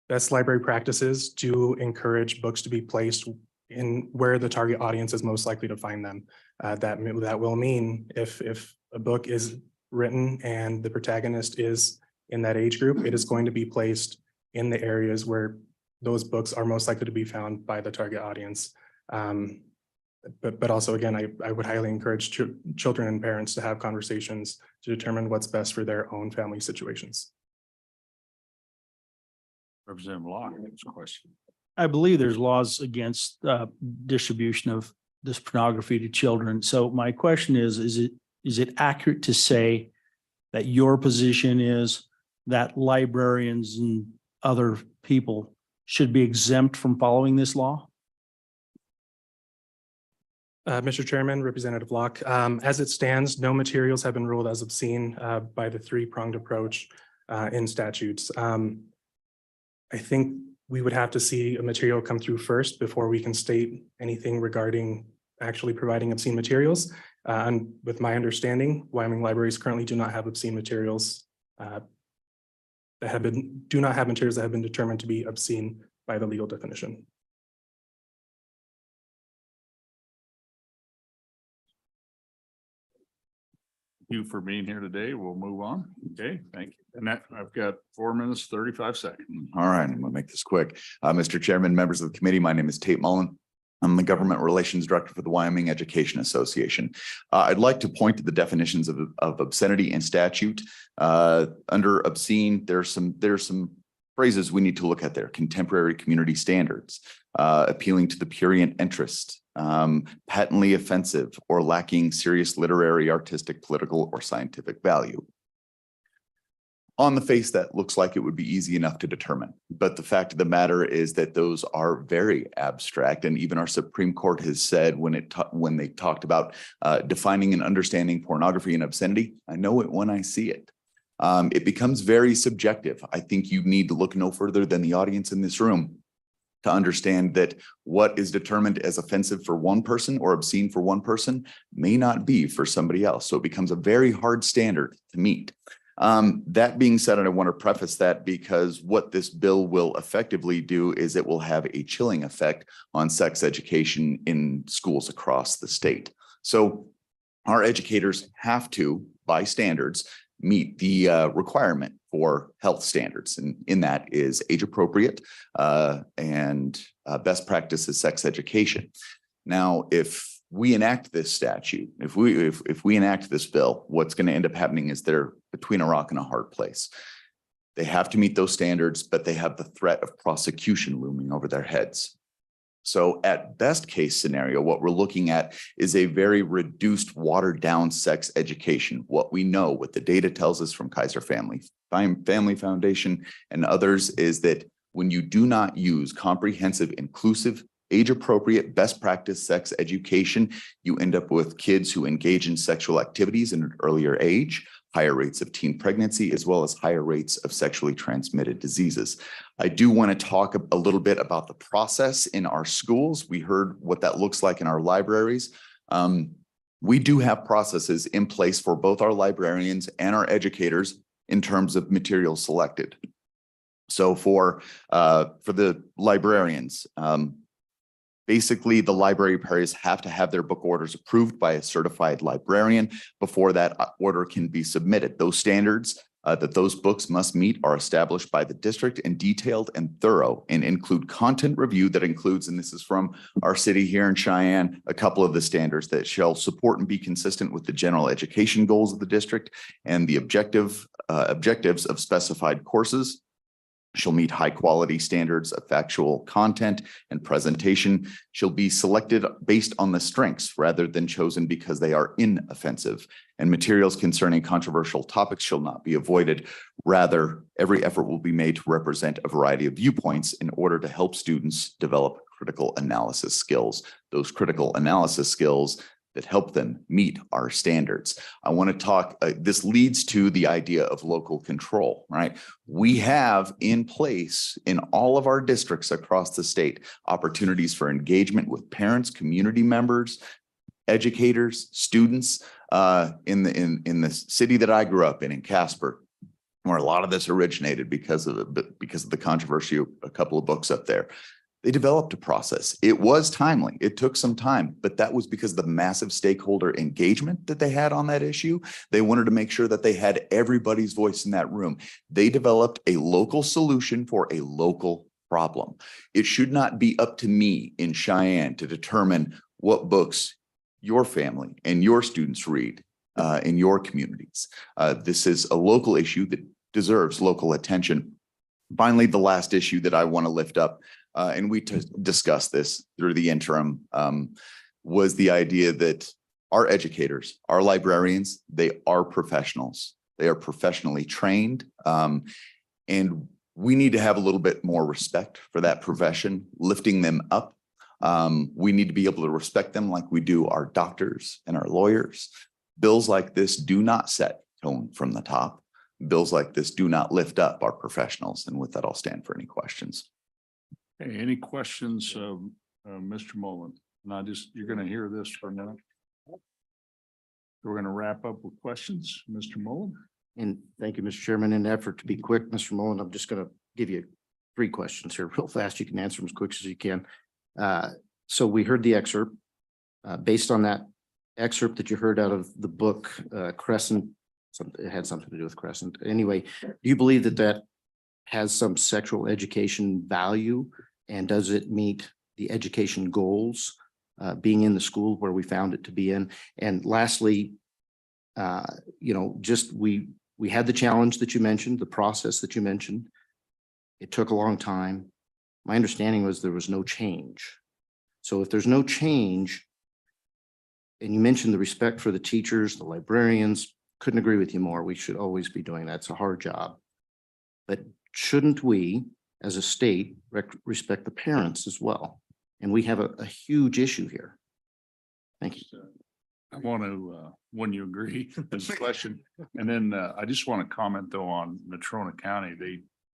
Best library practices do encourage books to be placed in where the target audience is most likely to find them. That will mean if a book is written and the protagonist is in that age group, it is going to be placed in the areas where those books are most likely to be found by the target audience. But also, again, I would highly encourage children and parents to have conversations to determine what's best for their own family situations. Representative Locke, next question. I believe there's laws against distribution of this pornography to children. So my question is it accurate to say that your position is that librarians and other people should be exempt from following this law? Mr. Chairman, Representative Locke, as it stands, no materials have been ruled as obscene by the three-pronged approach in statutes. I think we would have to see a material come through first before we can state anything regarding actually providing obscene materials. And with my understanding, Wyoming libraries currently do not have obscene materials do not have materials that have been determined to be obscene by the legal definition. You for being here today. We'll move on. Okay, thank you. And that I've got 4 minutes, 35 seconds. All right, I'm gonna make this quick. Mr. Chairman, members of the committee, my name is Tate Mullen. I'm the Government Relations Director for the Wyoming Education Association. I'd like to point to the definitions of obscenity in statute. Under obscene, there's some phrases we need to look at there. Contemporary community standards, appealing to the prurient interest, patently offensive or lacking serious literary, artistic, political, or scientific value. On the face, that looks like it would be easy enough to determine. But the fact of the matter is that those are very abstract. And even our Supreme Court has said when they talked about defining and understanding pornography and obscenity, I know it when I see it. It becomes very subjective. I think you need to look no further than the audience in this room to understand that what is determined as offensive for one person or obscene for one person may not be for somebody else. So it becomes a very hard standard to meet. That being said, and I want to preface that because what this bill will effectively do is it will have a chilling effect on sex education in schools across the state. So our educators have to, by standards, meet the requirement for health standards. And in that is age appropriate and best practices sex education. Now, if we enact this statute, if we enact this bill, what's going to end up happening is they're between a rock and a hard place. They have to meet those standards, but they have the threat of prosecution looming over their heads. So at best case scenario, what we're looking at is a very reduced, watered down sex education. What we know, what the data tells us from Kaiser Family Foundation and others is that when you do not use comprehensive, inclusive, age-appropriate, best practice sex education, you end up with kids who engage in sexual activities in an earlier age, higher rates of teen pregnancy, as well as higher rates of sexually transmitted diseases. I do want to talk a little bit about the process in our schools. We heard what that looks like in our libraries. We do have processes in place for both our librarians and our educators in terms of materials selected. So for the librarians, basically the library pairings have to have their book orders approved by a certified librarian before that order can be submitted. Those standards that those books must meet are established by the district and detailed and thorough, and include content review that includes, and this is from our city here in Cheyenne, a couple of the standards that shall support and be consistent with the general education goals of the district and the objectives of specified courses, shall meet high quality standards of factual content and presentation, shall be selected based on the strengths rather than chosen because they are inoffensive, and materials concerning controversial topics shall not be avoided. Rather, every effort will be made to represent a variety of viewpoints in order to help students develop critical analysis skills. Those critical analysis skills that help them meet our standards. I want to talk, this leads to the idea of local control, right? We have in place in all of our districts across the state, opportunities for engagement with parents, community members, educators, students, in the city that I grew up in Casper, where a lot of this originated because of the controversy, a couple of books up there. They developed a process. It was timely. It took some time, but that was because of the massive stakeholder engagement that they had on that issue. They wanted to make sure that they had everybody's voice in that room. They developed a local solution for a local problem. It should not be up to me in Cheyenne to determine what books your family and your students read in your communities. This is a local issue that deserves local attention. Finally, the last issue that I want to lift up, and we discussed this through the interim, was the idea that our educators, our librarians, they are professionals. They are professionally trained. And we need to have a little bit more respect for that profession, lifting them up. We need to be able to respect them like we do our doctors and our lawyers. Bills like this do not set tone from the top. Bills like this do not lift up our professionals. And with that, I'll stand for any questions. Hey, any questions of Mr. Mullen? You're going to hear this for a minute. We're going to wrap up with questions. Mr. Mullen. And thank you, Mr. Chairman. In an effort to be quick, Mr. Mullen, I'm just going to give you 3 questions here real fast. You can answer them as quick as you can. So we heard the excerpt. Based on that excerpt that you heard out of the book, Crescent, it had something to do with Crescent. Anyway, do you believe that that has some sexual education value? And does it meet the education goals being in the school where we found it to be in? And lastly, we had the challenge that you mentioned, the process that you mentioned. It took a long time. My understanding was there was no change. So if there's no change, and you mentioned the respect for the teachers, the librarians, couldn't agree with you more. We should always be doing that. It's a hard job. But shouldn't we, as a state, respect the parents as well? And we have a huge issue here. Thank you. I want to, when you agree, this question, and then I just want to comment though on Natrona County.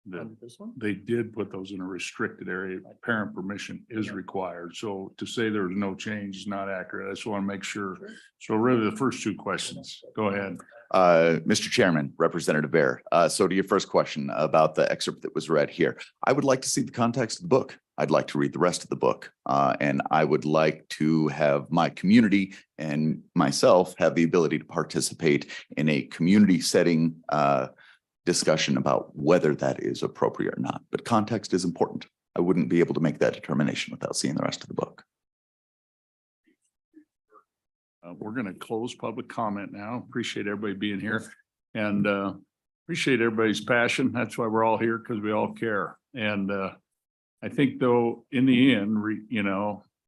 They did put those in a restricted area. Parent permission is required. So to say there's no change is not accurate. I just want to make sure. So really the first 2 questions, go ahead. Mr. Chairman, Representative Bear. So to your first question about the excerpt that was read here, I would like to see the context of the book. I'd like to read the rest of the book. And I would like to have my community and myself have the ability to participate in a community setting discussion about whether that is appropriate or not. But context is important. I wouldn't be able to make that determination without seeing the rest of the book. We're going to close public comment now. Appreciate everybody being here and appreciate everybody's passion. That's why we're all here, because we all care. And I think though, in the end,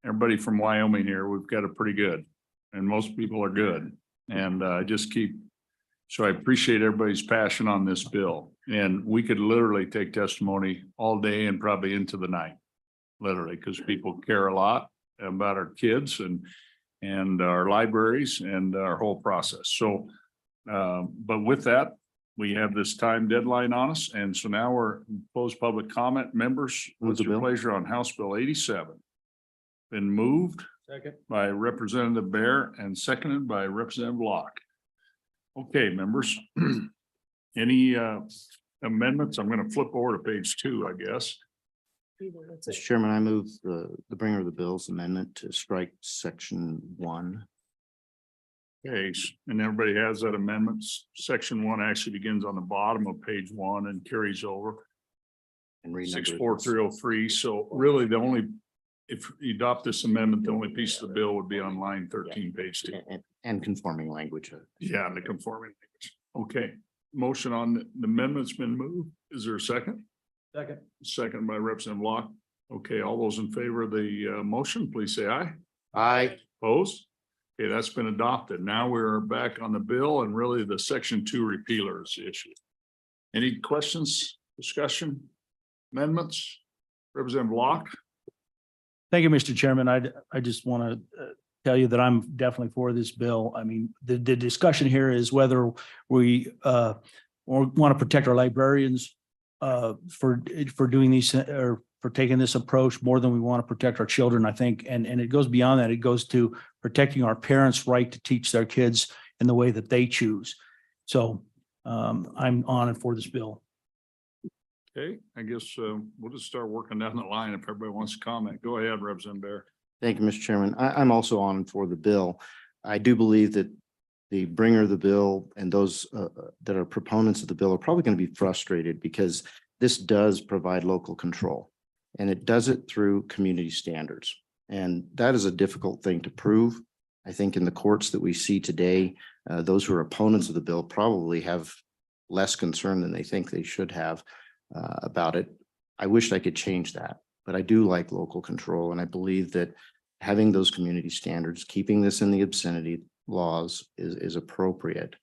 everybody from Wyoming here, we've got it pretty good and most people are good. And so I appreciate everybody's passion on this bill. And we could literally take testimony all day and probably into the night, literally, because people care a lot about our kids and our libraries and our whole process. So But with that, we have this time deadline on us. And so now we're closed public comment. Members, Move what's the your bill. pleasure on House Bill 87? Been moved Second. by Representative Bear and seconded by Representative Locke. Okay, members. Any amendments? I'm going to flip over to page 2, I guess. Mr. Chairman, I move the bringer of the bill's amendment to strike section 1. Okay, and everybody has that amendment. Section 1 actually begins on the bottom of page 1 and carries over. And renumber it. 64303. So really the only, if you adopt this amendment, the only piece of the bill would be on line 13, page 2. And conforming language. Yeah, the conforming language. Okay, motion on the amendment's been moved. Is there a second? Second. Second by Representative Locke. Okay, all those in favor of the motion, please say aye. Aye. Opposed? Okay, that's been adopted. Now we're back on the bill and really the section 2 repealer is the issue. Any questions, discussion, amendments? Representative Locke? Thank you, Mr. Chairman. I just want to tell you that I'm definitely for this bill. I mean, the discussion here is whether we want to protect our librarians for doing these or for taking this approach more than we want to protect our children, I think. And it goes beyond that. It goes to protecting our parents' right to teach their kids in the way that they choose. So I'm on it for this bill. Okay, I guess we'll just start working down the line if everybody wants to comment. Go ahead, Representative Bear. Thank you, Mr. Chairman. I'm also on for the bill. I do believe that the bringer of the bill and those that are proponents of the bill are probably going to be frustrated because this does provide local control and it does it through community standards. And that is a difficult thing to prove. I think in the courts that we see today, those who are opponents of the bill probably have less concern than they think they should have about it. I wish I could change that, but I do like local control. And I believe that having those community standards, keeping this in the obscenity laws is appropriate.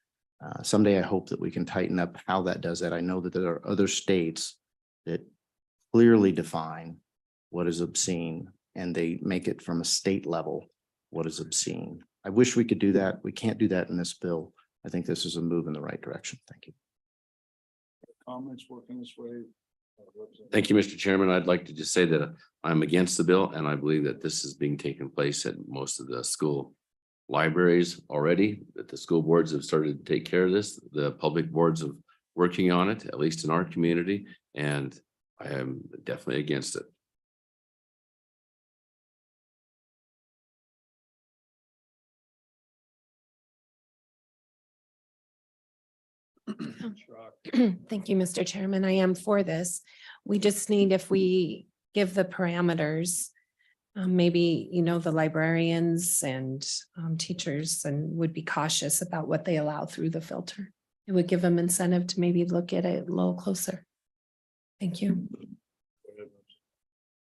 Someday I hope that we can tighten up how that does that. I know that there are other states that clearly define what is obscene and they make it from a state level what is obscene. I wish we could do that. We can't do that in this bill. I think this is a move in the right direction. Thank you. Comments working this way? Thank you, Mr. Chairman. I'd like to just say that I'm against the bill and I believe that this is being taken place at most of the school libraries already, that the school boards have started to take care of this. The public boards are working on it, at least in our community, and I am definitely against it. Thank you, Mr. Chairman. I am for this. We just need, if we give the parameters, maybe, the librarians and teachers and would be cautious about what they allow through the filter. It would give them incentive to maybe look at it a little closer. Thank you.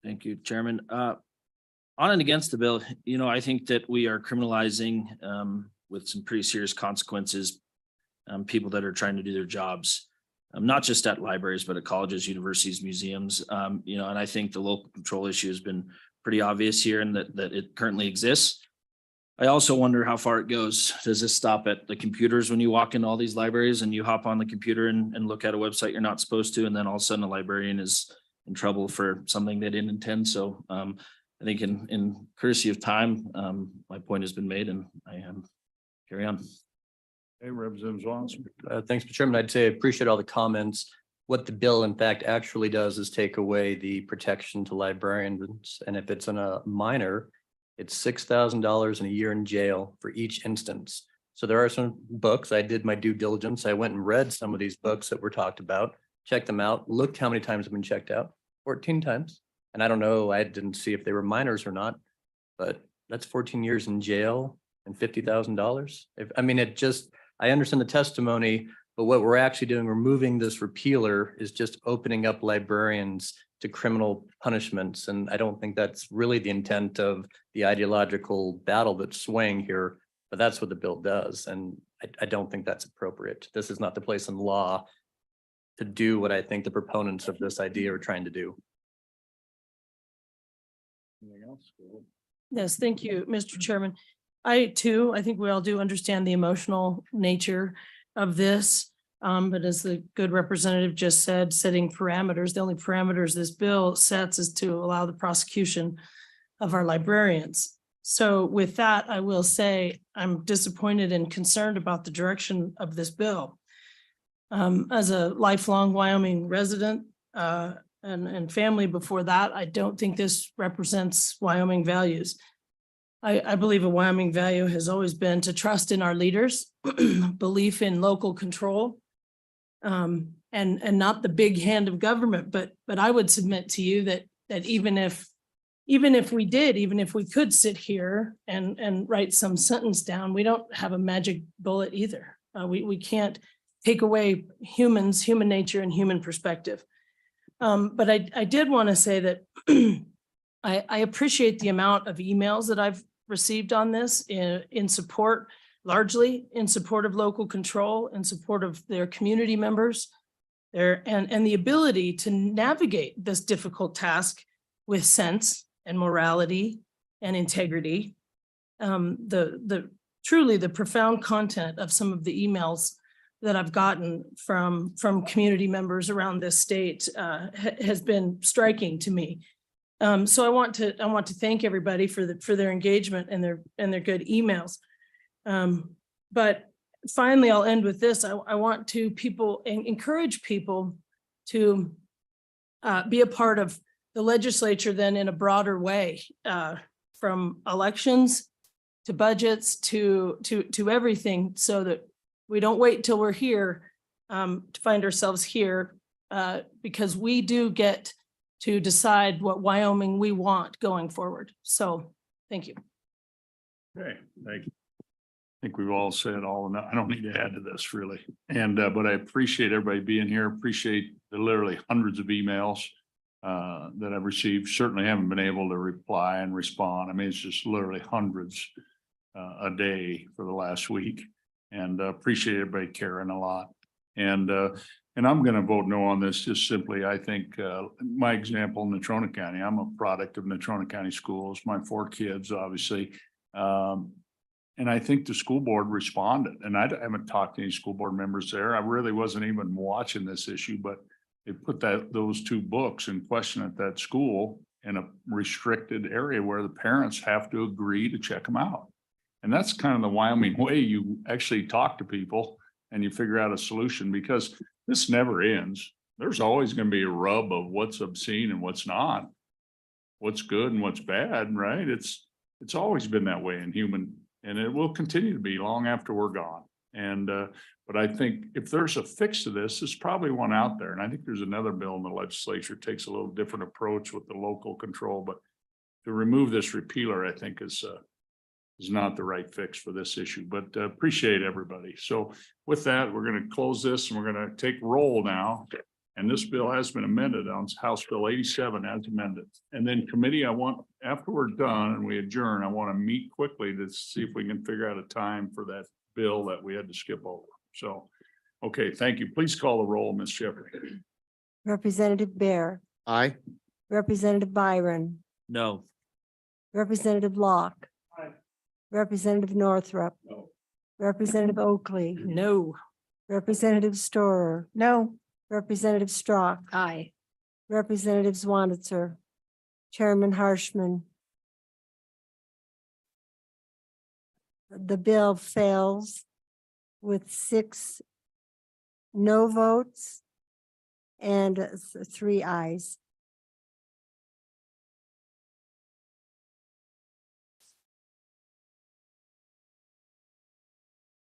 Thank you, Chairman. On and against the bill, I think that we are criminalizing with some pretty serious consequences people that are trying to do their jobs, not just at libraries, but at colleges, universities, museums. And I think the local control issue has been pretty obvious here and that it currently exists. I also wonder how far it goes. Does this stop at the computers when you walk into all these libraries and you hop on the computer and look at a website you're not supposed to, and then all of a sudden a librarian is in trouble for something they didn't intend? So I think in courtesy of time, my point has been made and I am carry on. Hey, Representative Swanson. Thanks, Mr. Chairman. I'd say I appreciate all the comments. What the bill in fact actually does is take away the protection to librarians. And if it's in a minor, it's $6,000 in a year in jail for each instance. So there are some books. I did my due diligence. I went and read some of these books that were talked about, checked them out, looked how many times have been checked out, 14 times. And I don't know, I didn't see if they were minors or not, but that's 14 years in jail and $50,000. I understand the testimony, but what we're actually doing, removing this repealer is just opening up librarians to criminal punishments. And I don't think that's really the intent of the ideological battle that's swaying here, but that's what the bill does. And I don't think that's appropriate. This is not the place in law to do what I think the proponents of this idea are trying to do. Anything else? Yes, thank you, Mr. Chairman. I think we all do understand the emotional nature of this. But as the good representative just said, setting parameters, the only parameters this bill sets is to allow the prosecution of our librarians. So with that, I will say I'm disappointed and concerned about the direction of this bill. As a lifelong Wyoming resident and family before that, I don't think this represents Wyoming values. I believe a Wyoming value has always been to trust in our leaders, belief in local control, and not the big hand of government. But I would submit to you that even if we could sit here and write some sentence down, we don't have a magic bullet either. We can't take away human nature and human perspective. But I did want to say that I appreciate the amount of emails that I've received on this in support, largely in support of local control, in support of their community members, and the ability to navigate this difficult task with sense and morality and integrity. Truly the profound content of some of the emails that I've gotten from community members around this state has been striking to me. So I want to thank everybody for their engagement and their good emails. But finally, I'll end with this. I want to encourage people to be a part of the legislature then in a broader way, from elections to budgets to everything, so that we don't wait till we're here to find ourselves here, because we do get to decide what Wyoming we want going forward. So thank you. Okay, thank you. I think we've all said all enough. I don't need to add to this really. And, but I appreciate everybody being here. Appreciate the literally hundreds of emails that I've received. Certainly haven't been able to reply and respond. I mean, it's just literally hundreds a day for the last week. And appreciate everybody caring a lot. And I'm going to vote no on this. Just simply, I think my example in Natrona County, I'm a product of Natrona County schools, my 4 kids, obviously. And I think the school board responded, and I haven't talked to any school board members there. I really wasn't even watching this issue, but they put those 2 books in question at that school in a restricted area where the parents have to agree to check them out. And that's kind of the Wyoming way. You actually talk to people and you figure out a solution, because this never ends. There's always going to be a rub of what's obscene and what's not, what's good and what's bad, right? It's always been that way in human, and it will continue to be long after we're gone. And, but I think if there's a fix to this, there's probably one out there. And I think there's another bill in the legislature takes a little different approach with the local control, but to remove this repealer, I think is not the right fix for this issue, but appreciate everybody. So with that, we're going to close this and we're going to take roll now. And this bill has been amended on House Bill 87 as amended. And then committee, after we're done and we adjourn, I want to meet quickly to see if we can figure out a time for that bill that we had to skip over. So, okay, thank you. Please call the roll, Ms. Shepherd. Representative Bear, Aye. Representative Byron, No. Representative Locke, Representative Northrup, No. Representative Oakley, No. Representative Storer, No. Representative Strock, Aye. Representative Zwanitzer, Chairman Harshman. The bill fails with 6 no votes and 3 ayes.